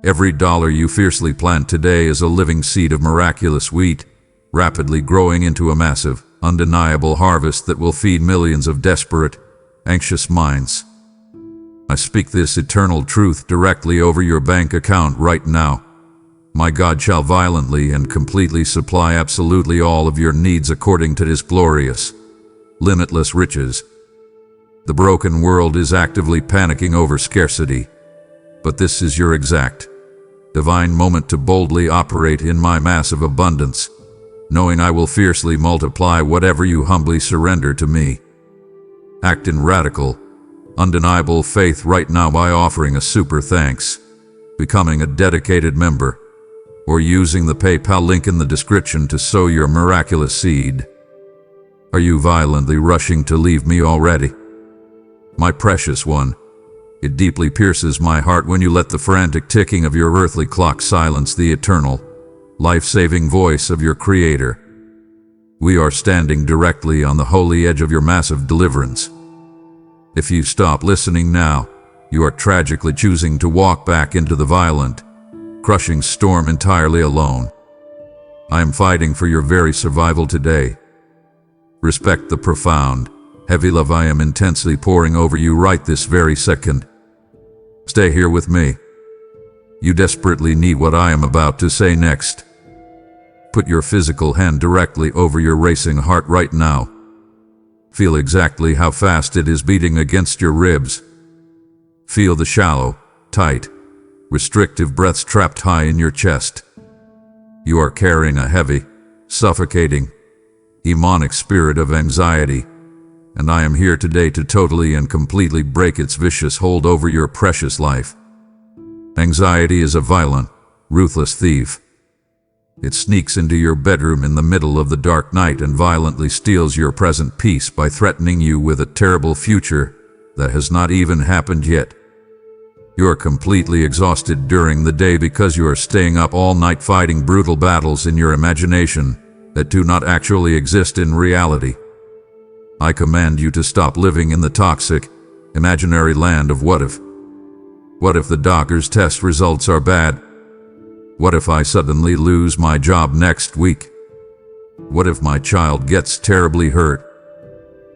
Every dollar you fiercely plant today is a living seed of miraculous wheat, rapidly growing into a massive, undeniable harvest that will feed millions of desperate, anxious minds. I speak this eternal truth directly over your bank account right now. My God shall violently and completely supply absolutely all of your needs according to His glorious, limitless riches. The broken world is actively panicking over scarcity, but this is your exact, divine moment to boldly operate in my massive abundance, knowing I will fiercely multiply whatever you humbly surrender to me. Act in radical, undeniable faith right now by offering a super thanks, becoming a dedicated member, or using the PayPal link in the description to sow your miraculous seed. Are you violently rushing to leave me already? My precious one, it deeply pierces my heart when you let the frantic ticking of your earthly clock silence the eternal, life-saving voice of your Creator. We are standing directly on the holy edge of your massive deliverance. If you stop listening now, you are tragically choosing to walk back into the violent, crushing storm entirely alone. I am fighting for your very survival today. Respect the profound, heavy love I am intensely pouring over you right this very second. Stay here with me. You desperately need what I am about to say next. Put your physical hand directly over your racing heart right now. Feel exactly how fast it is beating against your ribs. Feel the shallow, tight, restrictive breaths trapped high in your chest. You are carrying a heavy, suffocating, demonic spirit of anxiety, and I am here today to totally and completely break its vicious hold over your precious life. Anxiety is a violent, ruthless thief. It sneaks into your bedroom in the middle of the dark night and violently steals your present peace by threatening you with a terrible future that has not even happened yet. You are completely exhausted during the day because you are staying up all night fighting brutal battles in your imagination that do not actually exist in reality. I command you to stop living in the toxic, imaginary land of what if. What if the doctor's test results are bad? What if I suddenly lose my job next week? What if my child gets terribly hurt?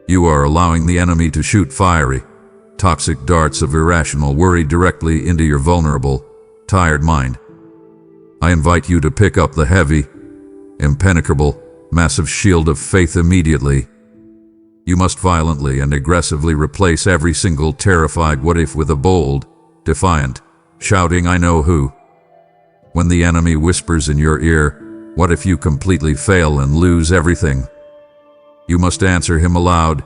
You are allowing the enemy to shoot fiery, toxic darts of irrational worry directly into your vulnerable, tired mind. I invite you to pick up the heavy, impenetrable, massive shield of faith immediately. You must violently and aggressively replace every single terrified what if with a bold, defiant, shouting I know who. When the enemy whispers in your ear, what if you completely fail and lose everything? You must answer him aloud,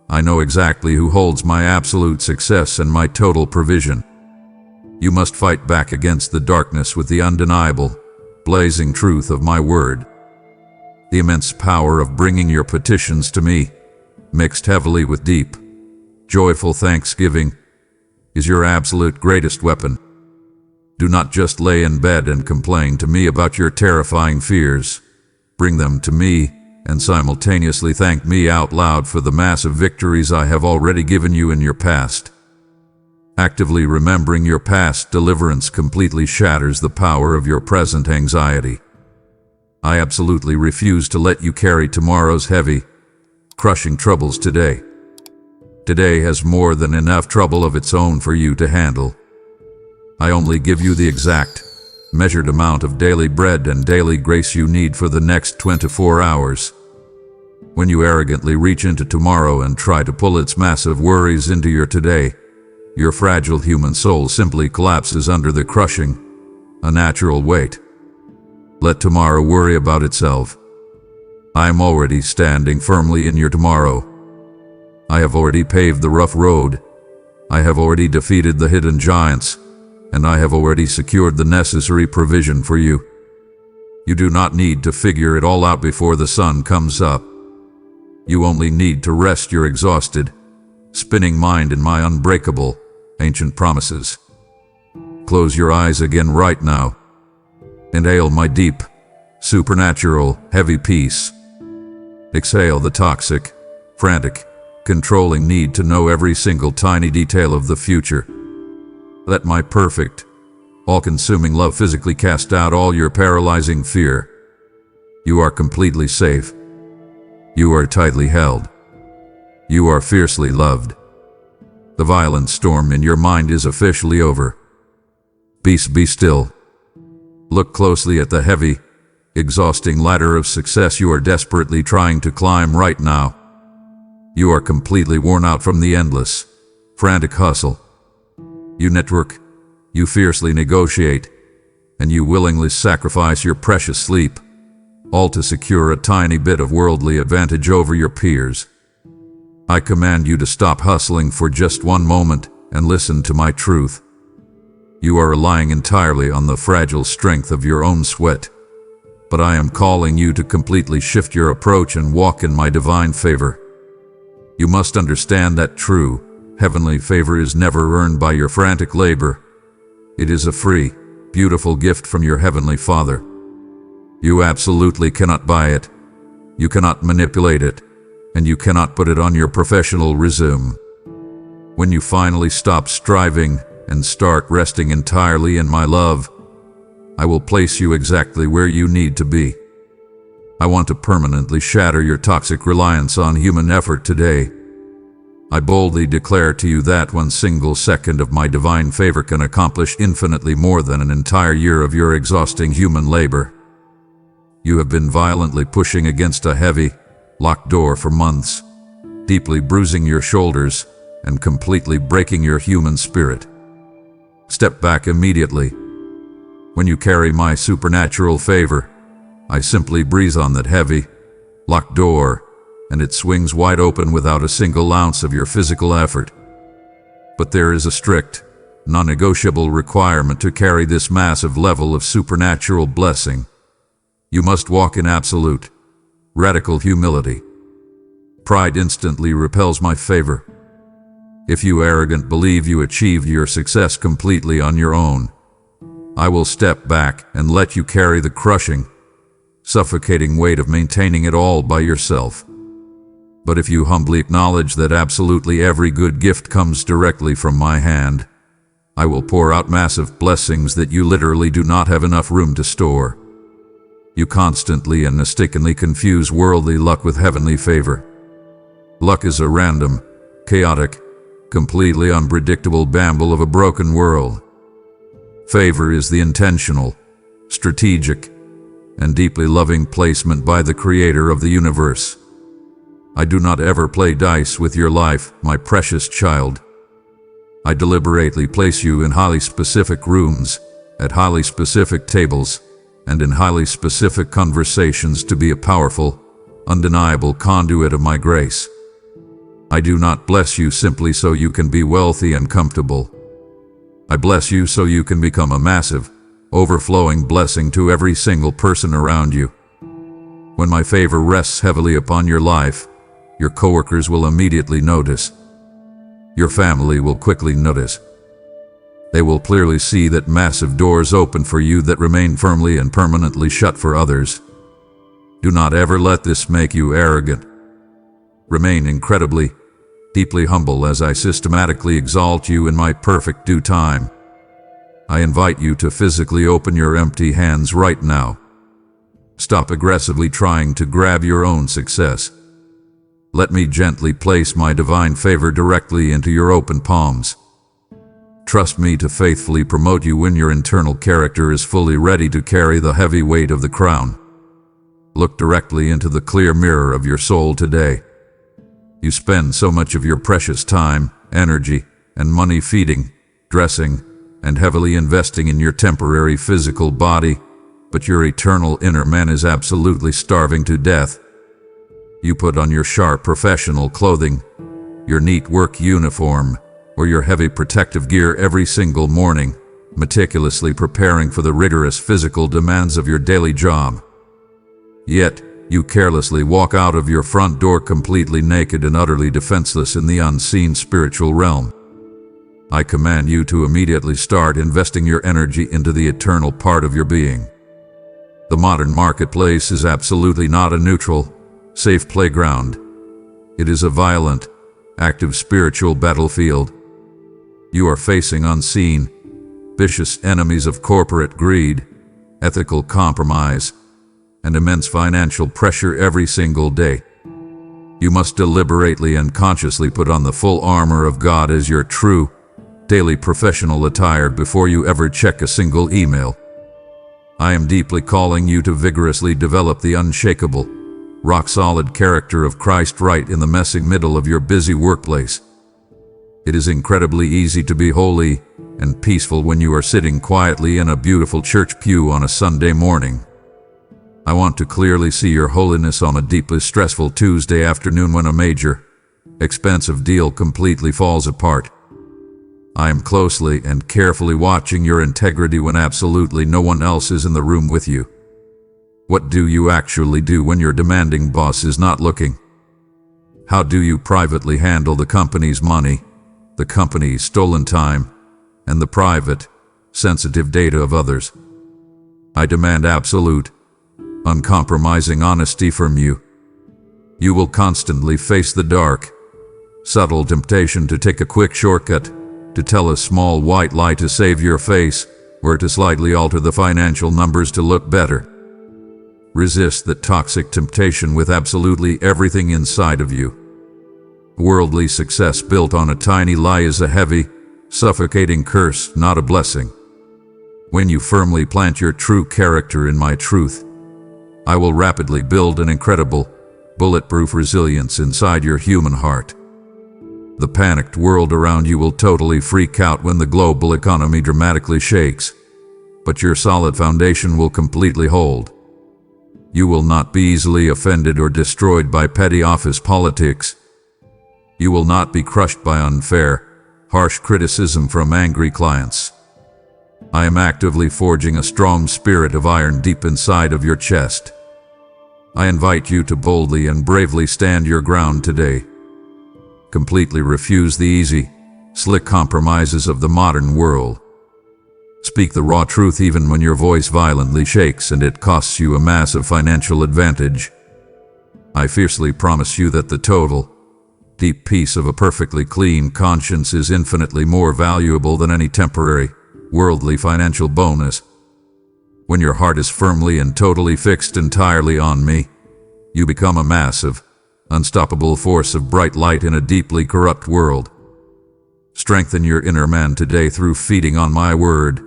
I know exactly who holds my absolute success and my total provision. You must fight back against the darkness with the undeniable, blazing truth of my word. The immense power of bringing your petitions to me, mixed heavily with deep, joyful thanksgiving, is your absolute greatest weapon. Do not just lay in bed and complain to me about your terrifying fears. Bring them to me and simultaneously thank me out loud for the massive victories I have already given you in your past. Actively remembering your past deliverance completely shatters the power of your present anxiety. I absolutely refuse to let you carry tomorrow's heavy, crushing troubles today. Today has more than enough trouble of its own for you to handle. I only give you the exact, measured amount of daily bread and daily grace you need for the next 24 hours. When you arrogantly reach into tomorrow and try to pull its massive worries into your today, your fragile human soul simply collapses under the crushing, unnatural weight. Let tomorrow worry about itself. I am already standing firmly in your tomorrow. I have already paved the rough road. I have already defeated the hidden giants, and I have already secured the necessary provision for you. You do not need to figure it all out before the sun comes up. You only need to rest your exhausted, spinning mind in my unbreakable, ancient promises. Close your eyes again right now. Inhale my deep, supernatural, heavy peace. Exhale the toxic, frantic, controlling need to know every single tiny detail of the future. Let my perfect, all-consuming love physically cast out all your paralyzing fear. You are completely safe. You are tightly held. You are fiercely loved. The violent storm in your mind is officially over. Be still. Look closely at the heavy, exhausting ladder of success you are desperately trying to climb right now. You are completely worn out from the endless, frantic hustle. You network, you fiercely negotiate, and you willingly sacrifice your precious sleep, all to secure a tiny bit of worldly advantage over your peers. I command you to stop hustling for just one moment and listen to my truth. You are relying entirely on the fragile strength of your own sweat, but I am calling you to completely shift your approach and walk in my divine favor. You must understand that true, heavenly favor is never earned by your frantic labor. It is a free, beautiful gift from your heavenly Father. You absolutely cannot buy it. You cannot manipulate it, and you cannot put it on your professional resume. When you finally stop striving and start resting entirely in my love, I will place you exactly where you need to be. I want to permanently shatter your toxic reliance on human effort today. I boldly declare to you that 1 single second of my divine favor can accomplish infinitely more than an entire year of your exhausting human labor. You have been violently pushing against a heavy, locked door for months, deeply bruising your shoulders and completely breaking your human spirit. Step back immediately. When you carry my supernatural favor, I simply breathe on that heavy, locked door, and it swings wide open without a single ounce of your physical effort. But there is a strict, non-negotiable requirement to carry this massive level of supernatural blessing. You must walk in absolute, radical humility. Pride instantly repels my favor. If you arrogant believe you achieved your success completely on your own, I will step back and let you carry the crushing, suffocating weight of maintaining it all by yourself. But if you humbly acknowledge that absolutely every good gift comes directly from my hand, I will pour out massive blessings that you literally do not have enough room to store. You constantly and mistakenly confuse worldly luck with heavenly favor. Luck is a random, chaotic, completely unpredictable bamble of a broken world. Favor is the intentional, strategic, and deeply loving placement by the Creator of the universe. I do not ever play dice with your life, my precious child. I deliberately place you in highly specific rooms, at highly specific tables, and in highly specific conversations to be a powerful, undeniable conduit of my grace. I do not bless you simply so you can be wealthy and comfortable. I bless you so you can become a massive, overflowing blessing to every single person around you. When my favor rests heavily upon your life, Your coworkers will immediately notice. Your family will quickly notice. They will clearly see that massive doors open for you that remain firmly and permanently shut for others. Do not ever let this make you arrogant. Remain incredibly, deeply humble as I systematically exalt you in my perfect due time. I invite you to physically open your empty hands right now. Stop aggressively trying to grab your own success. Let me gently place my divine favor directly into your open palms. Trust me to faithfully promote you when your internal character is fully ready to carry the heavy weight of the crown. Look directly into the clear mirror of your soul today. You spend so much of your precious time, energy, and money feeding, dressing, and heavily investing in your temporary physical body, but your eternal inner man is absolutely starving to death. You put on your sharp professional clothing, your neat work uniform, or your heavy protective gear every single morning, meticulously preparing for the rigorous physical demands of your daily job. Yet, you carelessly walk out of your front door completely naked and utterly defenseless in the unseen spiritual realm. I command you to immediately start investing your energy into the eternal part of your being. The modern marketplace is absolutely not a neutral, safe playground. It is a violent, active spiritual battlefield. You are facing unseen, vicious enemies of corporate greed, ethical compromise, and immense financial pressure every single day. You must deliberately and consciously put on the full armor of God as your true, daily professional attire before you ever check a single email. I am deeply calling you to vigorously develop the unshakable, rock-solid character of Christ right in the messy middle of your busy workplace. It is incredibly easy to be holy and peaceful when you are sitting quietly in a beautiful church pew on a Sunday morning. I want to clearly see your holiness on a deeply stressful Tuesday afternoon when a major, expensive deal completely falls apart. I am closely and carefully watching your integrity when absolutely no one else is in the room with you. What do you actually do when your demanding boss is not looking? How do you privately handle the company's money, the company's stolen time, and the private, sensitive data of others? I demand absolute, uncompromising honesty from you. You will constantly face the dark, subtle temptation to take a quick shortcut, to tell a small white lie to save your face, or to slightly alter the financial numbers to look better. Resist that toxic temptation with absolutely everything inside of you. Worldly success built on a tiny lie is a heavy, suffocating curse, not a blessing. When you firmly plant your true character in my truth, I will rapidly build an incredible, bulletproof resilience inside your human heart. The panicked world around you will totally freak out when the global economy dramatically shakes, but your solid foundation will completely hold. You will not be easily offended or destroyed by petty office politics. You will not be crushed by unfair, harsh criticism from angry clients. I am actively forging a strong spirit of iron deep inside of your chest. I invite you to boldly and bravely stand your ground today. Completely refuse the easy, slick compromises of the modern world. Speak the raw truth even when your voice violently shakes and it costs you a massive financial advantage. I fiercely promise you that the total, deep peace of a perfectly clean conscience is infinitely more valuable than any temporary, worldly financial bonus. When your heart is firmly and totally fixed entirely on me, you become a massive, unstoppable force of bright light in a deeply corrupt world. Strengthen your inner man today through feeding on my word,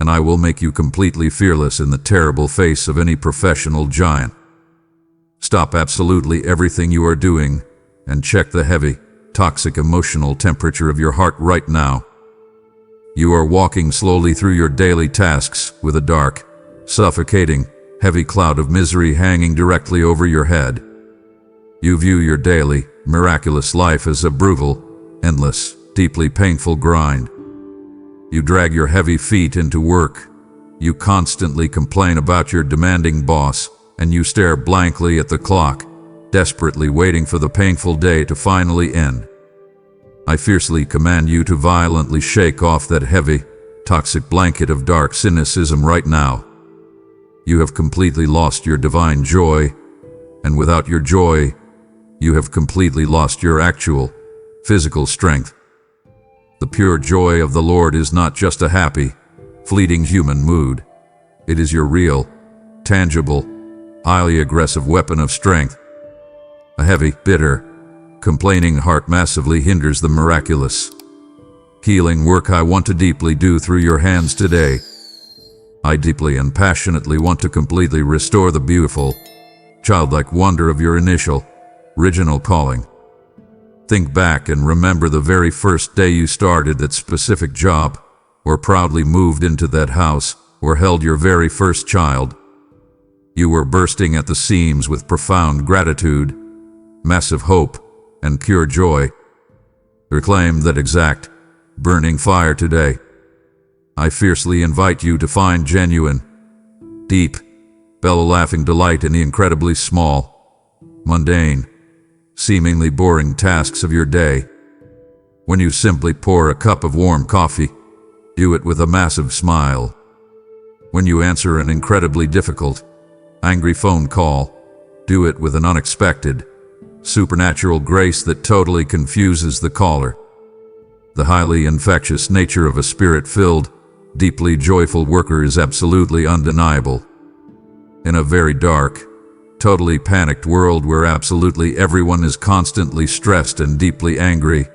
and I will make you completely fearless in the terrible face of any professional giant. Stop absolutely everything you are doing and check the heavy, toxic emotional temperature of your heart right now. You are walking slowly through your daily tasks with a dark, suffocating, heavy cloud of misery hanging directly over your head. You view your daily, miraculous life as a brutal, endless, deeply painful grind. You drag your heavy feet into work. You constantly complain about your demanding boss, and you stare blankly at the clock, desperately waiting for the painful day to finally end. I fiercely command you to violently shake off that heavy, toxic blanket of dark cynicism right now. You have completely lost your divine joy, and without your joy, you have completely lost your actual, physical strength. The pure joy of the Lord is not just a happy, fleeting human mood. It is your real, tangible, highly aggressive weapon of strength. A heavy, bitter, complaining heart massively hinders the miraculous healing work I want to deeply do through your hands today. I deeply and passionately want to completely restore the beautiful, childlike wonder of your initial, original calling. Think back and remember the very first day you started that specific job, or proudly moved into that house, or held your very first child. You were bursting at the seams with profound gratitude, massive hope, and pure joy. Reclaim that exact, burning fire today. I fiercely invite you to find genuine, deep, bellow-laughing delight in the incredibly small, mundane, seemingly boring tasks of your day. When you simply pour a cup of warm coffee, do it with a massive smile. When you answer an incredibly difficult, angry phone call, do it with an unexpected, supernatural grace that totally confuses the caller. The highly infectious nature of a spirit-filled, deeply joyful worker is absolutely undeniable. In a very dark, totally panicked world where absolutely everyone is constantly stressed and deeply angry,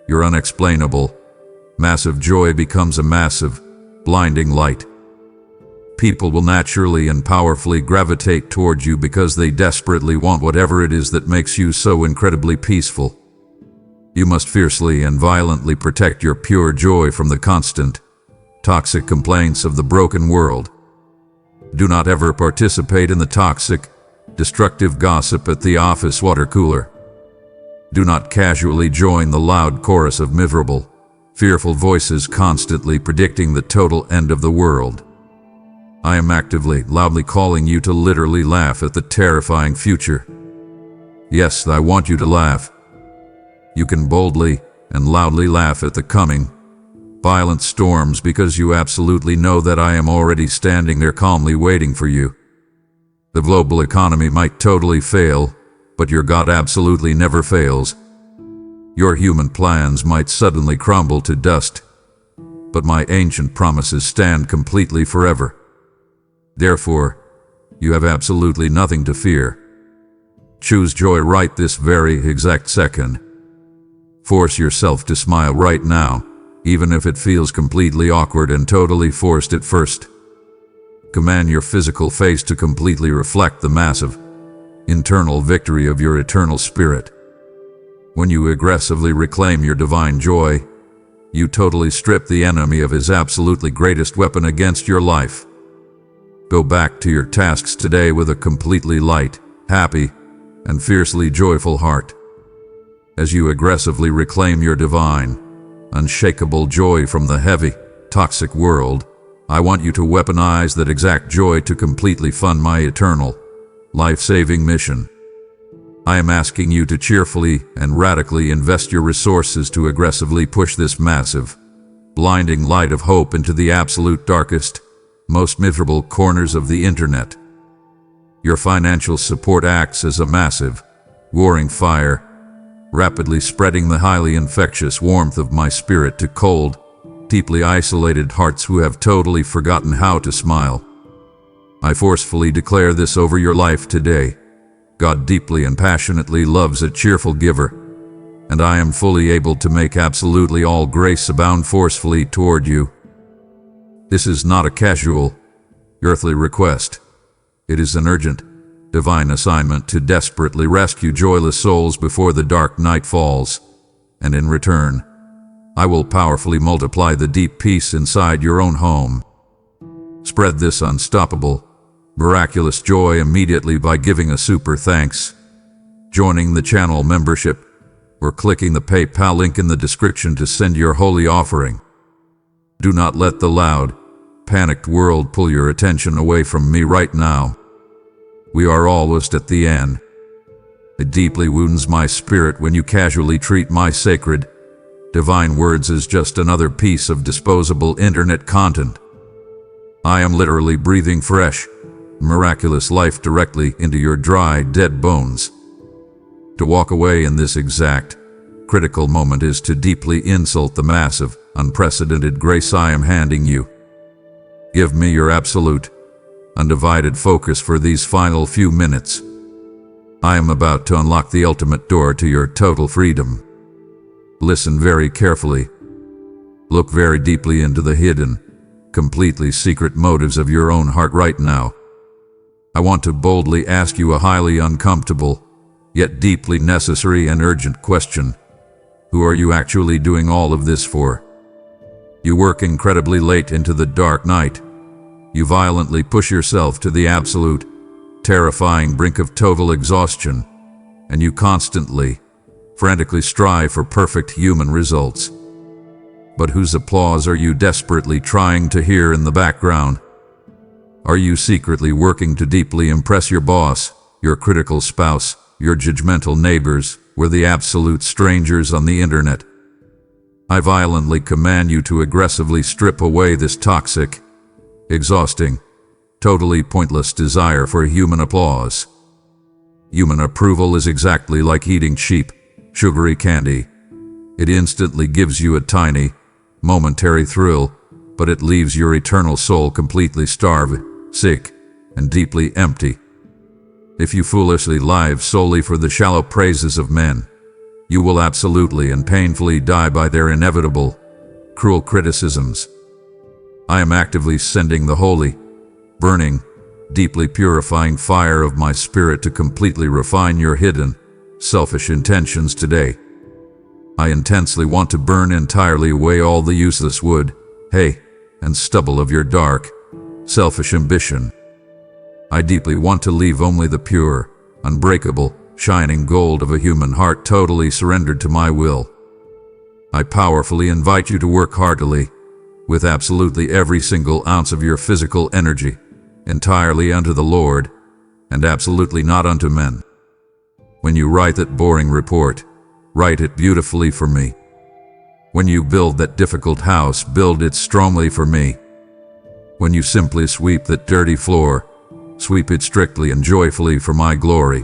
your unexplainable, massive joy becomes a massive, blinding light. People will naturally and powerfully gravitate toward you because they desperately want whatever it is that makes you so incredibly peaceful. You must fiercely and violently protect your pure joy from the constant, toxic complaints of the broken world. Do not ever participate in the toxic, destructive gossip at the office water cooler. Do not casually join the loud chorus of miserable, fearful voices constantly predicting the total end of the world. I am actively, loudly calling you to literally laugh at the terrifying future. Yes, I want you to laugh. You can boldly and loudly laugh at the coming, violent storms because you absolutely know that I am already standing there calmly waiting for you. The global economy might totally fail, but your God absolutely never fails. Your human plans might suddenly crumble to dust, but my ancient promises stand completely forever. Therefore, you have absolutely nothing to fear. Choose joy right this very exact second. Force yourself to smile right now, even if it feels completely awkward and totally forced at first. Command your physical face to completely reflect the massive, internal victory of your eternal spirit. When you aggressively reclaim your divine joy, you totally strip the enemy of his absolutely greatest weapon against your life. Go back to your tasks today with a completely light, happy, and fiercely joyful heart. As you aggressively reclaim your divine, unshakable joy from the heavy, toxic world, I want you to weaponize that exact joy to completely fund my eternal, life-saving mission. I am asking you to cheerfully and radically invest your resources to aggressively push this massive, blinding light of hope into the absolute darkest, most miserable corners of the internet. Your financial support acts as a massive, roaring fire, rapidly spreading the highly infectious warmth of my spirit to cold, deeply isolated hearts who have totally forgotten how to smile. I forcefully declare this over your life today. God deeply and passionately loves a cheerful giver, and I am fully able to make absolutely all grace abound forcefully toward you. This is not a casual, earthly request. It is an urgent, divine assignment to desperately rescue joyless souls before the dark night falls, and in return, I will powerfully multiply the deep peace inside your own home. Spread this unstoppable, miraculous joy immediately by giving a super thanks, joining the channel membership, or clicking the PayPal link in the description to send your holy offering. Do not let the loud, panicked world pull your attention away from me right now. We are almost at the end. It deeply wounds my spirit when you casually treat my sacred, divine words as just another piece of disposable internet content. I am literally breathing fresh, miraculous life directly into your dry, dead bones. To walk away in this exact, critical moment is to deeply insult the massive, unprecedented grace I am handing you. Give me your absolute, undivided focus for these final few minutes. I am about to unlock the ultimate door to your total freedom. Listen very carefully. Look very deeply into the hidden, completely secret motives of your own heart right now. I want to boldly ask you a highly uncomfortable, yet deeply necessary and urgent question. Who are you actually doing all of this for? You work incredibly late into the dark night. You violently push yourself to the absolute, terrifying brink of total exhaustion, and you constantly, frantically strive for perfect human results. But whose applause are you desperately trying to hear in the background? Are you secretly working to deeply impress your boss, your critical spouse, your judgmental neighbors, or the absolute strangers on the internet? I violently command you to aggressively strip away this toxic, exhausting, totally pointless desire for human applause. Human approval is exactly like eating cheap, sugary candy. It instantly gives you a tiny, momentary thrill, but it leaves your eternal soul completely starved, sick, and deeply empty. If you foolishly live solely for the shallow praises of men, you will absolutely and painfully die by their inevitable, cruel criticisms. I am actively sending the holy, burning, deeply purifying fire of my spirit to completely refine your hidden, selfish intentions today. I intensely want to burn entirely away all the useless wood, hay, and stubble of your dark, selfish ambition. I deeply want to leave only the pure, unbreakable, shining gold of a human heart totally surrendered to my will. I powerfully invite you to work heartily, with absolutely every single ounce of your physical energy, entirely unto the Lord, and absolutely not unto men. When you write that boring report, write it beautifully for me. When you build that difficult house, build it strongly for me. When you simply sweep that dirty floor, sweep it strictly and joyfully for my glory.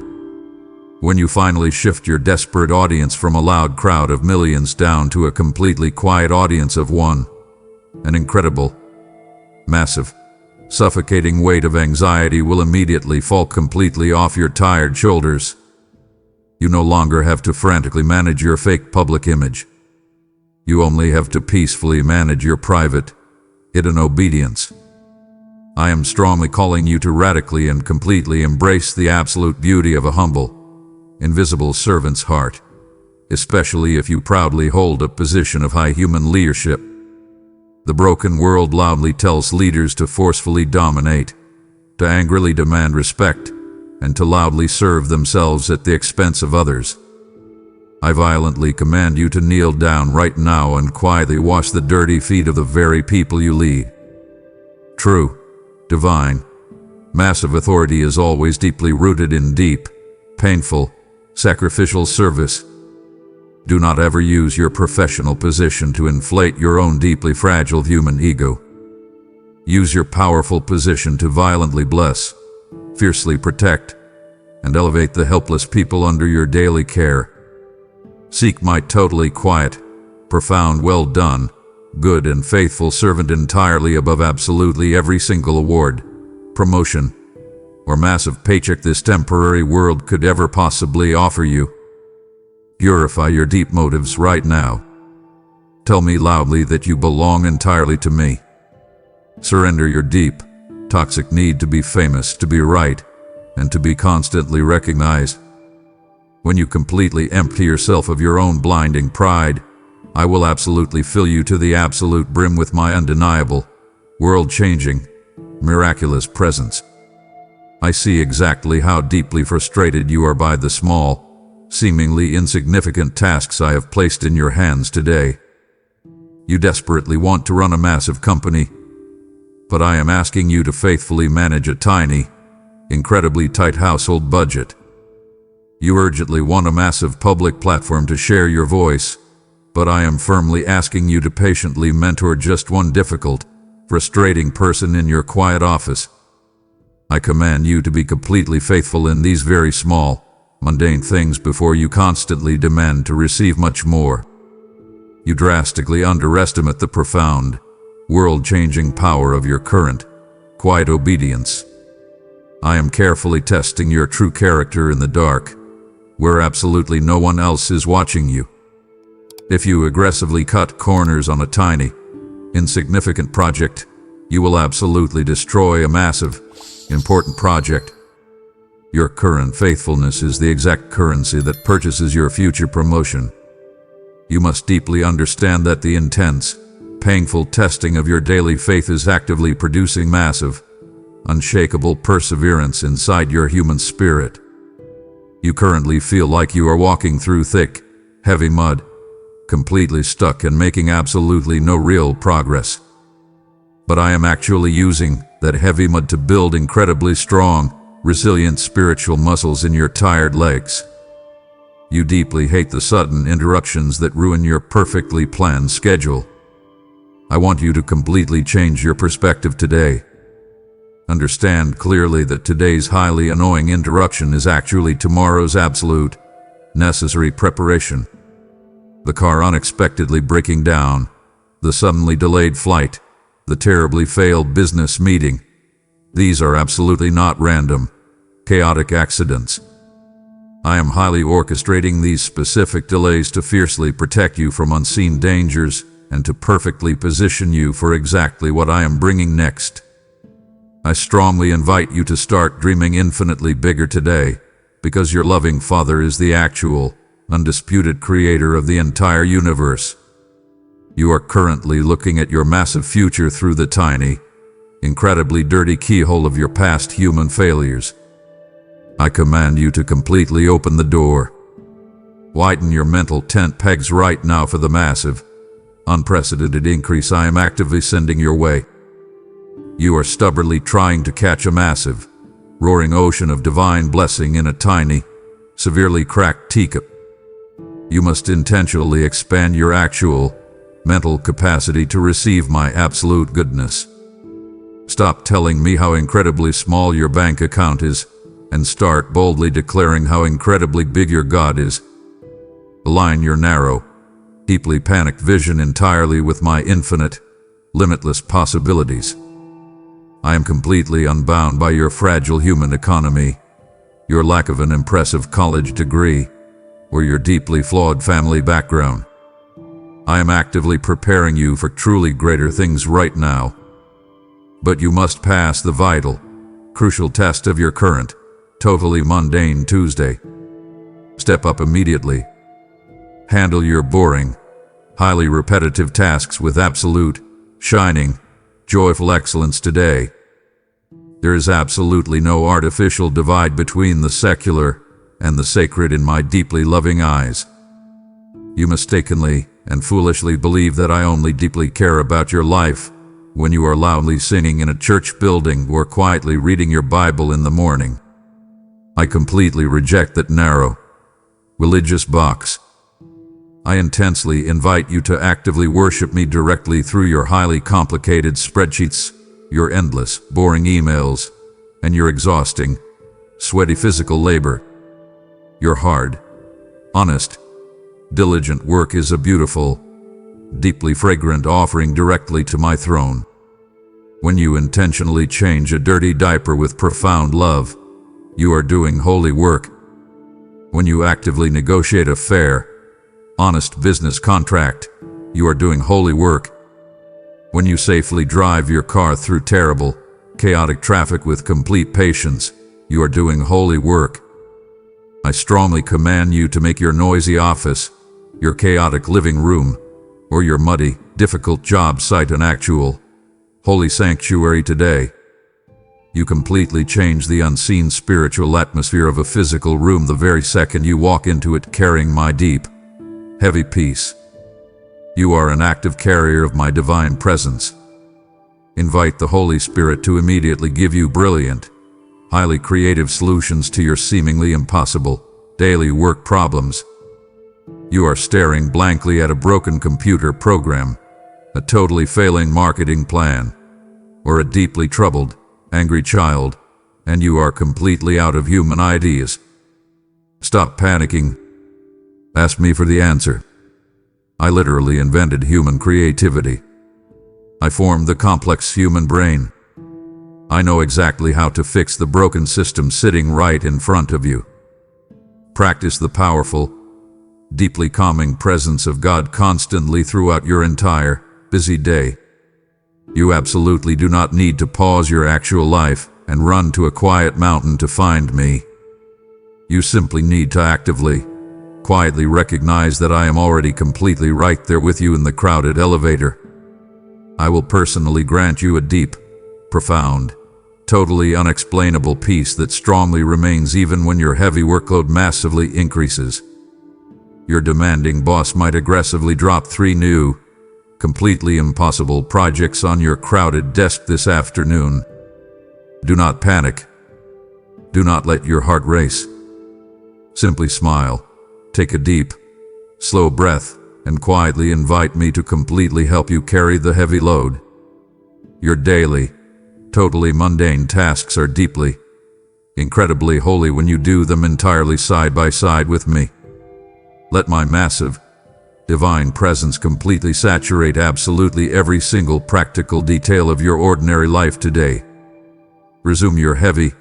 When you finally shift your desperate audience from a loud crowd of millions down to a completely quiet audience of one, an incredible, massive, suffocating weight of anxiety will immediately fall completely off your tired shoulders. You no longer have to frantically manage your fake public image. You only have to peacefully manage your private, hidden obedience. I am strongly calling you to radically and completely embrace the absolute beauty of a humble, invisible servant's heart, especially if you proudly hold a position of high human leadership. The broken world loudly tells leaders to forcefully dominate, to angrily demand respect, and to loudly serve themselves at the expense of others. I violently command you to kneel down right now and quietly wash the dirty feet of the very people you lead. True, divine, massive authority is always deeply rooted in deep, painful, sacrificial service. Do not ever use your professional position to inflate your own deeply fragile human ego. Use your powerful position to violently bless, fiercely protect, and elevate the helpless people under your daily care. Seek my totally quiet, profound, well done, good and faithful servant entirely above absolutely every single award, promotion, or massive paycheck this temporary world could ever possibly offer you. Purify your deep motives right now. Tell me loudly that you belong entirely to me. Surrender your deep, toxic need to be famous, to be right, and to be constantly recognized. When you completely empty yourself of your own blinding pride, I will absolutely fill you to the absolute brim with my undeniable, world-changing, miraculous presence. I see exactly how deeply frustrated you are by the small, seemingly insignificant tasks I have placed in your hands today. You desperately want to run a massive company, but I am asking you to faithfully manage a tiny, incredibly tight household budget. You urgently want a massive public platform to share your voice, but I am firmly asking you to patiently mentor just one difficult, frustrating person in your quiet office. I command you to be completely faithful in these very small, mundane things before you constantly demand to receive much more. You drastically underestimate the profound, world-changing power of your current, quiet obedience. I am carefully testing your true character in the dark, where absolutely no one else is watching you. If you aggressively cut corners on a tiny, insignificant project, you will absolutely destroy a massive, important project. Your current faithfulness is the exact currency that purchases your future promotion. You must deeply understand that the intense, painful testing of your daily faith is actively producing massive, unshakable perseverance inside your human spirit. You currently feel like you are walking through thick, heavy mud, completely stuck and making absolutely no real progress. But I am actually using that heavy mud to build incredibly strong, resilient spiritual muscles in your tired legs. You deeply hate the sudden interruptions that ruin your perfectly planned schedule. I want you to completely change your perspective today. Understand clearly that today's highly annoying interruption is actually tomorrow's absolute, necessary preparation. The car unexpectedly breaking down, the suddenly delayed flight, the terribly failed business meeting. These are absolutely not random, chaotic accidents. I am highly orchestrating these specific delays to fiercely protect you from unseen dangers and to perfectly position you for exactly what I am bringing next. I strongly invite you to start dreaming infinitely bigger today, because your loving Father is the actual, undisputed creator of the entire universe. You are currently looking at your massive future through the tiny, incredibly dirty keyhole of your past human failures. I command you to completely open the door. Widen your mental tent pegs right now for the massive, unprecedented increase I am actively sending your way. You are stubbornly trying to catch a massive, roaring ocean of divine blessing in a tiny, severely cracked teacup. You must intentionally expand your actual, mental capacity to receive my absolute goodness. Stop telling me how incredibly small your bank account is, and start boldly declaring how incredibly big your God is. Align your narrow, deeply panicked vision entirely with my infinite, limitless possibilities. I am completely unbound by your fragile human economy, your lack of an impressive college degree, or your deeply flawed family background. I am actively preparing you for truly greater things right now. But you must pass the vital, crucial test of your current, totally mundane Tuesday. Step up immediately. Handle your boring, highly repetitive tasks with absolute, shining, joyful excellence today. There is absolutely no artificial divide between the secular and the sacred in my deeply loving eyes. You mistakenly and foolishly believe that I only deeply care about your life when you are loudly singing in a church building or quietly reading your Bible in the morning. I completely reject that narrow, religious box. I intensely invite you to actively worship me directly through your highly complicated spreadsheets, your endless, boring emails, and your exhausting, sweaty physical labor. Your hard, honest, diligent work is a beautiful, deeply fragrant offering directly to my throne. When you intentionally change a dirty diaper with profound love, you are doing holy work. When you actively negotiate a fair, honest business contract, you are doing holy work. When you safely drive your car through terrible, chaotic traffic with complete patience, you are doing holy work. I strongly command you to make your noisy office, your chaotic living room, or your muddy, difficult job site an actual, holy sanctuary today. You completely change the unseen spiritual atmosphere of a physical room the very second you walk into it carrying my deep, heavy peace. You are an active carrier of my divine presence. Invite the Holy Spirit to immediately give you brilliant, highly creative solutions to your seemingly impossible, daily work problems. You are staring blankly at a broken computer program, a totally failing marketing plan, or a deeply troubled, angry child, and you are completely out of human ideas. Stop panicking. Ask me for the answer. I literally invented human creativity. I formed the complex human brain. I know exactly how to fix the broken system sitting right in front of you. Practice the powerful, deeply calming presence of God constantly throughout your entire, busy day. You absolutely do not need to pause your actual life and run to a quiet mountain to find me. You simply need to actively, quietly recognize that I am already completely right there with you in the crowded elevator. I will personally grant you a deep, profound, totally unexplainable peace that strongly remains even when your heavy workload massively increases. Your demanding boss might aggressively drop 3 new, completely impossible projects on your crowded desk this afternoon. Do not panic. Do not let your heart race. Simply smile, take a deep, slow breath, and quietly invite me to completely help you carry the heavy load. Your daily, totally mundane tasks are deeply, incredibly holy when you do them entirely side by side with me. Let my massive, divine presence completely saturate absolutely every single practical detail of your ordinary life today. Resume your heavy,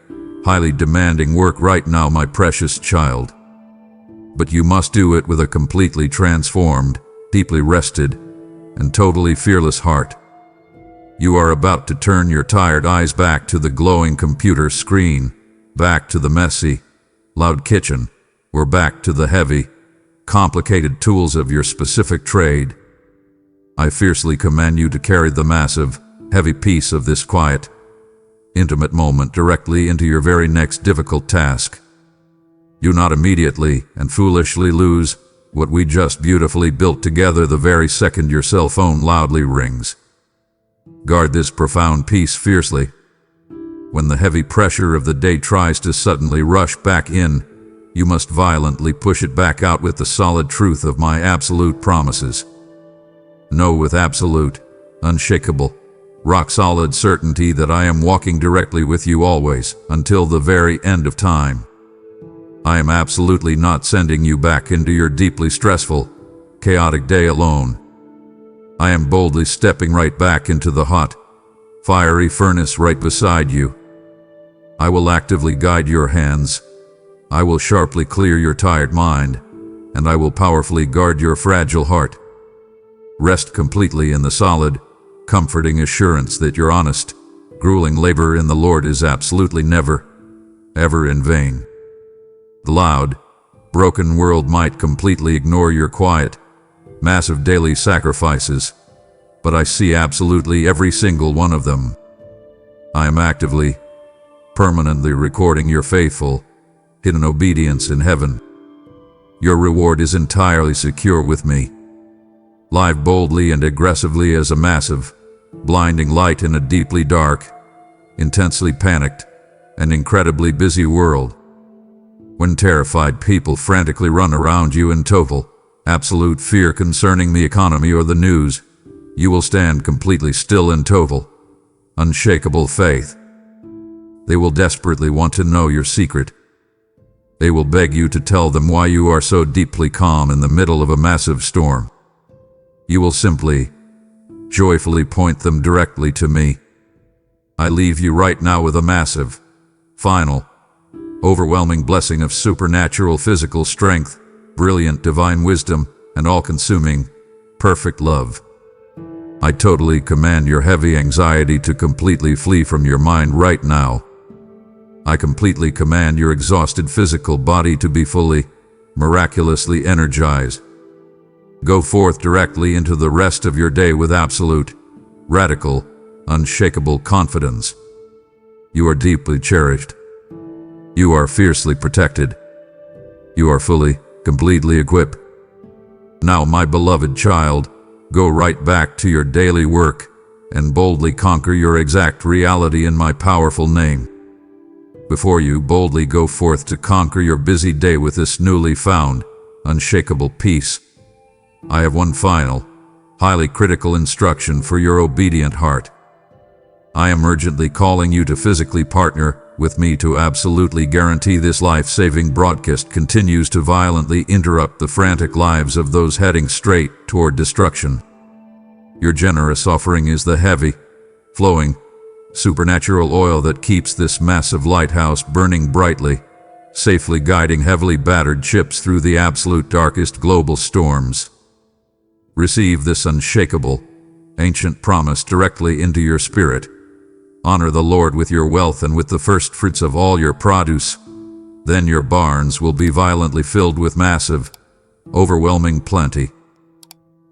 highly demanding work right now, my precious child. But you must do it with a completely transformed, deeply rested, and totally fearless heart. You are about to turn your tired eyes back to the glowing computer screen, back to the messy, loud kitchen, or back to the heavy, complicated tools of your specific trade. I fiercely command you to carry the massive, heavy piece of this quiet, intimate moment directly into your very next difficult task. Do not immediately and foolishly lose what we just beautifully built together the very second your cell phone loudly rings. Guard this profound peace fiercely. When the heavy pressure of the day tries to suddenly rush back in, you must violently push it back out with the solid truth of my absolute promises. Know with absolute, unshakable, rock-solid certainty that I am walking directly with you always, until the very end of time. I am absolutely not sending you back into your deeply stressful, chaotic day alone. I am boldly stepping right back into the hot, fiery furnace right beside you. I will actively guide your hands. I will sharply clear your tired mind, and I will powerfully guard your fragile heart. Rest completely in the solid, comforting assurance that your honest, grueling labor in the Lord is absolutely never, ever in vain. The loud, broken world might completely ignore your quiet, massive daily sacrifices, but I see absolutely every single one of them. I am actively, permanently recording your faithful, hidden obedience in heaven. Your reward is entirely secure with me. Live boldly and aggressively as a massive, blinding light in a deeply dark, intensely panicked, and incredibly busy world. When terrified people frantically run around you in total, absolute fear concerning the economy or the news, you will stand completely still in total, unshakable faith. They will desperately want to know your secret. They will beg you to tell them why you are so deeply calm in the middle of a massive storm. You will simply, joyfully point them directly to me. I leave you right now with a massive, final, overwhelming blessing of supernatural physical strength, brilliant divine wisdom, and all-consuming, perfect love. I totally command your heavy anxiety to completely flee from your mind right now. I completely command your exhausted physical body to be fully, miraculously energized. Go forth directly into the rest of your day with absolute, radical, unshakable confidence. You are deeply cherished. You are fiercely protected. You are fully, completely equipped. Now, my beloved child, go right back to your daily work and boldly conquer your exact reality in my powerful name. Before you boldly go forth to conquer your busy day with this newly found, unshakable peace, I have one final, highly critical instruction for your obedient heart. I am urgently calling you to physically partner with me to absolutely guarantee this life-saving broadcast continues to violently interrupt the frantic lives of those heading straight toward destruction. Your generous offering is the heavy, flowing, supernatural oil that keeps this massive lighthouse burning brightly, safely guiding heavily battered ships through the absolute darkest global storms. Receive this unshakable, ancient promise directly into your spirit. Honor the Lord with your wealth and with the first fruits of all your produce. Then your barns will be violently filled with massive, overwhelming plenty.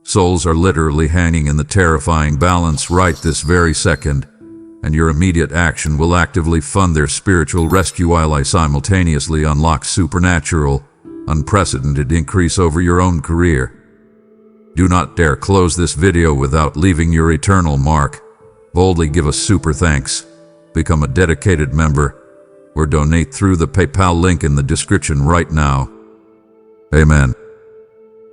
Souls are literally hanging in the terrifying balance right this very second, and your immediate action will actively fund their spiritual rescue while I simultaneously unlock supernatural, unprecedented increase over your own career. Do not dare close this video without leaving your eternal mark. Boldly give us super thanks, become a dedicated member, or donate through the PayPal link in the description right now. Amen.